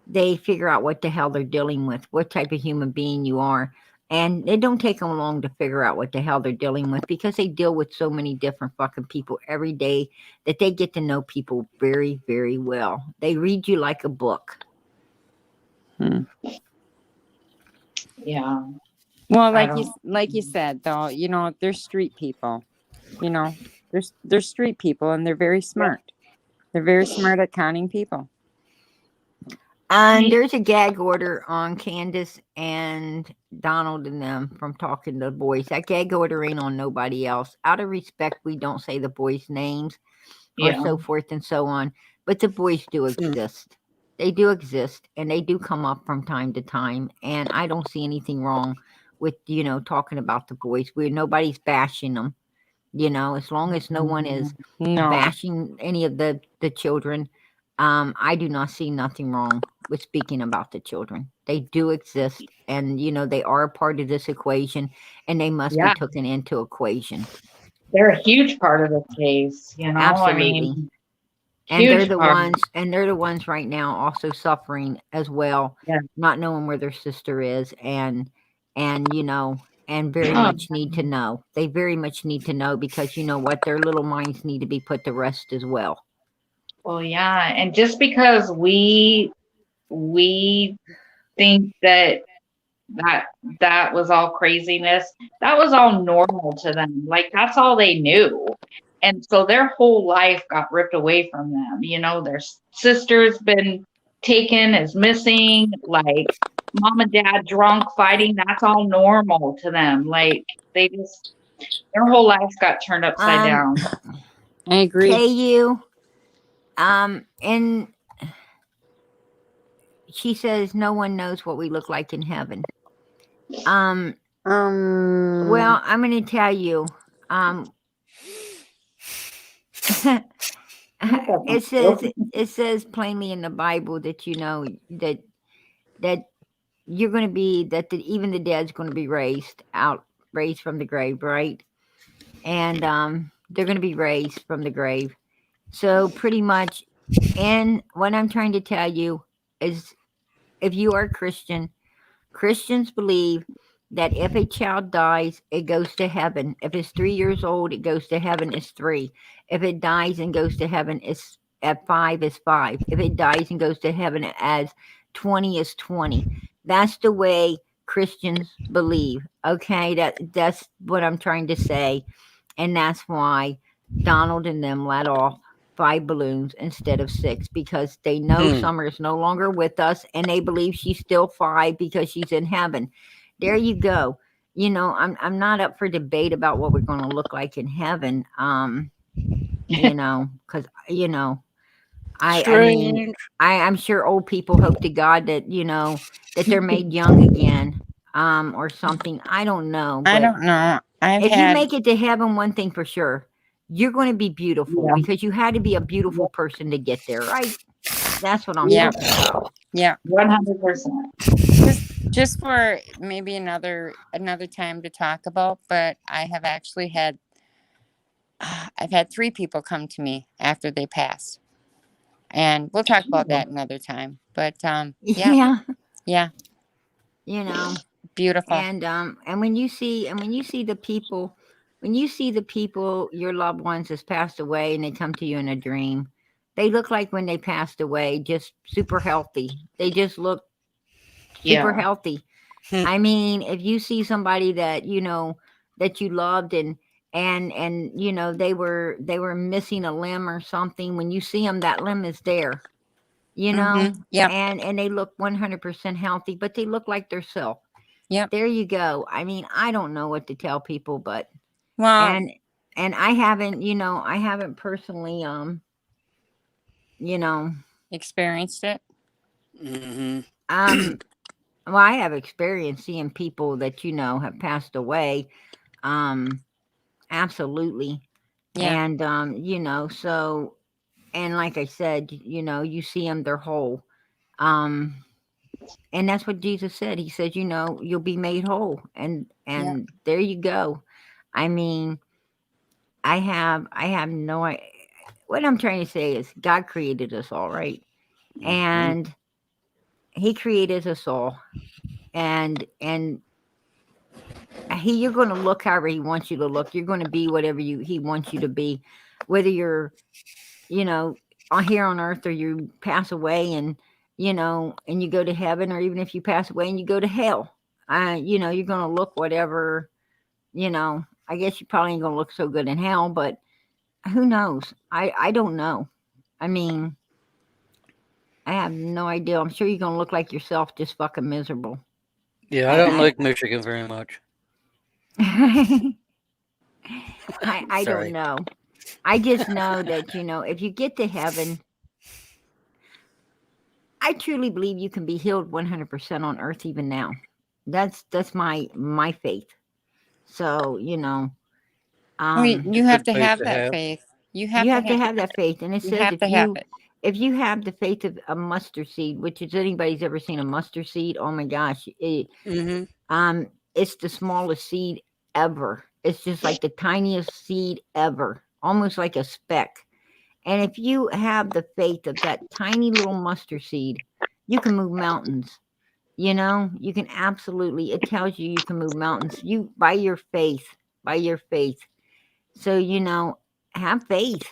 they figure out what the hell they're dealing with, what type of human being you are. And it don't take them long to figure out what the hell they're dealing with, because they deal with so many different fucking people every day that they get to know people very, very well. They read you like a book. Yeah. Well, I like you said, though, you know, they're street people. You know, they're street people, and they're very smart. They're very smart at conning people. And there's a gag order on Candus and Donald and them from talking to the boys. That gag order ain't on nobody else. Out of respect, we don't say the boys' names or so forth and so on. But the boys do exist. They do exist, and they do come up from time to time. And I don't see anything wrong with, you know, talking about the boys. Nobody's bashing them. You know, as long as no one is bashing any of the children, I do not see nothing wrong with speaking about the children. They do exist, and you know, they are a part of this equation, and they must be taken into equation. They're a huge part of the case, you know. Absolutely. I mean, and they're the ones right now also suffering as well, not knowing where their sister is, and you know, and very much need to know. They very much need to know, because you know what, their little minds need to be put to rest as well. Well, yeah, and just because we think that was all craziness, that was all normal to them. Like, that's all they knew. And so their whole life got ripped away from them. You know, their sister's been taken as missing, like mom and dad drunk fighting, that's all normal to them. Like, their whole lives got turned upside down. I agree. KU, and she says no one knows what we look like in heaven. Well, I'm going to tell you, it says plainly in the Bible that, you know, that you're going to be, even the dead's going to be raised from the grave, right? And they're going to be raised from the grave. So pretty much, and what I'm trying to tell you is, if you are a Christian, Christians believe that if a child dies, it goes to heaven. If it's 3 years old, it goes to heaven, it's 3. If it dies and goes to heaven, it's at 5 is 5. If it dies and goes to heaven as 20 is 20. That's the way Christians believe. Okay, that's what I'm trying to say. And that's why Donald and them let off 5 balloons instead of 6, because they know Summer is no longer with us, and they believe she's still 5 because she's in heaven. There you go. You know, I'm not up for debate about what we're going to look like in heaven. You know, because you know, I mean, I'm sure old people hope to God that, you know, that they're made young again, or something. I don't know. I don't know. If you make it to heaven, one thing for sure, you're going to be beautiful, because you had to be a beautiful person to get there, right? That's what I'm talking about. Yeah. 100%. Just for maybe another time to talk about, but I have actually had I've had 3 people come to me after they passed, and we'll talk about that another time. But yeah, you know, beautiful. And when you see the people, your loved ones has passed away, and they come to you in a dream, they look like when they passed away, just super healthy. They just look super healthy. I mean, if you see somebody that you know that you loved, and you know they were missing a limb or something, when you see them, that limb is there. You know, and they look 100% healthy, but they look like their self. Yeah, there you go. I mean, I don't know what to tell people, but well, and I haven't personally you know, experienced it. Well, I have experience seeing people that, you know, have passed away. Absolutely. Yeah. And you know, so, and like I said, you know, you see them, they're whole. And that's what Jesus said. He said, you know, you'll be made whole. And there you go. I mean, I have no idea. what I'm trying to say is God created us all, right? And he created us all. And you're going to look however he wants you to look. You're going to be whatever he wants you to be, whether you're, here on earth or you pass away and, and you go to heaven, or even if you pass away and you go to hell, you're going to look whatever, I guess you probably ain't going to look so good in hell, but who knows? I don't know. I mean, I have no idea. I'm sure you're going to look like yourself, just fucking miserable. Yeah, I don't like Michigan very much. I don't Sorry. know. I just know that, if you get to heaven, I truly believe you can be healed 100% on earth even now. That's my faith. So, I mean, you have to faith have to that have. faith. You you have to have that faith. And it You says have to have it. if you have the faith of a mustard seed, which is anybody's ever seen a mustard seed, oh my gosh, Mm-hmm. it's the smallest seed ever. It's just like the tiniest seed ever, almost like a speck. And if you have the faith of that tiny little mustard seed, you can move mountains. You can absolutely, it tells you can move mountains. By your faith. So, have faith.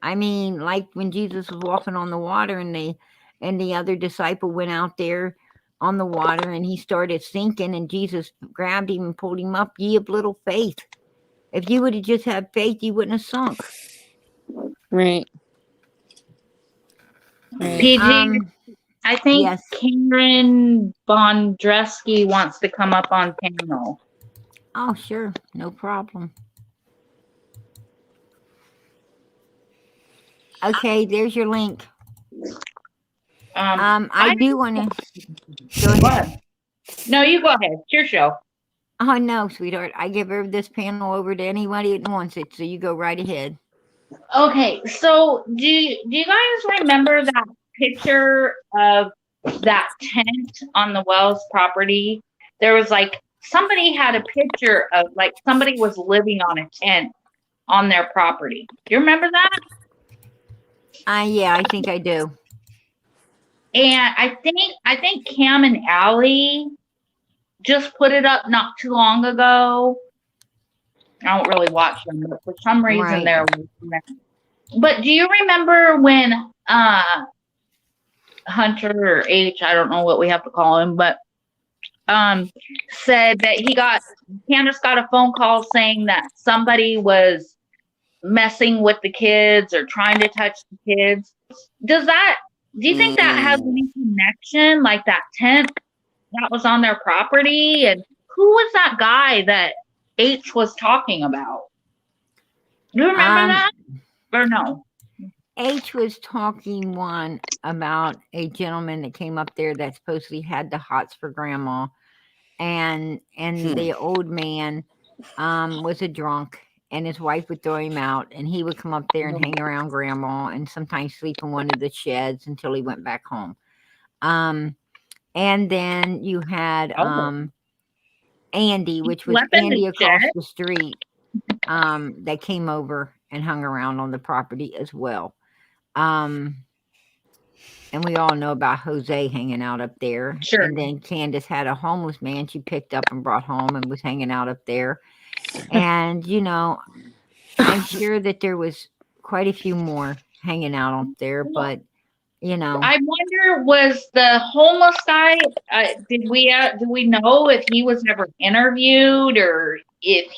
I mean, like when Jesus was walking on the water and the other disciple went out there on the water and he started sinking and Jesus grabbed him and pulled him up. Ye of little faith. If you would have just had faith, you wouldn't have sunk. Right. Right. PG, I think yes. Karen Bondreski wants to come up on panel. Oh, sure. No problem. Okay, there's your link. I do want to go ahead. No, you go ahead. It's your show. Oh no, sweetheart. I give this panel over to anybody that wants it, so you go right ahead. Okay, so do you guys remember that picture of that tent on the Wells property? There was somebody had a picture of somebody was living on a tent on their property. Do you remember that? Yeah, I think I do. And I think Cam and Allie just put it up not too long ago. I don't really watch them, but for some reason they're. But do you remember when Hunter or H, I don't know what we have to call him, but said that Candus got a phone call saying that somebody was messing with the kids or trying to touch the kids. Do you think that has any connection, like that tent that was on their property? And who was that guy that H was talking about? Do you remember that? Or no? H was talking about a gentleman that came up there that supposedly had the hots for grandma, and the old man was a drunk, and his wife would throw him out, and he would come up there and hang around grandma and sometimes sleep in one of the sheds until he went back home. And then you had Andy, which was Andy across the street, that came over and hung around on the property as well. And we all know about Jose hanging out up there. Sure. And then Candus had a homeless man she picked up and brought home and was hanging out up there. And, I'm sure that there was quite a few more hanging out up there, but, I wonder, was the homeless guy, do we know if he was ever interviewed or if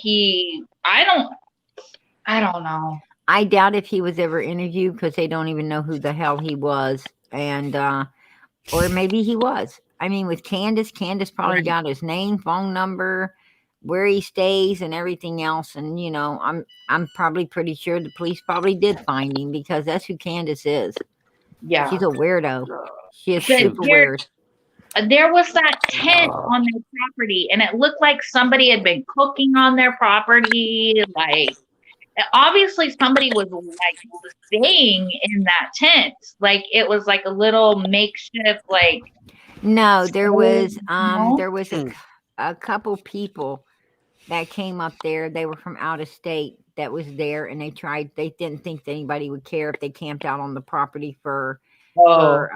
I don't know. I doubt if he was ever interviewed because they don't even know who the hell he was. And, or maybe he was. I mean, with Candus probably got his name, phone number, where he stays and everything else. And, I'm probably pretty sure the police probably did find him because that's who Candus is. Yeah. She's a weirdo. She is super weird. There was that tent on their property and it looked like somebody had been cooking on their property. Obviously somebody was staying in that tent. It was a little makeshift No, there was a couple people that came up there. They were from out of state that was there, and they didn't think that anybody would care if they camped out on the property for Oh,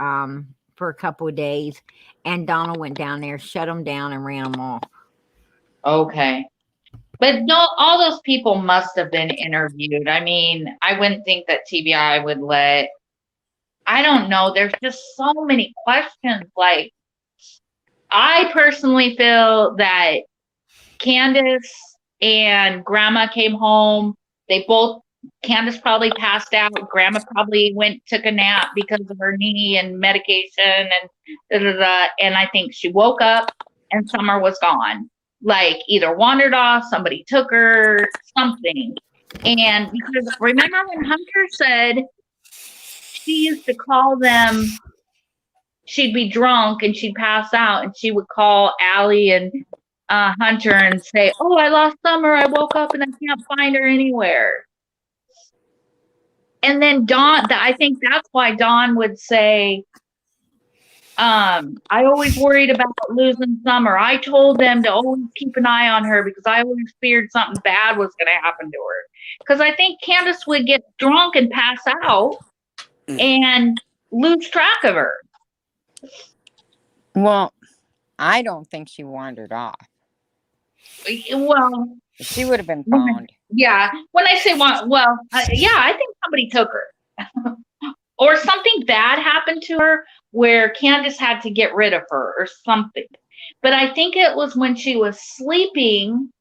a couple of days. And Donald went down there, shut them down, and ran them off. okay. But no, all those people must have been interviewed. I mean, I wouldn't think that TBI would let, I don't know. There's just so many questions. Like, I personally feel that Candus and Grandma came home. Candus probably passed out. Grandma probably took a nap because of her knee and medication and da da da. And I think she woke up and Summer was gone. Like either wandered off, somebody took her, something. And because remember when Hunter said she used to call them, she'd be drunk and she'd pass out and she would call Allie and Hunter and say, "Oh, I lost Summer. I woke up and I can't find her anywhere." And then I think that's why Dawn would say, I always worried about losing Summer. I told them to always keep an eye on her because I always feared something bad was going to happen to her. Because I think Candus would get drunk and pass out and lose track of her. Well, I don't think she wandered off. Well, she would have been found. Yeah. When I say yeah, I think somebody took her. Or something bad happened to her where Candus had to get rid of her or something. But I think it was when she was sleeping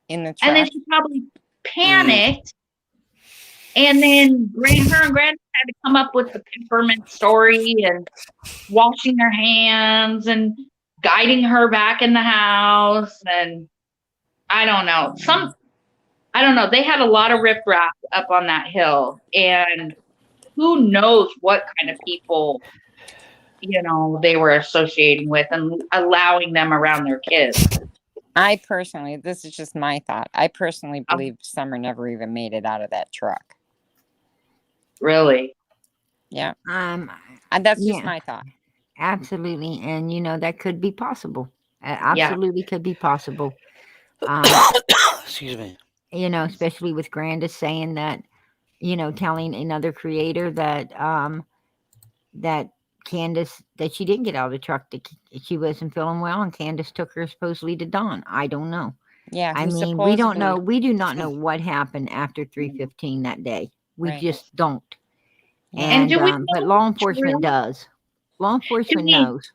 in the truck. And then she probably panicked. And then her and Grandma had to come up with the peppermint story and washing their hands and guiding her back in the house. And I don't know. I don't know. They had a lot of riffraff up on that hill. And who knows what kind of people, they were associating with and allowing them around their kids. I personally, this is just my thought. I personally believe Summer never even made it out of that truck. Really? Yeah. And that's just my thought. Absolutely. And, that could be possible. Absolutely could be possible. Excuse me. Especially with Grandis saying that, telling another creator that that Candus, that she didn't get out of the truck, that she wasn't feeling well, and Candus took her supposedly to Dawn. I don't know. Yeah. I mean, we don't know. We do not know what happened after 3:15 that day. We just don't. And but law enforcement does. Law enforcement knows.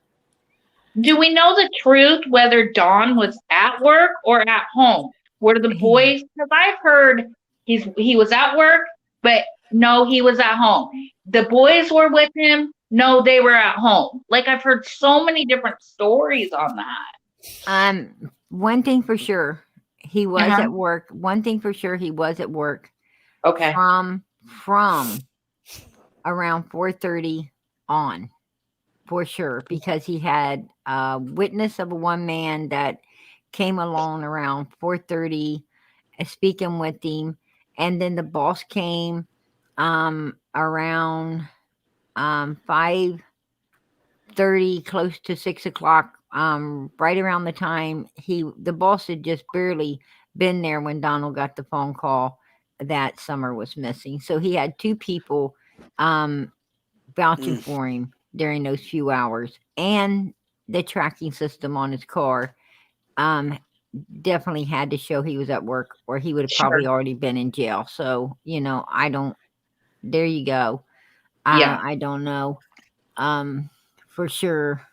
Do we know the truth whether Dawn was at work or at home? Were the boys? Because I've heard he was at work, but no, he was at home. The boys were with him. No, they were at home. Like I've heard so many different stories on that. One thing for sure, he was at work. One thing for sure, he was at work. Okay. From around 4:30 on, for sure, because he had a witness of a one man that came along around 4:30, speaking with him, and then the boss came around 5:30, close to 6 o'clock. Right around the time the boss had just barely been there when Donald got the phone call that Summer was missing. So he had two people vouching for him during those few hours, and the tracking system on his car definitely had to show he was at work, or he would have probably already been in jail. So there you go. I don't know for sure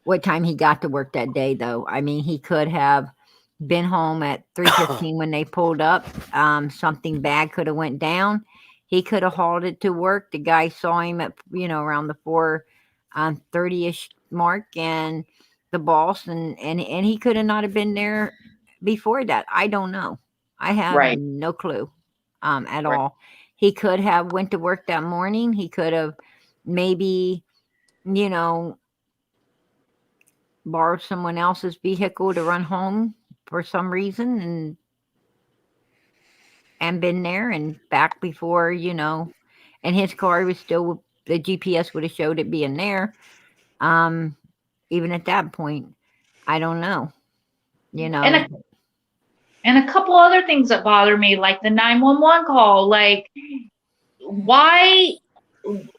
what time he got to work that day, though. I mean, he could have been home at 3:15 when they pulled up. Something bad could have went down. He could have hauled it to work. The guy saw him at around the 4:30ish mark, and the boss and he could have not have been there before that. I don't know. I have no clue at all. He could have went to work that morning. He could have maybe borrowed someone else's vehicle to run home for some reason, and been there and back before, and his car was still, the GPS would have showed it being there. Even at that point, I don't know, And And a couple other things that bother me, like the 911 call. Like, why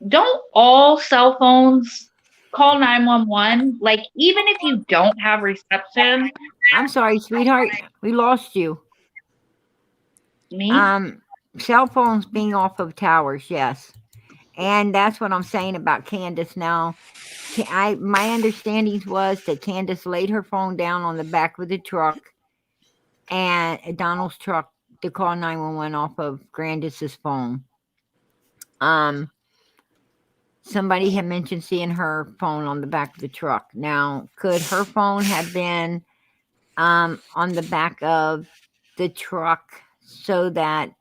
don't all cell phones call 911? Like, even if you don't have reception. I'm sorry, sweetheart. We lost you. Me? Cell phones being off of towers, yes. And that's what I'm saying about Candus now. My understanding was that Candus laid her phone down on the back of the truck and Donald's truck to call 911 off of Grandis's phone. Somebody had mentioned seeing her phone on the back of the truck. Now, could her phone have been on the back of the truck so that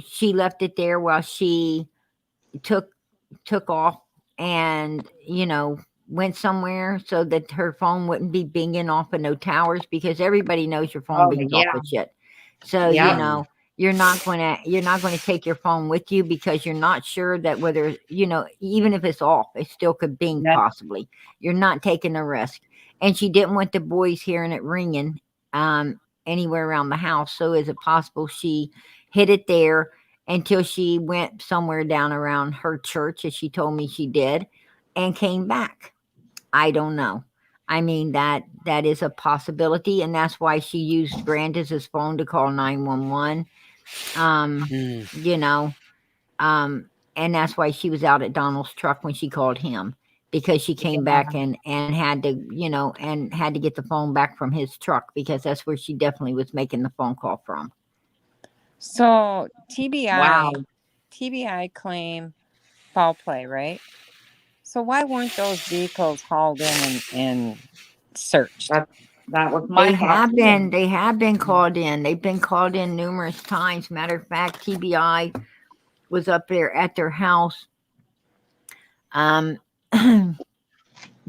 she left it there while she took off and went somewhere so that her phone wouldn't be binging off of no towers, because everybody knows your phone bings off of shit. So you're not going to take your phone with you because you're not sure that whether even if it's off, it still could bing possibly. You're not taking a risk. And she didn't want the boys hearing it ringing anywhere around the house. So is it possible she hid it there until she went somewhere down around her church, as she told me she did, and came back? I don't know. I mean, that is a possibility, and that's why she used Grandis's phone to call 911. And that's why she was out at Donald's truck when she called him, because she came back and had to, and had to get the phone back from his truck, because that's where she definitely was making the phone call from. So TBI claim foul play, right? So why weren't those vehicles hauled in and searched? That was my They have been called in. They've been called in numerous times. Matter of fact, TBI was up there at their house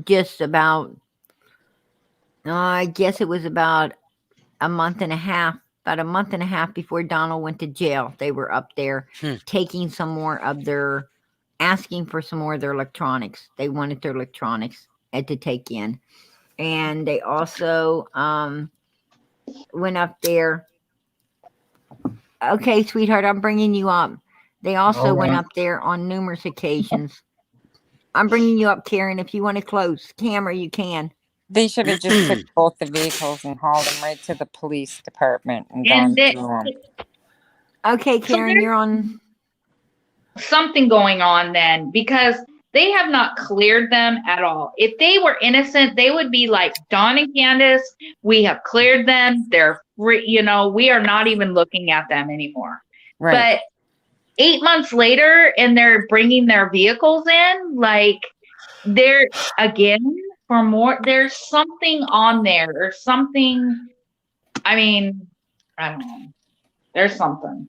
just about, I guess it was about a month and a half before Donald went to jail. They were up there taking some more of their, asking for some more of their electronics. They wanted their electronics to take in. And they also went up there. Okay, sweetheart, I'm bringing you up. They also went up there on numerous occasions. I'm bringing you up, Karen. If you want to close camera, you can. They should have just took both the vehicles and hauled them right to the police department and gone through them. Okay, Karen, you're on. Something going on then, because they have not cleared them at all. If they were innocent, they would be like, Dawn and Candus, we have cleared them. They're free, we are not even looking at them anymore. Right. But 8 months later, and they're bringing their vehicles in, like, they're, again, for more, there's something on there or something. I mean, I don't know. There's something.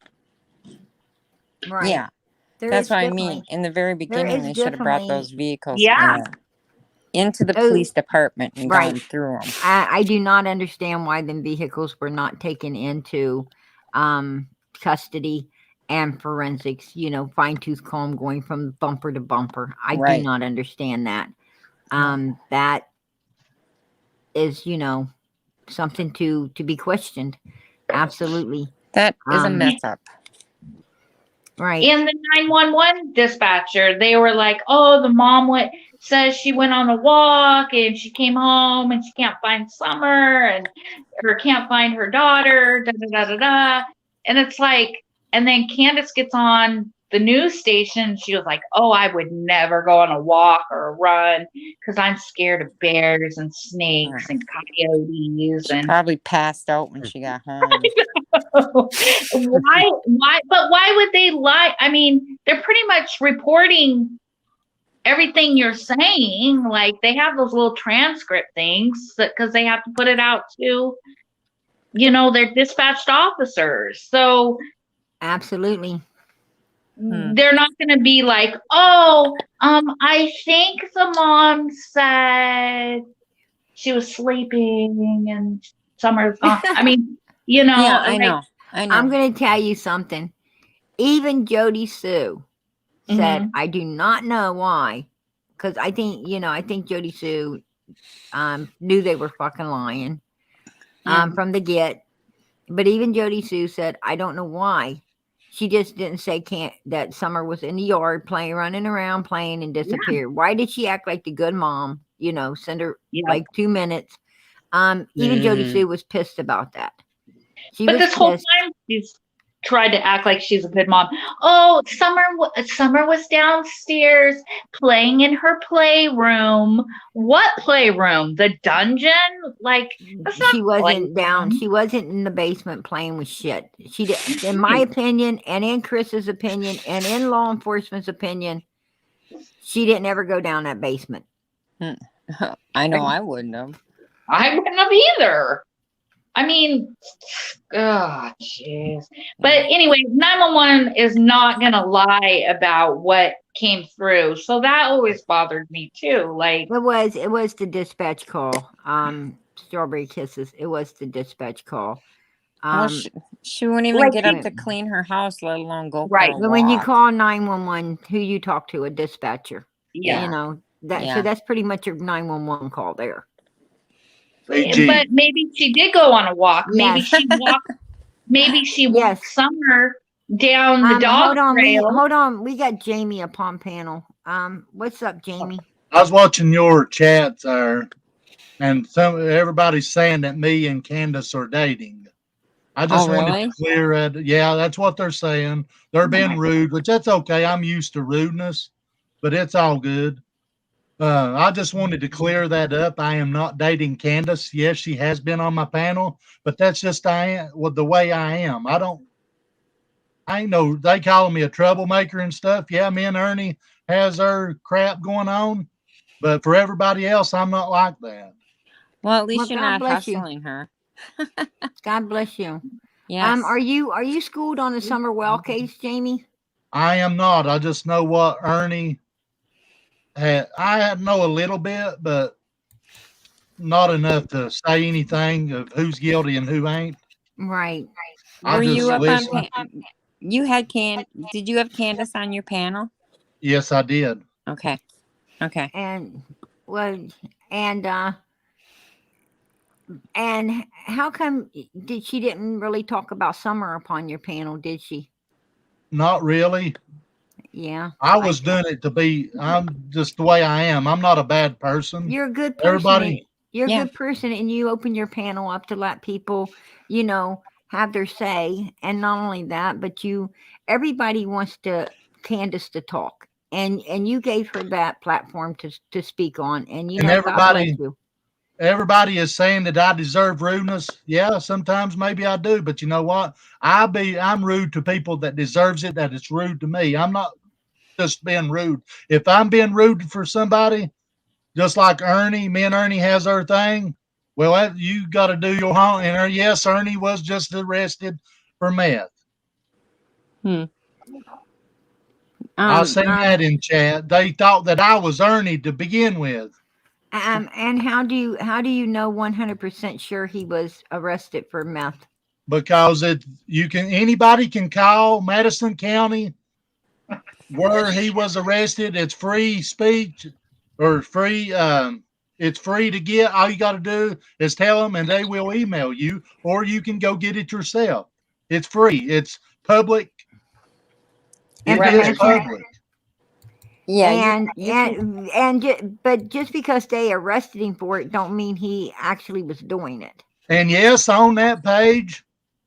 Right. Yeah. That's what I mean. In the very beginning, they should have brought those vehicles into the police department and gone through them. I do not understand why them vehicles were not taken into custody and forensics, fine-tooth comb going from bumper to bumper. I do not understand that. That is, something to be questioned. Absolutely. That is a mess up. Right. In the 911 dispatcher, they were like, oh, the mom says she went on a walk and she came home and she can't find Summer or can't find her daughter, da da da da da. And it's like, and then Candus gets on the news station. She was like, oh, I would never go on a walk or a run because I'm scared of bears and snakes and coyotes. And probably passed out when she got home. Why? But why would they lie? I mean, they're pretty much reporting everything you're saying. Like, they have those little transcript things because they have to put it out to, their dispatched officers. So absolutely. They're not going to be like, oh, I think the mom said she was sleeping and Summer's gone. I mean, I know. I'm going to tell you something. Even JodiSue said, I do not know why, because I think JodiSue knew they were fucking lying from the get. But even JodiSue said, I don't know why. She just didn't say that Summer was in the yard playing, running around, playing, and disappeared. Why did she act like the good mom? Send her Yeah. like 2 minutes. Even JodiSue was pissed about that. But this whole time she's tried to act like she's a good mom. Oh, Summer was downstairs playing in her playroom. What playroom? The dungeon? Like, that's not she wasn't down. playroom. She wasn't in the basement playing with shit. She did, in my opinion, and in Chris's opinion, and in law enforcement's opinion, she didn't ever go down that basement. I know I wouldn't have. I wouldn't have either. I mean, oh, jeez. But anyway, 911 is not going to lie about what came through. So that always bothered me too. Like, it was the dispatch call. Strawberry Kisses. It was the dispatch call. Well, she wouldn't even like get up to clean her house, let alone go Right. for a But walk. when you call 911, who you talk to? A dispatcher. yeah. So that's pretty much your 911 call there. But maybe she did go on a walk. Maybe Yes. she walked. Maybe she walked Summer down the dog trail. Hold on. We got Jamie up on panel. What's up, Jamie? I was watching your chats there, and everybody's saying that me and Candus are dating. I just wanted to clear it. Yeah, that's what they're saying. They're being rude, which that's okay. I'm used to rudeness, but it's all good. I just wanted to clear that up. I am not dating Candus. Yes, she has been on my panel, but that's just the way I am. I know they call me a troublemaker and stuff. Yeah, me and Ernie has her crap going on, but for everybody else, I'm not like that. Well, at least you're not hustling her. God bless you. Yes. Are you schooled on the Summer Well case, Jamie? I am not. I just know what Ernie had. I know a little bit, but not enough to say anything of who's guilty and who ain't. Right. Were you up on? You had Did you have Candus on your panel? Yes, I did. Okay. And how come she didn't really talk about Summer upon your panel, did she? Not really. Yeah. I was doing it I'm just the way I am. I'm not a bad person. You're a good person. You're a good person, and you open your panel up to let people, have their say. And not only that, but everybody wants Candus to talk. And you gave her that platform to speak on. And everybody is saying that I deserve rudeness. Yeah, sometimes maybe I do, but you know what? I'm rude to people that deserves it, that it's rude to me. I'm not just being rude. If I'm being rude for somebody, just like Ernie, me and Ernie has our thing, well, you got to do your home. And yes, Ernie was just arrested for meth. I seen that in chat. They thought that I was Ernie to begin with. And how do you know 100% sure he was arrested for meth? Because anybody can call Madison County where he was arrested. It's free speech or free. It's free to get. All you got to do is tell them, and they will email you, or you can go get it yourself. It's free. It's public. It is public. Yeah, but just because they arrested him for it, don't mean he actually was doing it. And yes, on that page,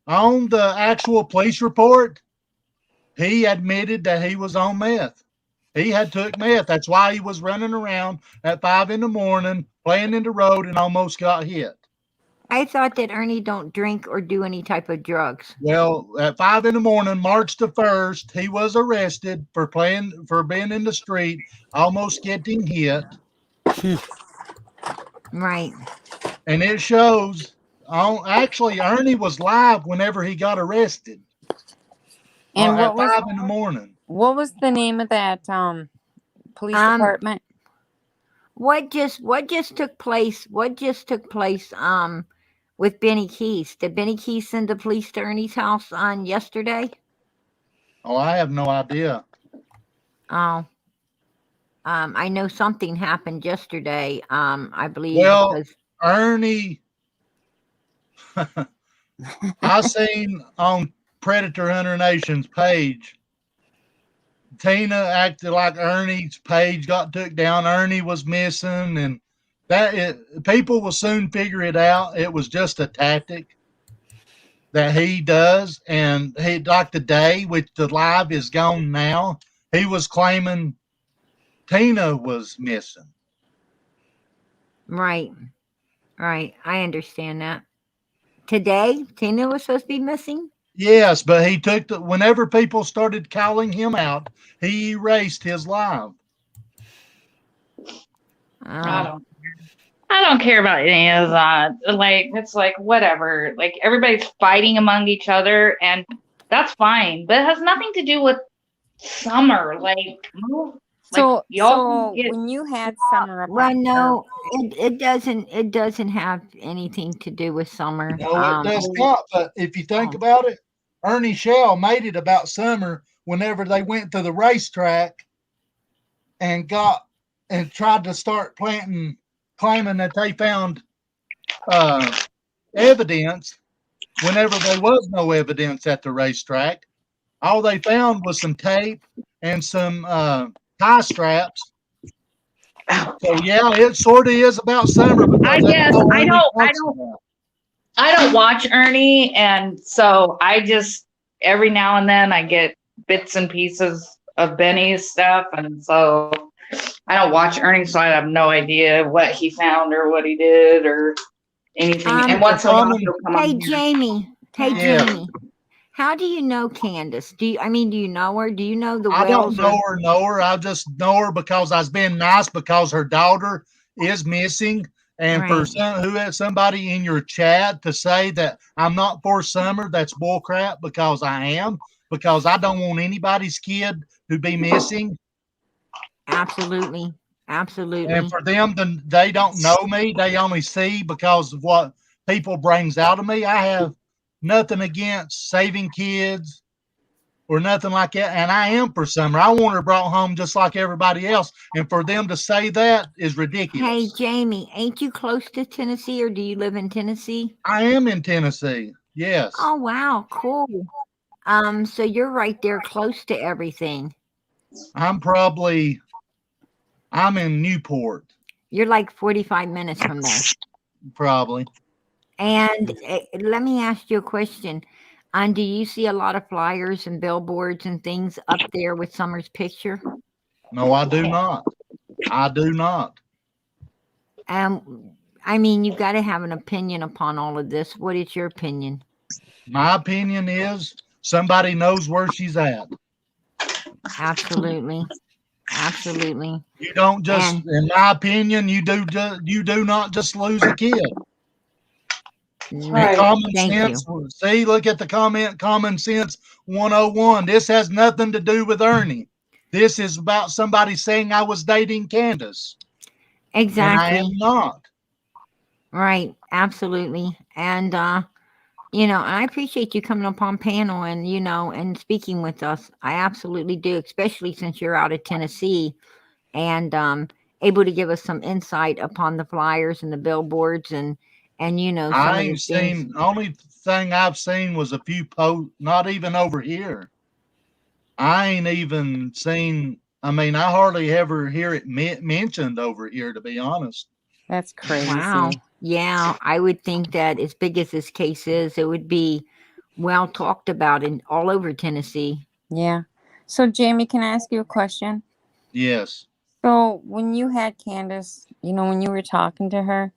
on the actual police report, he admitted that he was on meth. He had took meth. That's why he was running around at 5 a.m, playing in the road, and almost got hit. I thought that Ernie don't drink or do any type of drugs. Well, at 5 a.m, March the 1st, he was arrested for being in the street, almost getting hit. Right. And it shows. Actually, Ernie was live whenever he got arrested. And at 5 a.m. What was the name of that police department? What just took place? What just took place? With Benny Keys. Did Benny Keys send the police to Ernie's house on yesterday? Oh, I have no idea. Oh. I know something happened yesterday. I believe. Well, Ernie I seen on Predator Hunter Nation's page, Tina acted like Ernie's page got took down. Ernie was missing, and people will soon figure it out. It was just a tactic that he does, and he like today, which the live is gone now. He was claiming Tina was missing. Right. Right. I understand that. Today, Tina was supposed to be missing? Yes, but he took whenever people started calling him out, he erased his live. I don't care about any of that. Like, it's like, whatever. Like, everybody's fighting among each other, and that's fine. But it has nothing to do with Summer. Like, move. So, y'all when you had Summer, well, no, it doesn't. It doesn't have anything to do with Summer. No, it does not. But if you think about it, Ernie Shell made it about Summer whenever they went to the racetrack and tried to start claiming that they found evidence whenever there was no evidence at the racetrack. All they found was some tape and some tie straps. So yeah, it sort of is about Summer. I don't watch Ernie, and so I just every now and then I get bits and pieces of Benny's stuff, and so I don't watch Ernie, so I have no idea what he found or what he did or anything. And once in a while he'll come Hey, on here. Jamie. Hey, Jamie. How do you know Candus? Do you know her? Do you know the I Wells? don't know her. I just know her because I was being nice because her daughter is missing. And for somebody in your chat to say that I'm not for Summer, that's bullcrap because I am. Because I don't want anybody's kid to be missing. Absolutely. Absolutely. And for them, they don't know me. They only see because of what people brings out of me. I have nothing against saving kids or nothing like that. And I am for Summer. I want her brought home just like everybody else. And for them to say that is ridiculous. Hey, Jamie, ain't you close to Tennessee or do you live in Tennessee? I am in Tennessee. Yes. Oh, wow. Cool. So you're right there close to everything. I'm in Newport. You're like 45 minutes from there. Probably. And let me ask you a question. Do you see a lot of flyers and billboards and things up there with Summer's picture? No, I do not. I do not. I mean, you've got to have an opinion upon all of this. What is your opinion? My opinion is somebody knows where she's at. Absolutely. Absolutely. You don't just, in my opinion, you do not just lose a kid. Right. Common sense. See, look at the comment. Common sense 101. This has nothing to do with Ernie. This is about somebody saying I was dating Candus. Exactly. And I am not. Right. Absolutely. And I appreciate you coming up on panel and and speaking with us. I absolutely do, especially since you're out of Tennessee and able to give us some insight upon the flyers and the billboards and some I of the ain't seen. Only thing I've seen was a few posts. Not even over here. I ain't even seen. I mean, I hardly ever hear it mentioned over here, to be honest. That's crazy. Wow. Yeah, I would think that as big as this case is, it would be well talked about in all over Tennessee. Yeah. So, Jamie, can I ask you a question? Yes. So, when you had Candus, when you were talking to her,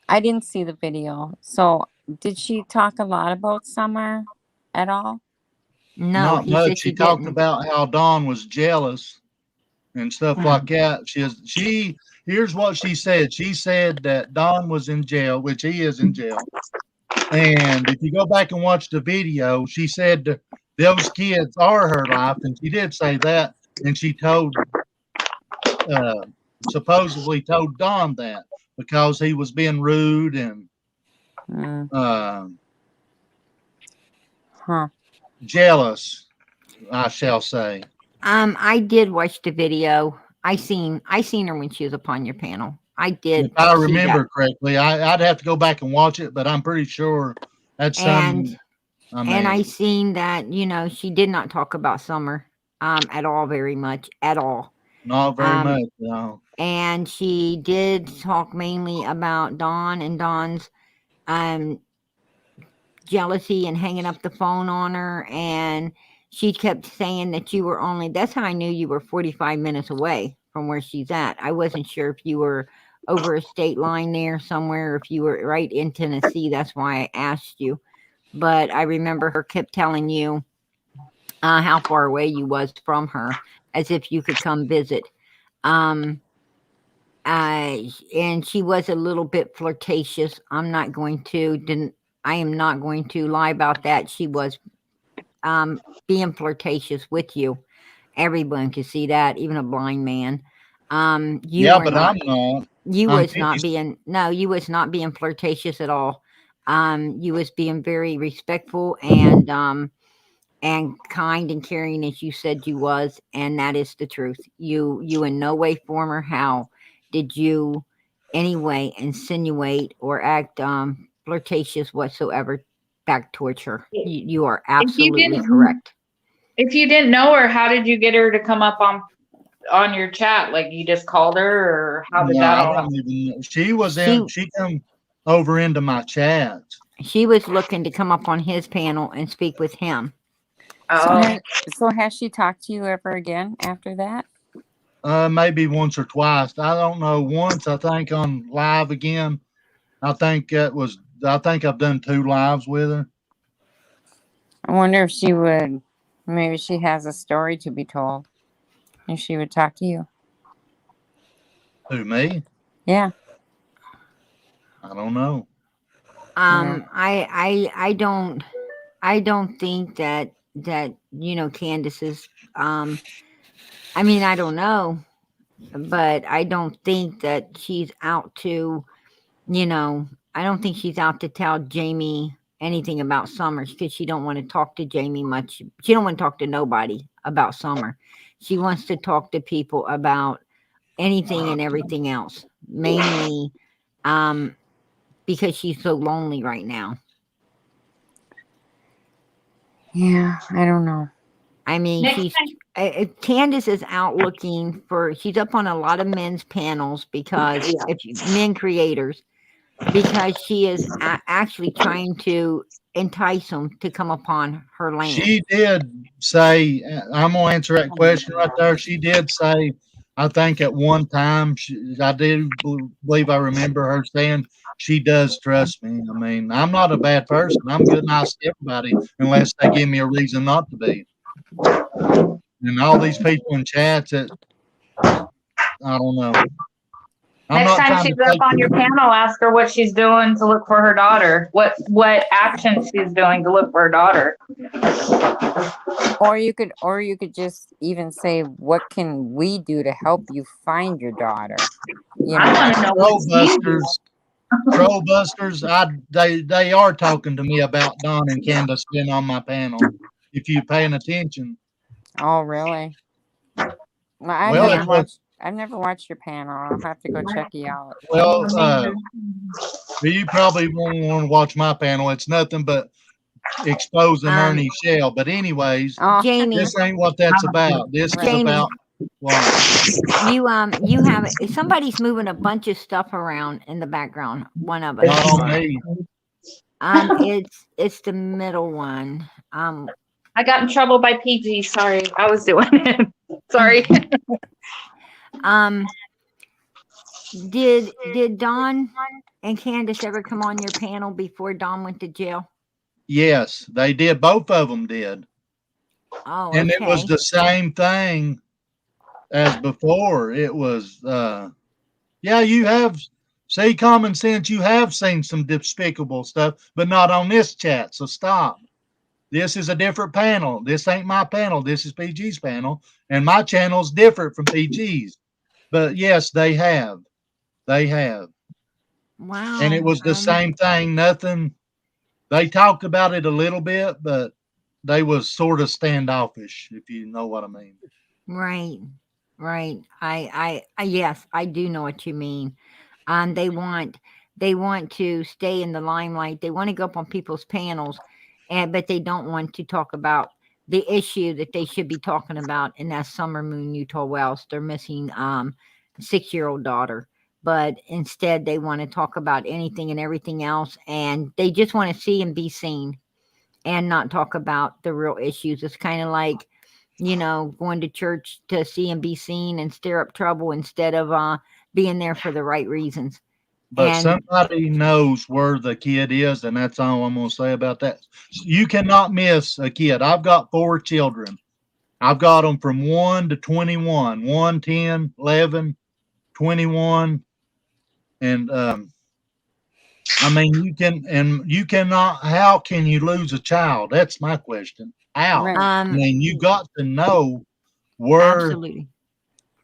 I didn't see the video. So, did she talk a lot about Summer at all? No, not much. She talked about how Dawn was jealous and stuff like that. Here's what she said. She said that Dawn was in jail, which he is in jail. And if you go back and watch the video, she said those kids are her life, and she did say that. And she supposedly told Dawn that because he was being rude and jealous, I shall say. I did watch the video. I seen her when she was upon your panel. I did. If I remember correctly, I'd have to go back and watch it, but I'm pretty sure That's And some. I and I mean, seen that, she did not talk about Summer at all, very much at all. not very Um, much. No. and she did talk mainly about Dawn and Dawn's um jealousy and hanging up the phone on her, and she kept saying that you were only, that's how I knew you were 45 minutes away from where she's at. I wasn't sure if you were over a state line there somewhere, or if you were right in Tennessee. That's why I asked you. But I remember her kept telling you how far away you was from her, as if you could come visit. Um, and she was a little bit flirtatious. I am not going to lie about that. She was being flirtatious with you. Everyone could see that, even a blind man. You Yeah, were but not. I'm not. You I'm was not 50. being. No, you was not being flirtatious at all. You was being very respectful and kind and caring, as you said you was, and that is the truth. You in no way, form, or how did you anyway insinuate or act flirtatious whatsoever back towards her. You are If you absolutely didn't, correct. if you didn't know her, how did you get her to come up on your chat? Like you just called her, or how did No, that I all don't happen? even know. She was She in. She come over into my chat. she was looking to come up on his panel and speak with him. So, Oh, so has she talked to you ever again after that? Maybe once or twice. I don't know. Once, I think, on live again. I think that was. I think I've done 2 lives with her. I wonder if she would. Maybe she has a story to be told, and she would talk to you. Who, me? Yeah. I don't know. Yeah. I don't think that Candace is I mean, I don't know, but I don't think that she's out to, I don't think she's out to tell Jamie anything about Summer, because she don't want to talk to Jamie much. She don't want to talk to nobody about Summer. She wants to talk to people about anything and everything else, mainly because she's so lonely right now. Yeah, I don't know. I mean, next time. Candace is out looking for. She's up on a lot of men's panels because men creators, because she is actually trying to entice them to come upon her land. She did say, I'm going to answer that question right there. She did say, I think at one time, I do believe I remember her saying she does trust me. I mean, I'm not a bad person. I'm good, nice to everybody, unless they give me a reason not to be. And all these people in chats that, I don't know. I'm Next not time trying she's to up take on your panel, ask her what she's doing to look for her daughter. What action she's doing to look for her daughter. Or you could just even say, "What can we do to help you find your daughter?" You I know. want to know what you do. Troll busters, they are talking to me about Don and Candace being on my panel. If you're paying attention. Oh, really? Well, Well, it's what. I've never watched your panel. I'll have to go check you out. Well, you probably won't want to watch my panel. It's nothing but exposing Ernie Shell. But anyways, Oh, Jamie, this ain't what that's about. This is Jamie, about what? you have somebody's moving a bunch of stuff around in the background. One of us. Not on me. It's the middle one. I got in trouble by PG. Sorry, I was doing it. Sorry. Did Dawn and Candace ever come on your panel before Dawn went to jail? Yes, they did. Both of them did. Oh, and okay. it was the same thing as before. It was, yeah, you have, say common sense, you have seen some despicable stuff, but not on this chat. So stop. This is a different panel. This ain't my panel. This is PG's panel. And my channel's different from PG's. But yes, they have. They have. Wow. And it was the same thing. Nothing. They talked about it a little bit, but they was sort of standoffish, if you know what I mean. Right. Right. I yes, I do know what you mean. They want They want to stay in the limelight. They want to go up on people's panels, but they don't want to talk about the issue that they should be talking about, and that's Summer Moon Utah Wells, their missing 6-year-old daughter. But instead, they want to talk about anything and everything else, and they just want to see and be seen and not talk about the real issues. It's kind of like, going to church to see and be seen and stir up trouble instead of being there for the right reasons. But And somebody knows where the kid is, and that's all I'm going to say about that. You cannot miss a kid. I've got 4 children. I've got them from 1 to 21, 1, 10, 11, 21. And I mean, you cannot, how can you lose a child? That's my question. How? Right. I mean, you got to know where absolutely,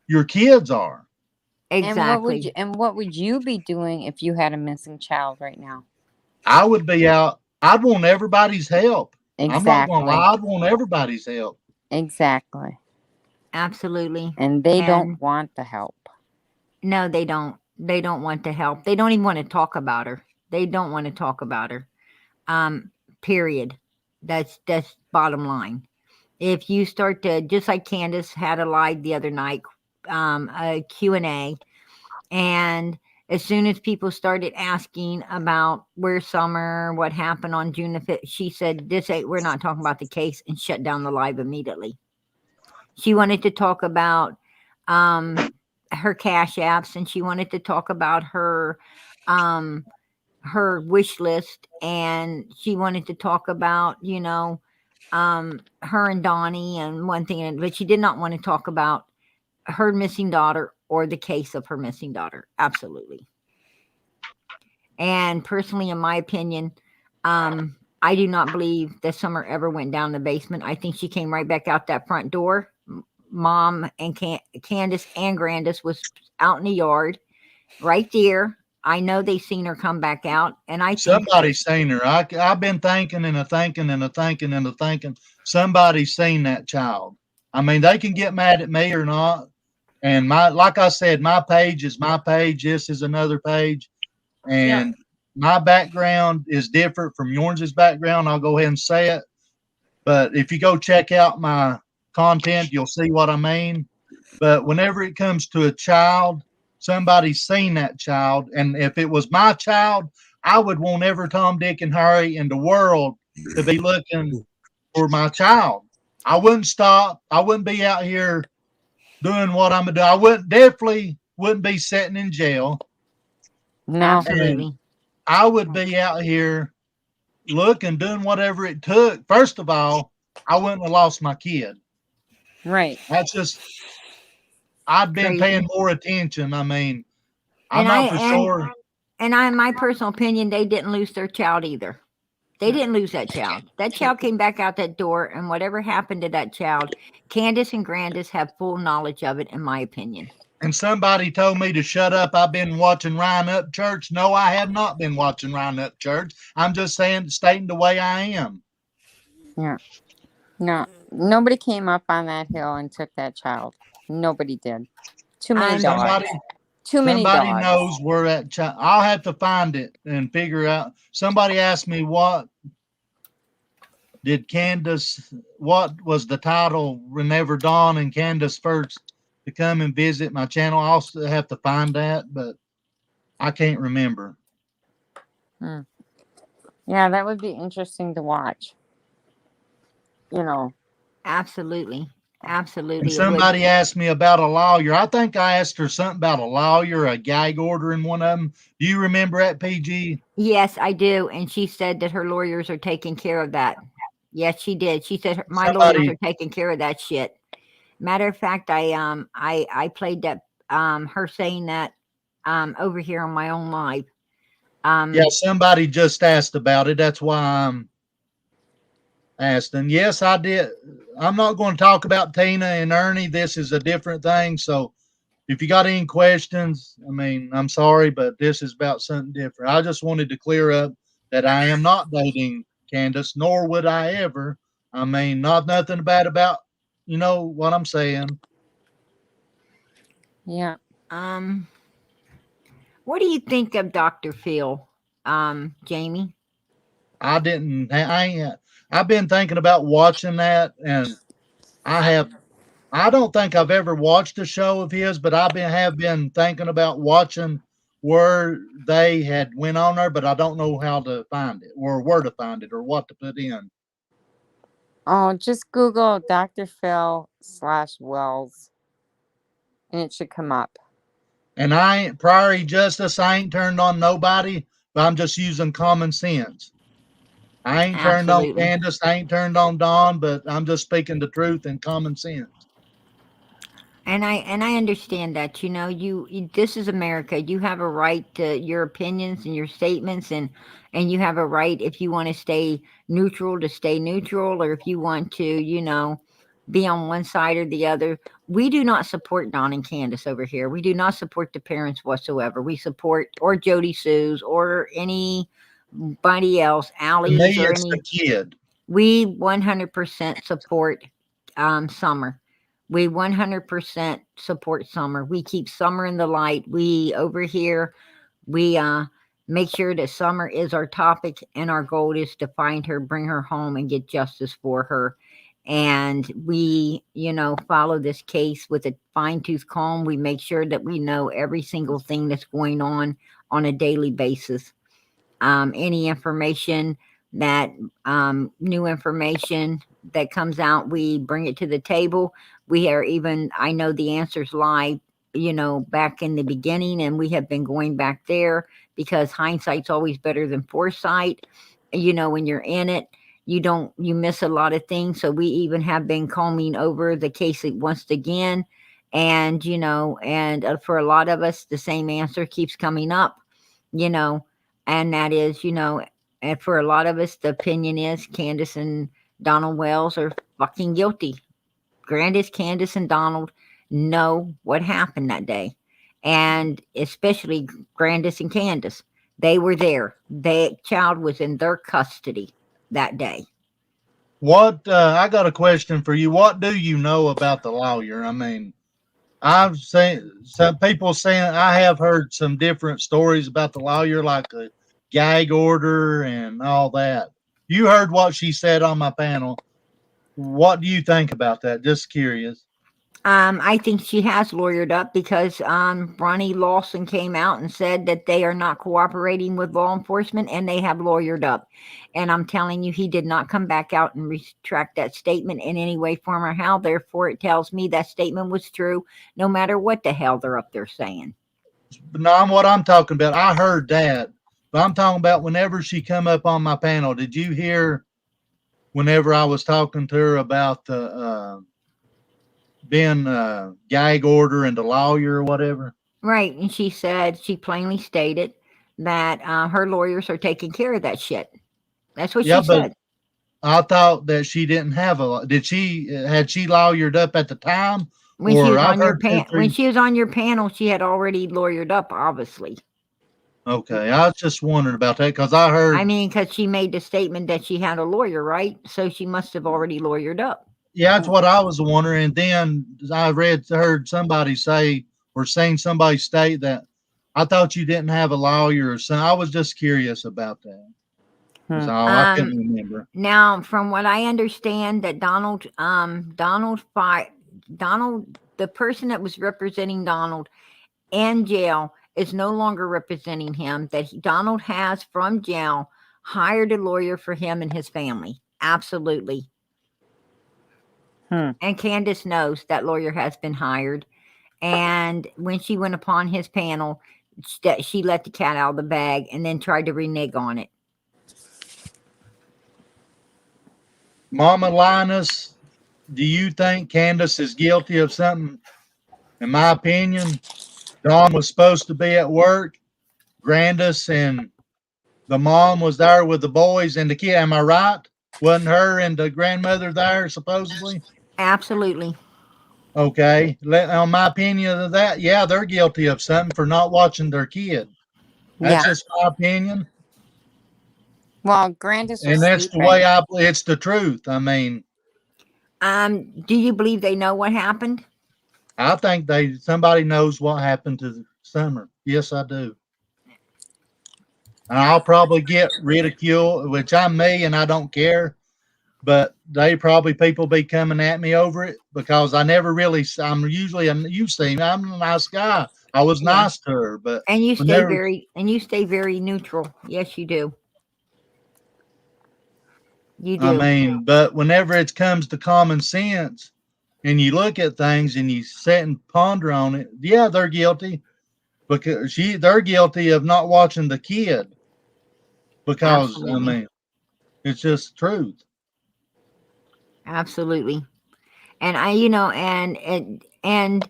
your kids are. exactly. And what would you be doing if you had a missing child right now? I would be out. I'd want everybody's help. I'm not going to Exactly. lie. I'd want everybody's help. Exactly. Absolutely. And they And don't want the help. no, they don't. They don't want to help. They don't even want to talk about her. They don't want to talk about her. Period. That's bottom line. If you start to, just like Candus had a live the other night, a Q&A, and as soon as people started asking about where's Summer, what happened on June the 5th, she said, we're not talking about the case, and shut down the live immediately. She wanted to talk about her cash apps, and she wanted to talk about her wish list, and she wanted to talk about her and Donnie and one thing, but she did not want to talk about her missing daughter or the case of her missing daughter. Absolutely. And personally, in my opinion, I do not believe that Summer ever went down the basement. I think she came right back out that front door. Mom and Candus and Grandis was out in the yard right there. I know they seen her come back out, and I think Somebody's seen her. I've been thinking and a thinking and a thinking and a thinking. Somebody's seen that child. I mean, they can get mad at me or not. And like I said, my page is my page. This is another page. And my background is different from yours' background. I'll go ahead and say it. But if you go check out my content, you'll see what I mean. But whenever it comes to a child, somebody's seen that child. And if it was my child, I would want every Tom, Dick, and Harry in the world to be looking for my child. I wouldn't stop. I wouldn't be out here doing what I'm going to do. I definitely wouldn't be sitting in jail. No. absolutely. And I would be out here looking, doing whatever it took. First of all, I wouldn't have lost my kid. Right. That's just, I've been Crazy. paying more attention. I mean, I'm And not for sure. And in my personal opinion, they didn't lose their child either. They didn't lose that child. That child came back out that door, and whatever happened to that child, Candus and Grandis have full knowledge of it, in my opinion. And somebody told me to shut up. I've been watching Ryan Up Church. No, I have not been watching Ryan Up Church. I'm just stating the way I am. Yeah. No, nobody came up on that hill and took that child. Nobody did. Too many dogs. Too many dogs. Somebody knows where that child. I'll have to find it and figure out. Somebody asked me what was the title whenever Dawn and Candus first to come and visit my channel. I'll still have to find that, but I can't remember. Yeah, that would be interesting to watch. Absolutely. Absolutely. And somebody asked me about a lawyer. I think I asked her something about a lawyer, a gag order in one of them. Do you remember that, PG? Yes, I do. And she said that her lawyers are taking care of that. Yes, she did. She said my lawyers are taking care of that shit. Matter of fact, I played that her saying that over here on my own live. Yeah, somebody just asked about it. That's why I'm asking. Yes, I did. I'm not going to talk about Tina and Ernie. This is a different thing. So if you got any questions, I mean, I'm sorry, but this is about something different. I just wanted to clear up that I am not dating Candus, nor would I ever. I mean, nothing bad about, what I'm saying. Yeah. What do you think of Dr. Phil, Jamie? I ain't, I've been thinking about watching that, and I don't think I've ever watched a show of his, but have been thinking about watching where they had went on there, but I don't know how to find it or where to find it or what to put in. Oh, just Google Dr. Phil /Wells and it should come up. And I ain't priority justice. I ain't turned on nobody, but I'm just using common sense. I ain't turned on Absolutely. Candus. I ain't turned on Don, but I'm just speaking the truth and common sense. And I understand that, you this is America. You have a right to your opinions and your statements, and you have a right, if you want to stay neutral, to stay neutral, or if you want to, be on one side or the other. We do not support Don and Candace over here. We do not support the parents whatsoever. We support, or JodiSue's, or anybody else, To me, Allie's, or it's any. the kid. We 100% support Summer. We 100% support Summer. We keep Summer in the light. We over here, we make sure that Summer is our topic, and our goal is to find her, bring her home, and get justice for her. And we, follow this case with a fine tooth comb. We make sure that we know every single thing that's going on a daily basis. Any information that new information that comes out, we bring it to the table. We are even, I know the answers lie, back in the beginning, and we have been going back there because hindsight's always better than foresight. When you're in it, you miss a lot of things. So we even have been combing over the case once again. And, for a lot of us, the same answer keeps coming up, you know, and that is, and for a lot of us, the opinion is Candace and Donald Wells are fucking guilty. Candace, and Donald know what happened that day. And especially Grandis and Candace. They were there. The child was in their custody that day. What I got a question for you. What do you know about the lawyer? I mean, I've seen some people saying, I have heard some different stories about the lawyer, like a gag order and all that. You heard what she said on my panel. What do you think about that? Just curious. I think she has lawyered up because Ronnie Lawson came out and said that they are not cooperating with law enforcement, and they have lawyered up. And I'm telling you, he did not come back out and retract that statement in any way, form, or how. Therefore, it tells me that statement was true, no matter what the hell they're up there saying. No, what I'm talking about. I heard that, but I'm talking about whenever she come up on my panel. Did you hear whenever I was talking to her about the being gag order and the lawyer or whatever? Right. And she plainly stated that her lawyers are taking care of that shit. That's what she said. I thought that she didn't have had she lawyered up at the time? When she was on your panel, she had already lawyered up, obviously. Okay, I was just wondering about that because I heard. I mean, because she made the statement that she had a lawyer, right? So she must have already lawyered up. Yeah, that's what I was wondering. And then I heard somebody say or seen somebody state that I thought you didn't have a lawyer or something. I was just curious about that. So I couldn't remember. Now, from what I understand, that Donald, the person that was representing Donald in jail is no longer representing him. That Donald has from jail hired a lawyer for him and his family. Absolutely. And Candace knows that lawyer has been hired. And when she went upon his panel, she let the cat out of the bag and then tried to renege on it. Mama Linus, do you think Candace is guilty of something? In my opinion, Dawn was supposed to be at work. Grandis and the mom was there with the boys and the kid. Am I right? Wasn't her and the grandmother there supposedly? Absolutely. Okay. On my opinion of that, yeah, they're guilty of something for not watching their kid. That's just my opinion. Well, Grandis was and that's sleeping. the way it's the truth. I mean, do you believe they know what happened? I think somebody knows what happened to Summer. Yes, I do. And I'll probably get ridicule, which I'm me and I don't care. But people be coming at me over it because I never really. You see me. I'm a nice guy. I was Yeah. nice to her, but And you stay whenever very neutral. Yes, you do. You I do. mean, but whenever it comes to common sense, and you look at things and you sit and ponder on it, yeah, they're guilty because they're guilty of not watching the kid because I Absolutely. mean it's just truth. Absolutely. And and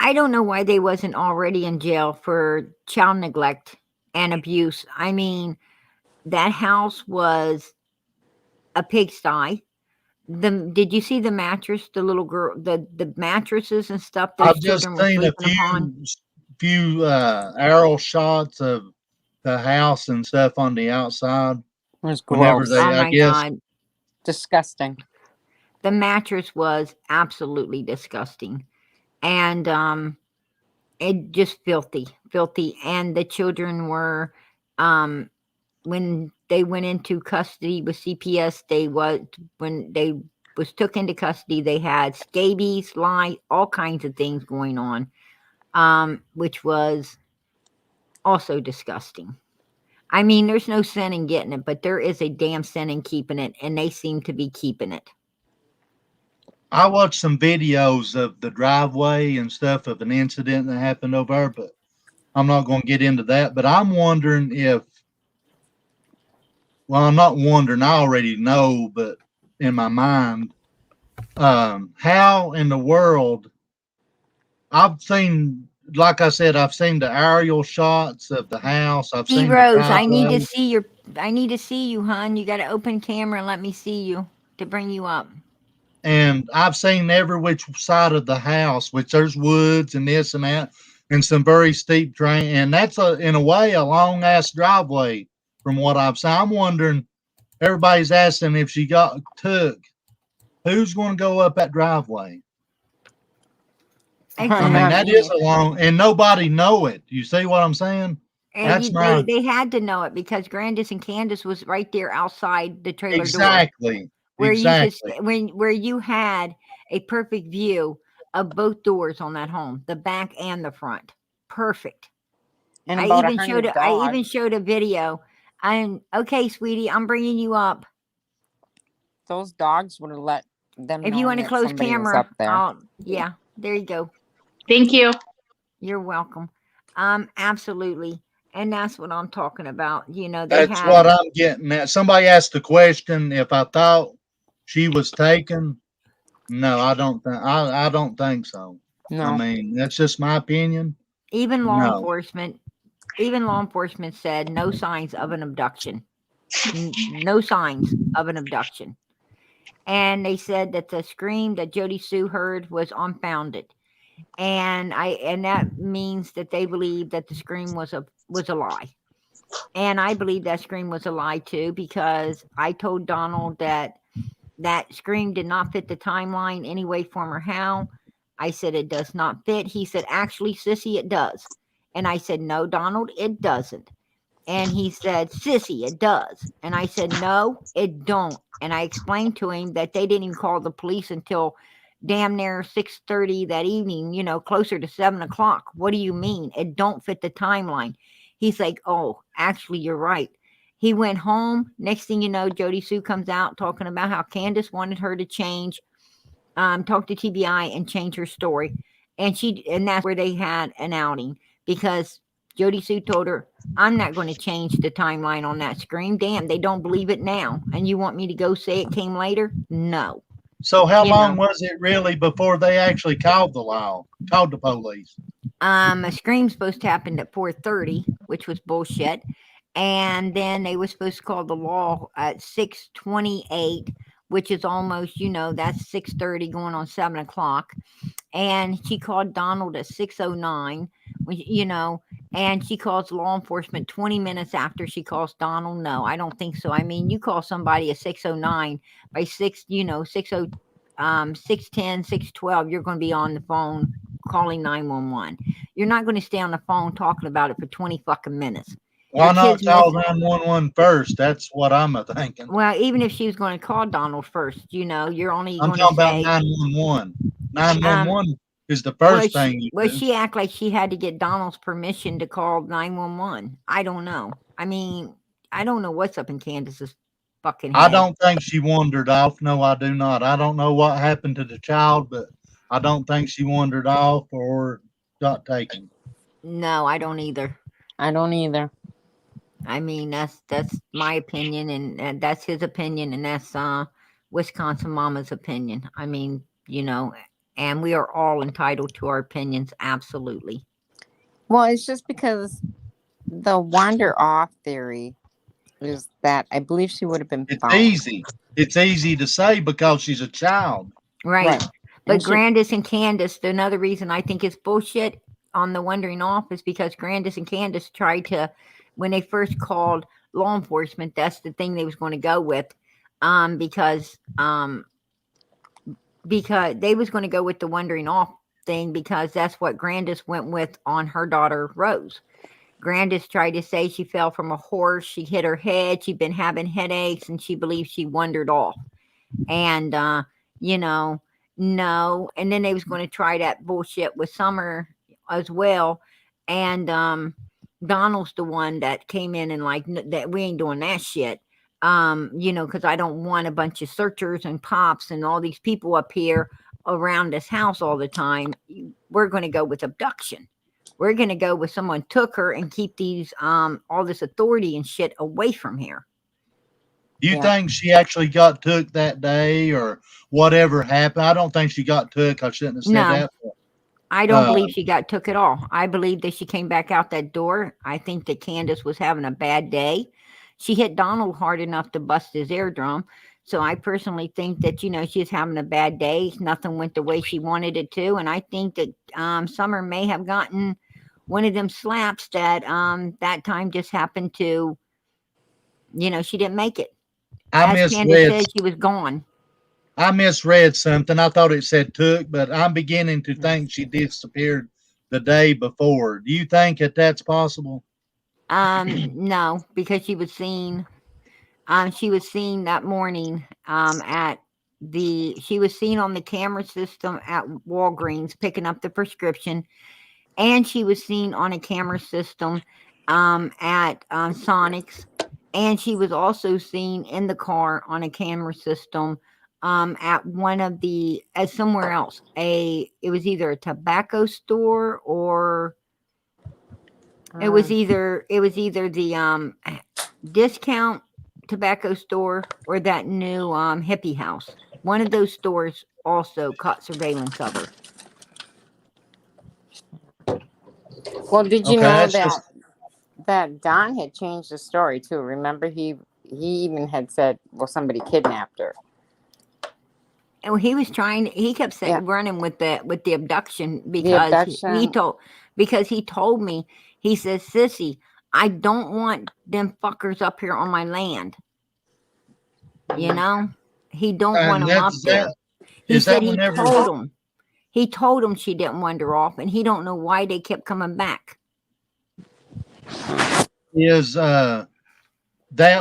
I don't know why they wasn't already in jail for child neglect and abuse. I mean, that house was a pigsty. Did you see the mattress, the little girl, the mattresses and stuff those I've just children were seen a sleeping upon? few aerial shots of the house and stuff on the outside. It was Whenever gross. they, Oh I my guess, God. Disgusting. The mattress was absolutely disgusting. And it just filthy. And the children were when they went into custody with CPS, when they was took into custody, they had scabies, lice, all kinds of things going on, which was also disgusting. I mean, there's no sin in getting it, but there is a damn sin in keeping it, and they seem to be keeping it. I watched some videos of the driveway and stuff of an incident that happened over there, but I'm not going to get into that. But I'm wondering if, well, I'm not wondering, I already know, but in my mind, how in the world I've seen, like I said, I've seen the aerial shots of the house. I've Pete seen the Rose, I need to driveway, see I need to see you, hon. You got to open camera and let me see you to bring you up. and I've seen every which side of the house, which there's woods and this and that, and some very steep drain. And that's in a way a long ass driveway from what I've seen. I'm wondering. Everybody's asking if she got took. Who's going to go up that driveway? I mean, Not Exactly. that is me. a long, and nobody know it. You see what I'm saying? And That's my they had to know it because Grandis and Candus was right there outside the trailer door exactly, where you could exactly. where you had a perfect view of both doors on that home, the back and the front. Perfect. And about 100 I dogs. even showed a video. And okay, sweetie, I'm bringing you up. Those dogs would have let them If you know want to that close somebody was camera, up there. yeah, there you go. Thank you. You're welcome. Absolutely. And that's what I'm talking about. You know, they That's had what I'm getting at. Somebody asked the question if I thought she was taken. No, I don't think. I don't think so. I No. mean, that's just my opinion. even law No. enforcement even law enforcement said no signs of an abduction. No signs of an abduction. And they said that the scream that JodiSue heard was unfounded. And that means that they believe that the scream was a lie. And I believe that scream was a lie too, because I told Donald that scream did not fit the timeline any way, form, or how. I said it does not fit. He said, actually, Sissy, it does. And I said, no, Donald, it doesn't. And he said, Sissy, it does. And I said, no, it don't. And I explained to him that they didn't even call the police until damn near 6:30 that evening, closer to 7 o'clock. What do you mean? It don't fit the timeline. He's like, oh, actually, you're right. He went home. Next thing you know, JodiSue comes out talking about how Candus wanted her to change, talk to TBI and change her story. And that's where they had an outing, because JodiSue told her, I'm not going to change the timeline on that scream. Damn, they don't believe it now. And you want me to go say it came later? No. So how You long know. was it really before they actually called the police? A scream's supposed to happen at 4:30, which was bullshit. And then they were supposed to call the law at 6:28, which is almost, that's 6:30 going on 7 o'clock. And she called Donald at 6:09, and she calls law enforcement 20 minutes after she calls Donald. No, I don't think so. I mean, you call somebody at 6:09, by 6:10, 6:12, you're going to be on the phone calling 911. You're not going to stay on the phone talking about it for 20 fucking minutes. Why the not kids call miss. 911 first? That's what I'm thinking. Well, even if she was going to call Donald first, you're only I'm going to talking about say, 911. um, 911 is the first thing you do. she act like she had to get Donald's permission to call 911. I don't know. I mean, I don't know what's up in Candace's fucking I head. don't think she wandered off. No, I do not. I don't know what happened to the child, but I don't think she wandered off or got taken. No, I don't either. I don't either. I mean, that's my opinion, and that's his opinion, and that's Wisconsin Mama's opinion. I mean, and we are all entitled to our opinions, absolutely. Well, it's just because the wander off theory is that I believe she would have been It's found. easy. It's easy to say because she's a child. Right. But And she- Grandis and Candace, another reason I think it's bullshit on the wandering off is because Grandis and Candace tried to, when they first called law enforcement, that's the thing they was going to go with, because they was going to go with the wandering off thing because that's what Grandis went with on her daughter Rose. Grandis tried to say she fell from a horse, she hit her head, she'd been having headaches, and she believed she wandered off. And no. And then they was going to try that bullshit with Summer as well. And Donald's the one that came in and like that we ain't doing that shit. Because I don't want a bunch of searchers and cops and all these people up here around this house all the time. We're going to go with abduction. We're going to go with someone took her and keep these all this authority and shit away from here. You think she actually got took that day or whatever happened? I don't think she got took. I shouldn't have said that. I don't believe she got took at all. I believe that she came back out that door. I think that Candace was having a bad day. She hit Donald hard enough to bust his eardrum. So I personally think that, she's having a bad day. Nothing went the way she wanted it to. And I think that Summer may have gotten one of them slaps that that time just happened to, she didn't make it. As Candace said, she was gone. I misread something. I thought it said took, but I'm beginning to think she disappeared the day before. Do you think that that's possible? No, because she was seen that morning she was seen on the camera system at Walgreens picking up the prescription, and she was seen on a camera system at Sonic's, and she was also seen in the car on a camera system at one of the somewhere else. It was either a tobacco store or it was either the discount tobacco store or that new hippie house. One of those stores also caught surveillance of her. Well, did you know that Don had changed the story too? Remember, he even had said, "Well, somebody kidnapped her." And he was he kept saying running with the abduction because he told me, he says, "Sissy, I don't want them fuckers up here on my land." He don't want them up there. He said he told him she didn't wander off, and he don't know why they kept coming back. Is that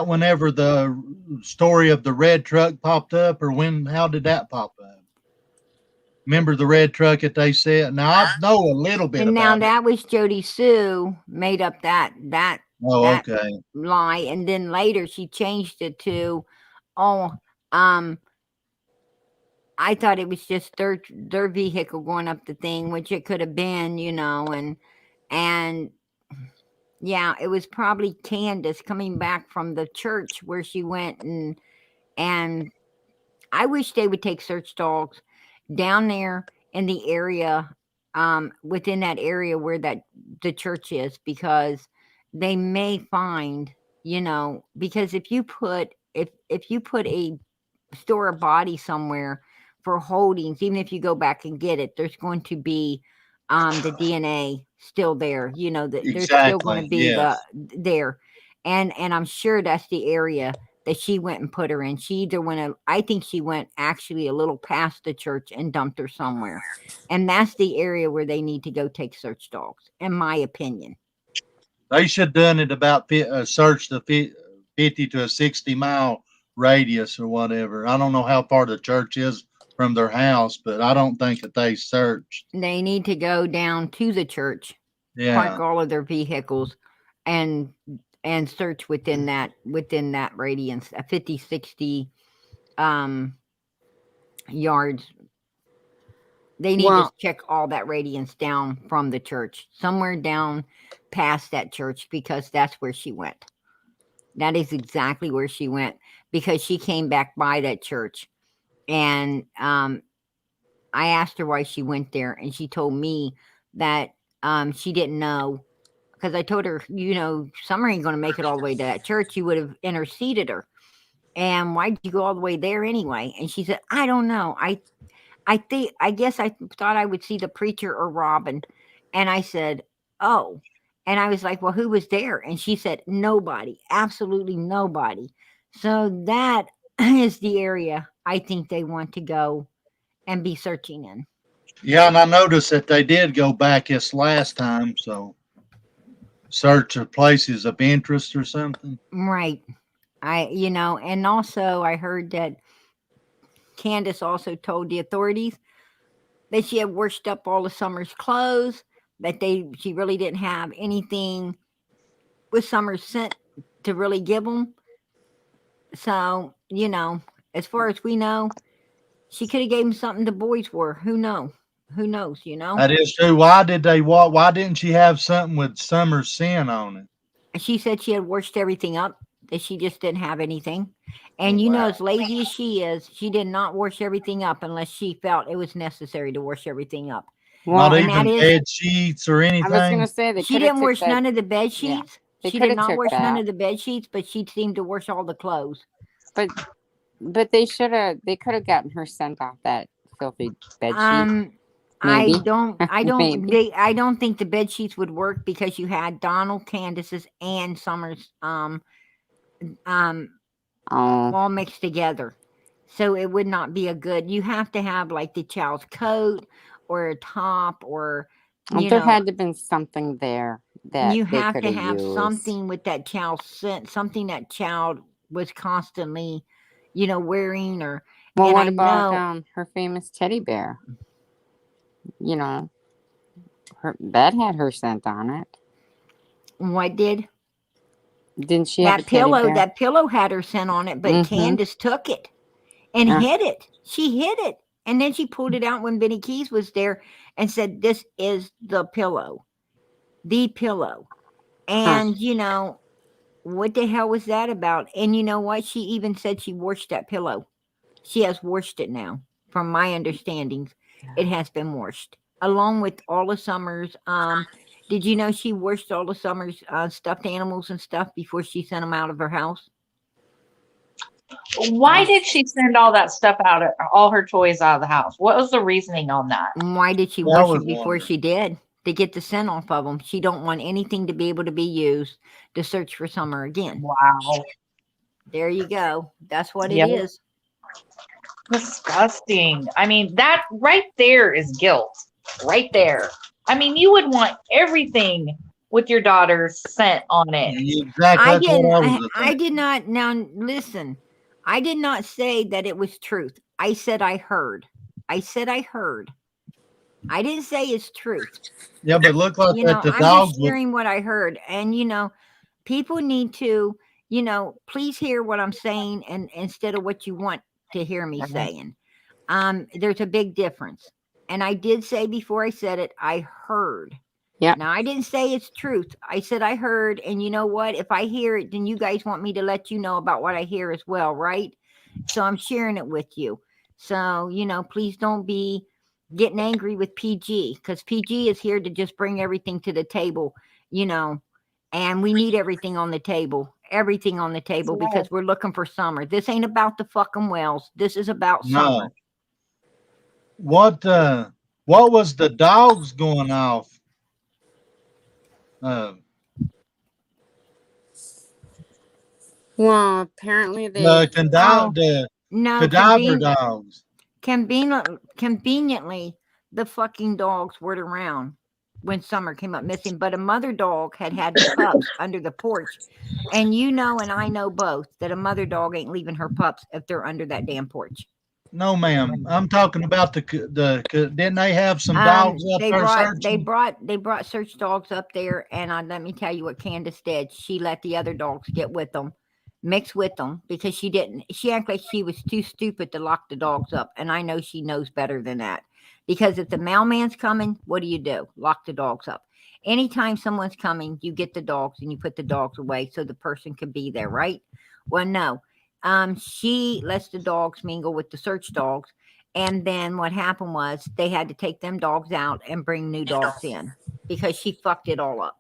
whenever the story of the red truck popped up, or how did that pop up? Remember the red truck that they said? Now I know a little bit. And about now it. that was JodiSue made up that okay lie, and then later she changed it to, I thought it was just their vehicle going up the thing, which it could have been, and yeah, it was probably Candus coming back from the church where she went, and I wish they would take search dogs down there in the area, within that area where the church is, because they may find, because if you put a store a body somewhere for holdings, even if you go back and get it, there's going to be the DNA still there. There's still going to be there, and I'm sure that's the area that she went and put her in. I think she went actually a little past the church and dumped her somewhere, and that's the area where they need to go take search dogs, in my opinion. They should done it about search the 50 to a 60-mile radius or whatever. I don't know how far the church is from their house, but I don't think that they searched. They need to go down to the church, Yeah. park all of their vehicles, and search within that radius, 50, 60 yards. They need to check all that radius down from the church, somewhere down past that church, because that's where she went. That is exactly where she went, because she came back by that church. And I asked her why she went there, and she told me that she didn't know, because I told her, Summer ain't going to make it all the way to that church. You would have interceded her. And why'd you go all the way there anyway? And she said, I don't know. I guess I thought I would see the preacher or Robin. And I said, oh. And I was like, well, who was there? And she said, nobody, absolutely nobody. So that is the area I think they want to go and be searching in. Yeah, and I noticed that they did go back this last time, so search of places of interest or something. Right. And also I heard that Candus also told the authorities that she had washed up all of Summer's clothes, that she really didn't have anything with Summer's scent to really give them. So, as far as we know, she could have gave them something the boys wore. Who knows? That is true. Why didn't she have something with Summer's sin on it? She said she had washed everything up, that she just didn't have anything. And as lazy as she is, she did not wash everything up unless she felt it was necessary to wash everything up. Well, not even bed sheets or anything. I was going to say she didn't wash none of the bed sheets. Yeah, she did not wash none of the bed sheets, but she seemed to wash all the clothes. But they could have gotten her scent off that filthy bed sheet. Maybe. I don't think the bed sheets would work, because you had Donald, Candus's, and Summer's all mixed together. So it would not be you have to have like the child's coat or a top, or there had to have been something there that you they have to have used. something with that child's scent, something that child was constantly, wearing. Or well, what about her famous teddy bear? That had her scent on it. What did? Didn't she have that pillow? That pillow had her scent on it, but Candus took it and hid it. She hid it, and then she pulled it out when Benny Keys was there and said, "This is the pillow, the pillow." And what the hell was that about? And you know what? She even said she washed that pillow. She has washed it now. From my understandings, it has been washed along with all of Summer's. Did you know she washed all of Summer's stuffed animals and stuff before she sent them out of her house? Why did she send all that stuff out, all her toys out of the house? What was the reasoning on that? Why did she wash it before she did? To get the scent off of them. She don't want anything to be able to be used to search for Summer again. Wow. There you go. That's what it is. Disgusting. I mean, that right there is guilt. Right there. I mean, you would want everything with your daughter's scent on it. Exactly. I did not. Now, listen. I did not say that it was truth. I said I heard. I didn't say it's truth. Yeah, but look like that the I'm dogs. just hearing what I heard, and people need to, please hear what I'm saying, and instead of what you want to hear me saying. There's a big difference. And I did say before I said it, I heard. Yeah. Now, I didn't say it's truth. I said I heard, and you know what? If I hear it, then you guys want me to let you know about what I hear as well, right? So I'm sharing it with you. So, please don't be getting angry with PG, because PG is here to just bring everything to the table, and we need everything on the table. Everything on the table, because we're looking for Summer. This ain't about the fucking Wells. This is about Summer. What was the dogs going off? Well, apparently they cadaver dogs. Conveniently, the fucking dogs weren't around. when Summer came up missing, but a mother dog had the pups under the porch. And you know, and I know both, that a mother dog ain't leaving her pups if they're under that damn porch. No, ma'am. I'm talking about didn't they have some dogs up They there brought search dogs up there, and let me tell you what Candus did. She let the other dogs get with them, mix with them, because she acted like she was too stupid to lock the dogs up, and I know she knows better than that. Because if the mailman's coming, what do? Lock the dogs up. Anytime someone's coming, you get the dogs and you put the dogs away so the person can be there, right? Well, no. She lets the dogs mingle with the search dogs. And then what happened was they had to take them dogs out and bring new dogs in because she fucked it all up.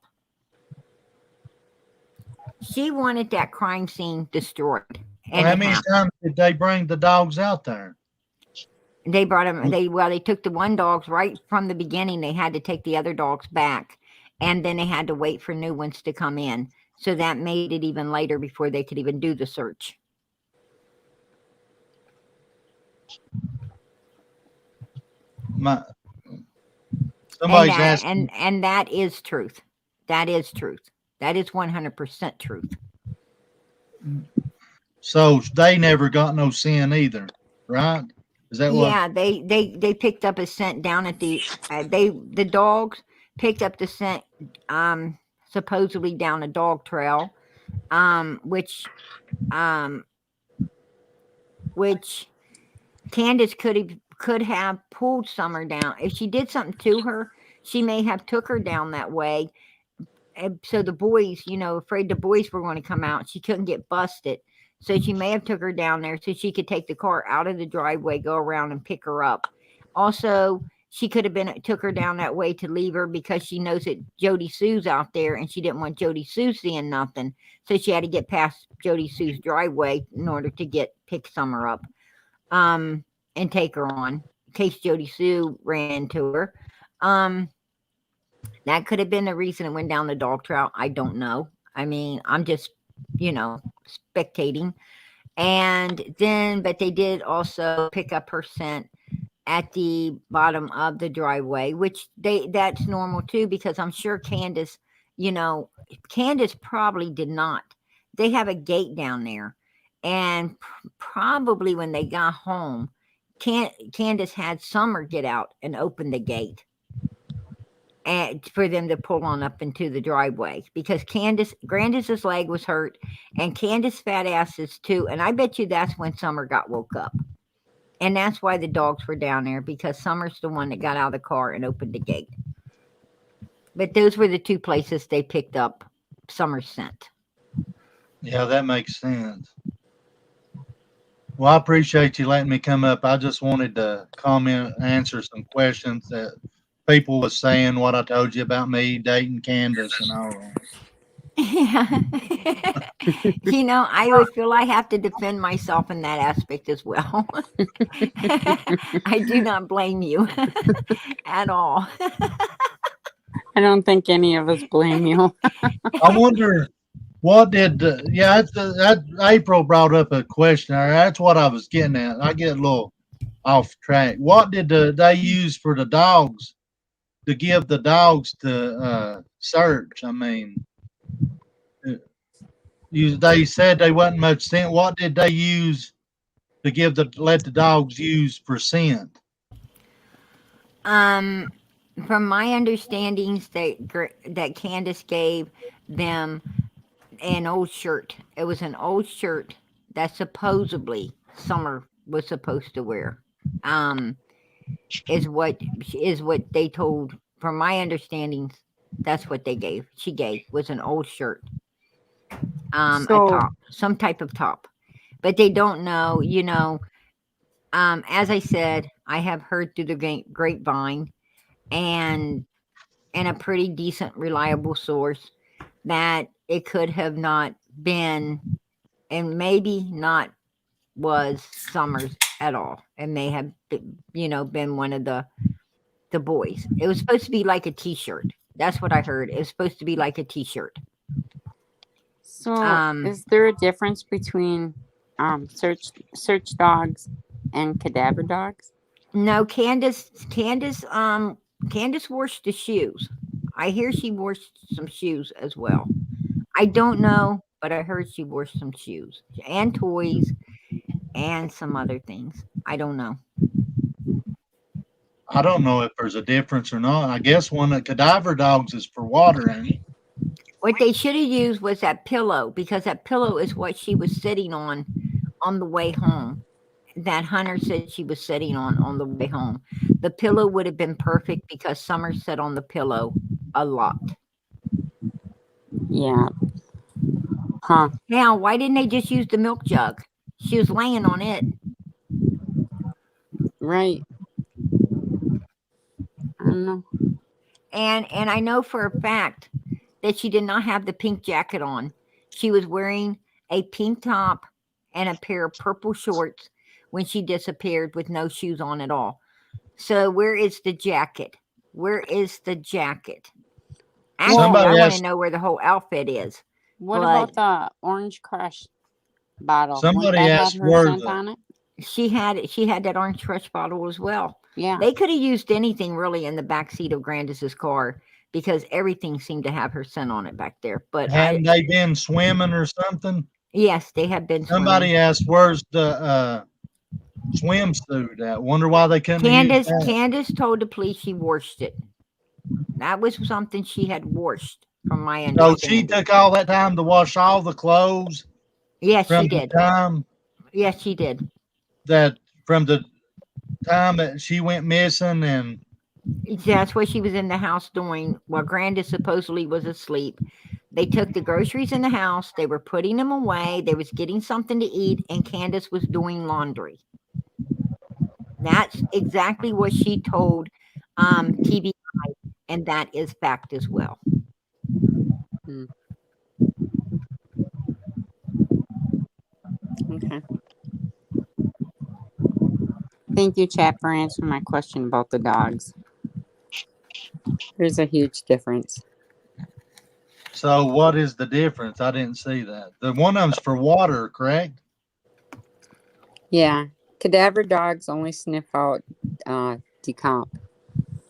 She wanted that crime scene destroyed. Well, how many times did they bring the dogs out there? They brought them. They took the one dogs right from the beginning. They had to take the other dogs back, and then they had to wait for new ones to come in. So that made it even later before they could even do the search. Somebody's asking, and that is truth. That is truth. That is 100% truth. So they never got no sin either, right? Is that what? Yeah, they picked up a scent down at the the dogs picked up the scent supposedly down a dog trail, which Candus could have pulled Summer down. If she did something to her, she may have took her down that way. So the boys, afraid the boys were going to come out, she couldn't get busted. So she may have took her down there so she could take the car out of the driveway, go around and pick her up. Also, she could have took her down that way to leave her because she knows that JodiSue's out there and she didn't want JodiSue seeing nothing. So she had to get past JodiSue's driveway in order to pick Summer up and take her on in case JodiSue ran into her. That could have been the reason it went down the dog trail. I don't know. I mean, I'm just, spectating. And then, but they did also pick up her scent at the bottom of the driveway, which that's normal too, because I'm sure Candus probably did not. They have a gate down there. And probably when they got home, Candus had Summer get out and open the gate. And for them to pull on up into the driveway because Grandis's leg was hurt and Candus fat ass is too. And I bet you that's when Summer got woke up. And that's why the dogs were down there because Summer's the one that got out of the car and opened the gate. But those were the two places they picked up Summer's scent. Yeah, that makes sense. Well, I appreciate you letting me come up. I just wanted to answer some questions that people was saying what I told you about me dating Candus and all that. Yeah. I always feel I have to defend myself in that aspect as well. I do not blame you at all. I don't think any of us blame you. I wonder what did, April brought up a question. That's what I was getting at. I get a little off track. What did they use for the dogs? To give the dogs to search. I mean, they said they wasn't much scent. What did they use to let the dogs use for scent? From my understandings, that Candus gave them an old shirt. It was an old shirt that supposedly Summer was supposed to wear. Is what they told. From my understandings, that's what she gave was an old shirt, a top, some type of top, but they don't know. As I said, I have heard through the grapevine and a pretty decent, reliable source that it could have not been, and maybe not was Summer's at all. It may have been one of the boys. It was supposed to be like a t-shirt. That's what I heard. It was supposed to be like a t-shirt. So is there a difference between search dogs and cadaver dogs? No, Candus washed the shoes. I hear she wore some shoes as well. I don't know, but I heard she wore some shoes and toys and some other things. I don't know. I don't know if there's a difference or not. I guess one of cadaver dogs is for water, ain't it? What they should have used was that pillow, because that pillow is what she was sitting on the way home. That Hunter said she was sitting on the way home. The pillow would have been perfect because Summer sat on the pillow a lot. Yeah. Huh. Now, why didn't they just use the milk jug? She was laying on it. Right. I don't know. And I know for a fact that she did not have the pink jacket on. She was wearing a pink top and a pair of purple shorts when she disappeared with no shoes on at all. So where is the jacket? Where is the jacket? Actually, I want to know where the whole outfit is. What about the Orange Crush bottle? Somebody asked her scent on it? She had that Orange Crush bottle as well. Yeah. They could have used anything really in the back seat of Grandis's car because everything seemed to have her scent on it back there. But hadn't they been swimming or something? Yes, they have been. Somebody asked, "Where's the swimsuit at?" Wonder why they couldn't. Candus told the police she washed it. That was something she had washed, from my understanding. So she took all that time to wash all the clothes. Yes, she did. Yes, she did. That from the time that she went missing, and that's what she was in the house doing while Grandis supposedly was asleep. They took the groceries in the house. They were putting them away. They was getting something to eat, and Candus was doing laundry. That's exactly what she told TBI, and that is fact as well. Okay. Thank you, chat, for answering my question about the dogs. There's a huge difference. So what is the difference? I didn't see that. The one of them's for water, correct? Yeah. Cadaver dogs only sniff out decomp.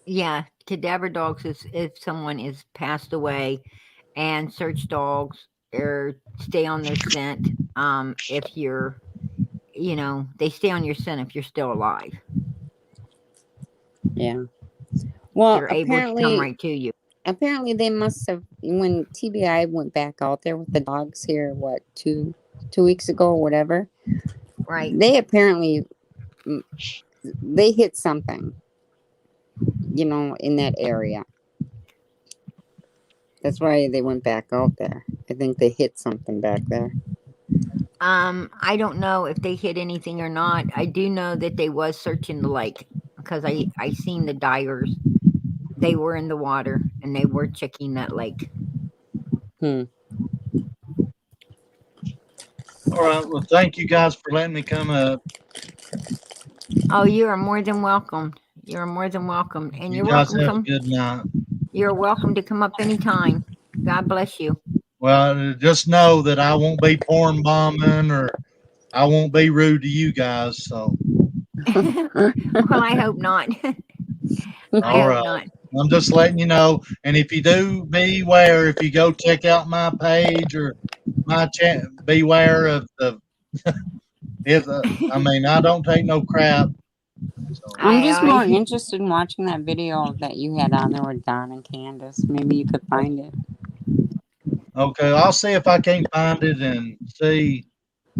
Yeah, cadaver dogs is if someone is passed away, and search dogs or stay on their scent. If you're, they stay on your scent if you're still alive. Yeah. Well, they're able to come right to you. Apparently, they must have, when TBI went back out there with the dogs here, what, two weeks ago or whatever. Right. They apparently, they hit something, in that area. That's why they went back out there. I think they hit something back there. I don't know if they hit anything or not. I do know that they was searching the lake because I seen the divers. They were in the water and they were checking that lake. All right. Well, thank you guys for letting me come up. Oh, you are more than welcome. You're more than welcome. And you're welcome. Have a good night. You're welcome to come up anytime. God bless you. Well, just know that I won't be porn bombing or I won't be rude to you guys. So. Well, I hope not. All right. I'm just letting you know. And if you do, beware. If you go check out my page or my chat, beware of the. I don't take no crap. So. I'm just more interested in watching that video that you had on there with Don and Candus. Maybe you could find it. Okay, I'll see if I can find it and see.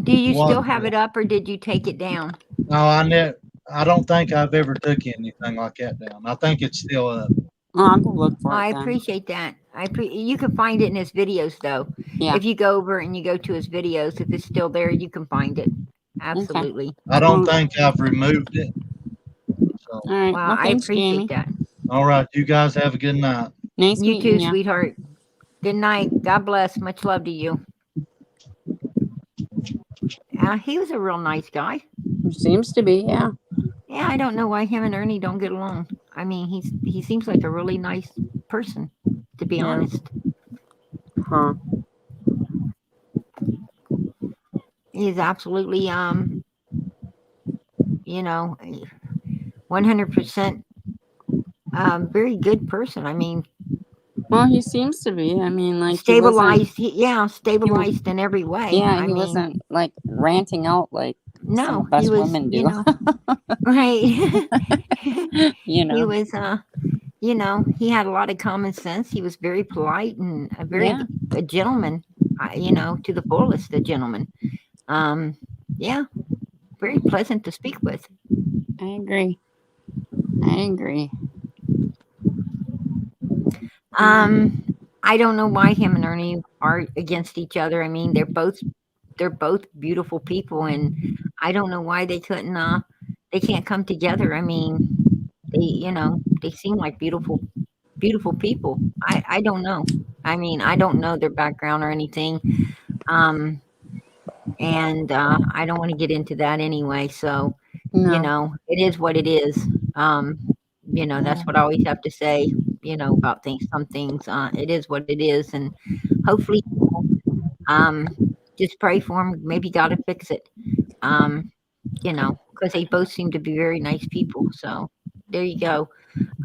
Do you still have it up, or did you take it down? No, I don't think I've ever took anything like that down. I think it's still up. I'll go look for it. I appreciate that. You can find it in his videos, though. Yeah. If you go over and you go to his videos, if it's still there, you can find it. Absolutely. Okay. I don't think I've removed it. So. All right. Well, I appreciate Jamie. that. All right. You guys have a good night. Nice you too, you. Sweetheart. Good night. God bless. Much love to you. He was a real nice guy. Seems to be, yeah. Yeah, I don't know why him and Ernie don't get along. I mean, he seems like a really nice person, to be honest. Huh. He's absolutely 100% very good person. I mean, Well, he seems to be. I mean, like stabilized. Stabilized In every way. Yeah, I he mean, wasn't like ranting out like some no, of us he was, women you do. know, right. You He know. was, you know, he had a lot of common sense. He was very polite and Yeah. a gentleman, you know, to the fullest, a gentleman. Yeah, very pleasant to speak with. I agree. I agree. I don't know why him and Ernie are against each other. I mean, they're both beautiful people, and I don't know why they can't come together. I mean, you know, they seem like beautiful people. I don't know. I mean, I don't know their background or anything. Um, and I don't want to get into that anyway. So, you No. know, it is what it is. You know, that's what I always have to say, you know, about things. Some things, it is what it is, and hopefully, um, just pray for them. Maybe God will fix it. You know, because they both seem to be very nice people. So there you go.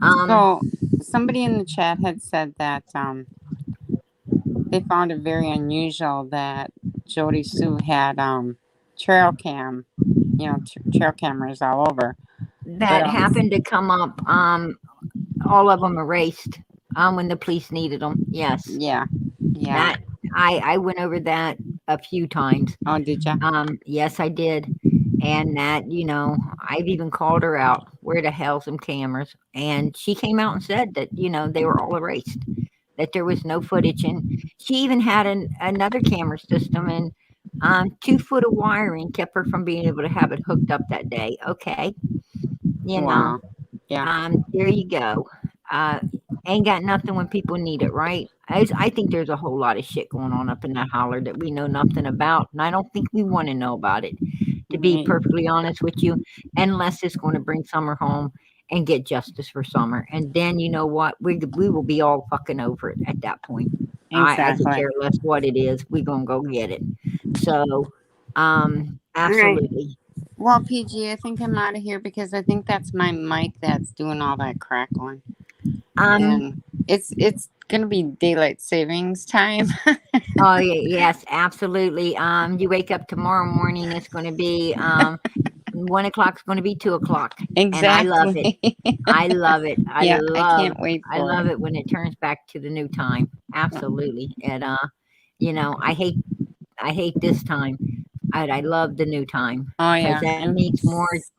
So somebody in the chat had said that they found it very unusual that JodiSue had trail cam, trail cameras all over. That happened to come up. All of them erased. When the police needed them. Yes. Yeah. That I went over that a few times. Oh, did you? Yes, I did. And that, you know, I've even called her out. Where the hell's some cameras? And she came out and said that, you know, they were all erased. That there was no footage, and she even had another camera system, and 2 foot of wiring kept her from being able to have it hooked up that day. Okay, you know, Wow. Yeah. there you go. Ain't got nothing when people need it, right? I think there's a whole lot of shit going on up in that holler that we know nothing about, and I don't think we want to know about it, to be Right. perfectly honest with you, unless it's going to bring Summer home and get justice for Summer, and then you know what, we will be all fucking over it at that point. I could Exactly. care less what it is. We're gonna go get it. So, Right. absolutely. Well, PG, I think I'm out of here because I think that's my mic that's doing all that crackling. And it's gonna be daylight savings time. Oh yes, absolutely. You wake up tomorrow morning, it's going to be 1 o'clock. It's going to be 2 o'clock, and I love it. Exactly. I love it. Yeah, I can't wait I for love it. it when it turns back to the new time. Absolutely. And you know, I hate this time. I love the new time Oh because yeah, that means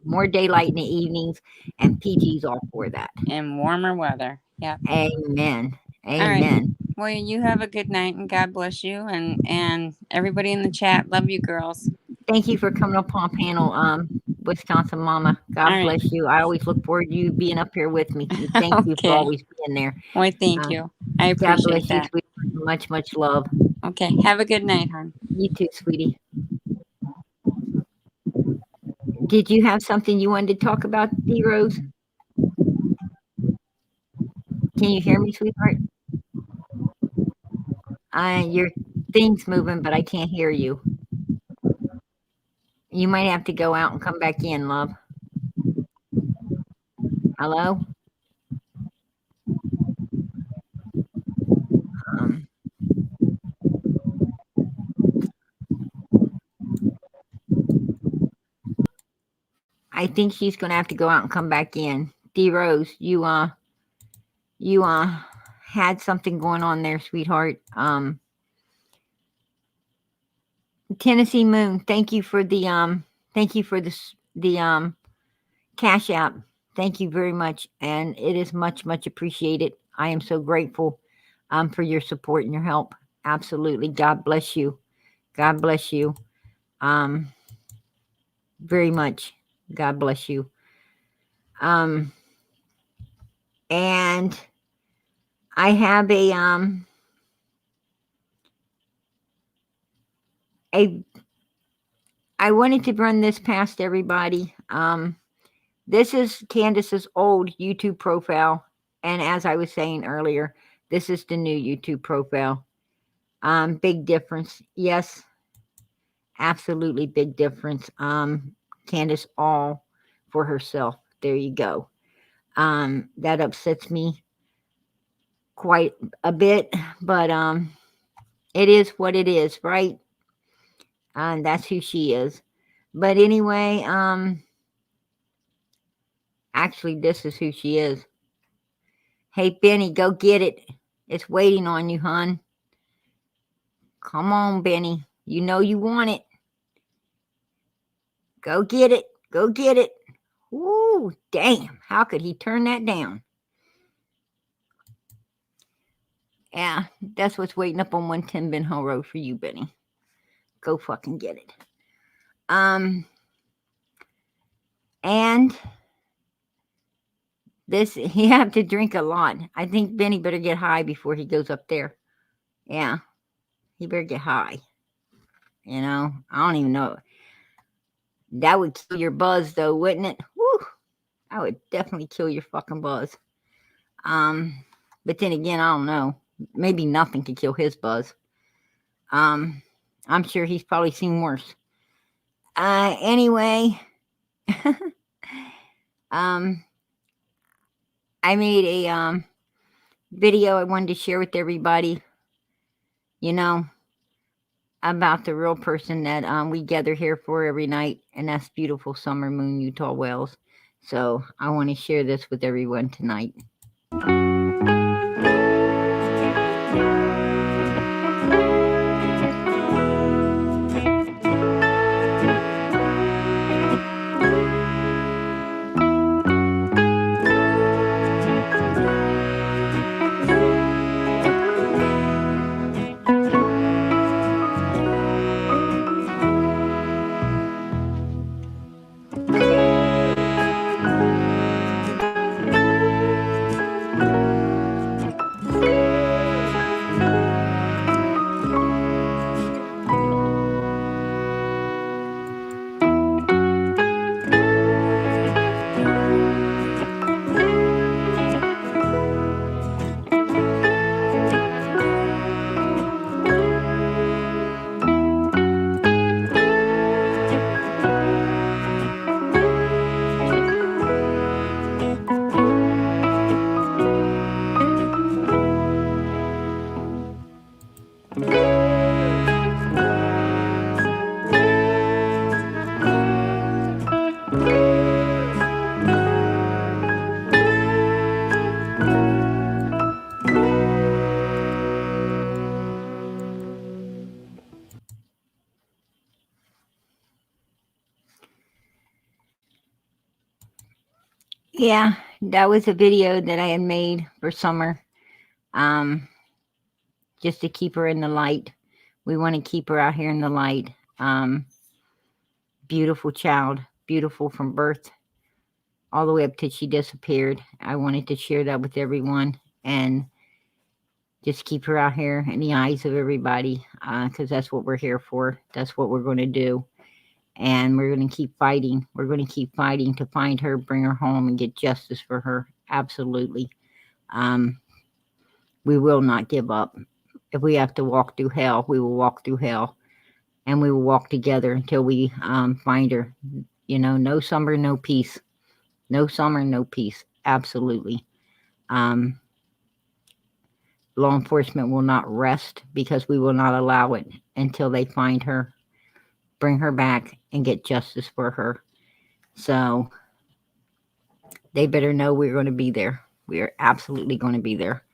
more daylight in the evenings, and PG's all for that. and warmer weather. Yep. Amen. All right. Amen. Well, you have a good night and God bless you, and everybody in the chat. Love you, girls. Thank you for coming up on panel, Wisconsin Mama. God All right. bless you. I always look forward to you being up here with me. And thank you for Okay. always being there. Well, thank you. I God appreciate bless you, that. sweetie. Much, much love. Okay. Have a good night, hon. You too, sweetie. Did you have something you wanted to talk about, D Rose? Can you hear me, sweetheart? Your thing's moving, but I can't hear you. You might have to go out and come back in, love. Hello? I think she's gonna have to go out and come back in. D Rose, you had something going on there, sweetheart. Tennessee Moon, thank you for the Cash App. Thank you very much, and it is much, much appreciated. I am so grateful for your support and your help. Absolutely. God bless you. God bless you. Very much. God bless you. And I have I wanted to run this past everybody. This is Candus's old YouTube profile, and as I was saying earlier, this is the new YouTube profile. Big difference. Yes, absolutely big difference. Candus all for herself. There you go. That upsets me quite a bit, but it is what it is, right? And that's who she is. But anyway, actually, this is who she is. Hey, Benny, go get it. It's waiting on you, hon. Come on, Benny. You know you want it. Go get it. Go get it. Ooh, damn. How could he turn that down? Yeah, that's what's waiting up on 110 Ben Hill Road for you, Benny. Go fucking get it. And this, you have to drink a lot. I think Benny better get high before he goes up there. Yeah, he better get high. You know, I don't even know. That would kill your buzz, though, wouldn't it? Woo! I would definitely kill your fucking buzz. But then again, I don't know. Maybe nothing could kill his buzz. I'm sure he's probably seen worse. Anyway, I made a video I wanted to share with everybody, you know, about the real person that we gather here for every night, and that's beautiful Summer Moon, Utah Wells. So I want to share this with everyone tonight. Yeah, that was a video that I had made for Summer, just to keep her in the light. We want to keep her out here in the light. Beautiful child, beautiful from birth all the way up till she disappeared. I wanted to share that with everyone and just keep her out here in the eyes of everybody, because that's what we're here for. That's what we're going to do. And we're going to keep fighting. We're going to keep fighting to find her, bring her home, and get justice for her. Absolutely. We will not give up. If we have to walk through hell, we will walk through hell. And we will walk together until we find her. You know, no summer, no peace. No summer, no peace. Absolutely. Law enforcement will not rest because we will not allow it until they find her, bring her back, and get justice for her. So they better know we're going to be there. We are absolutely going to be there.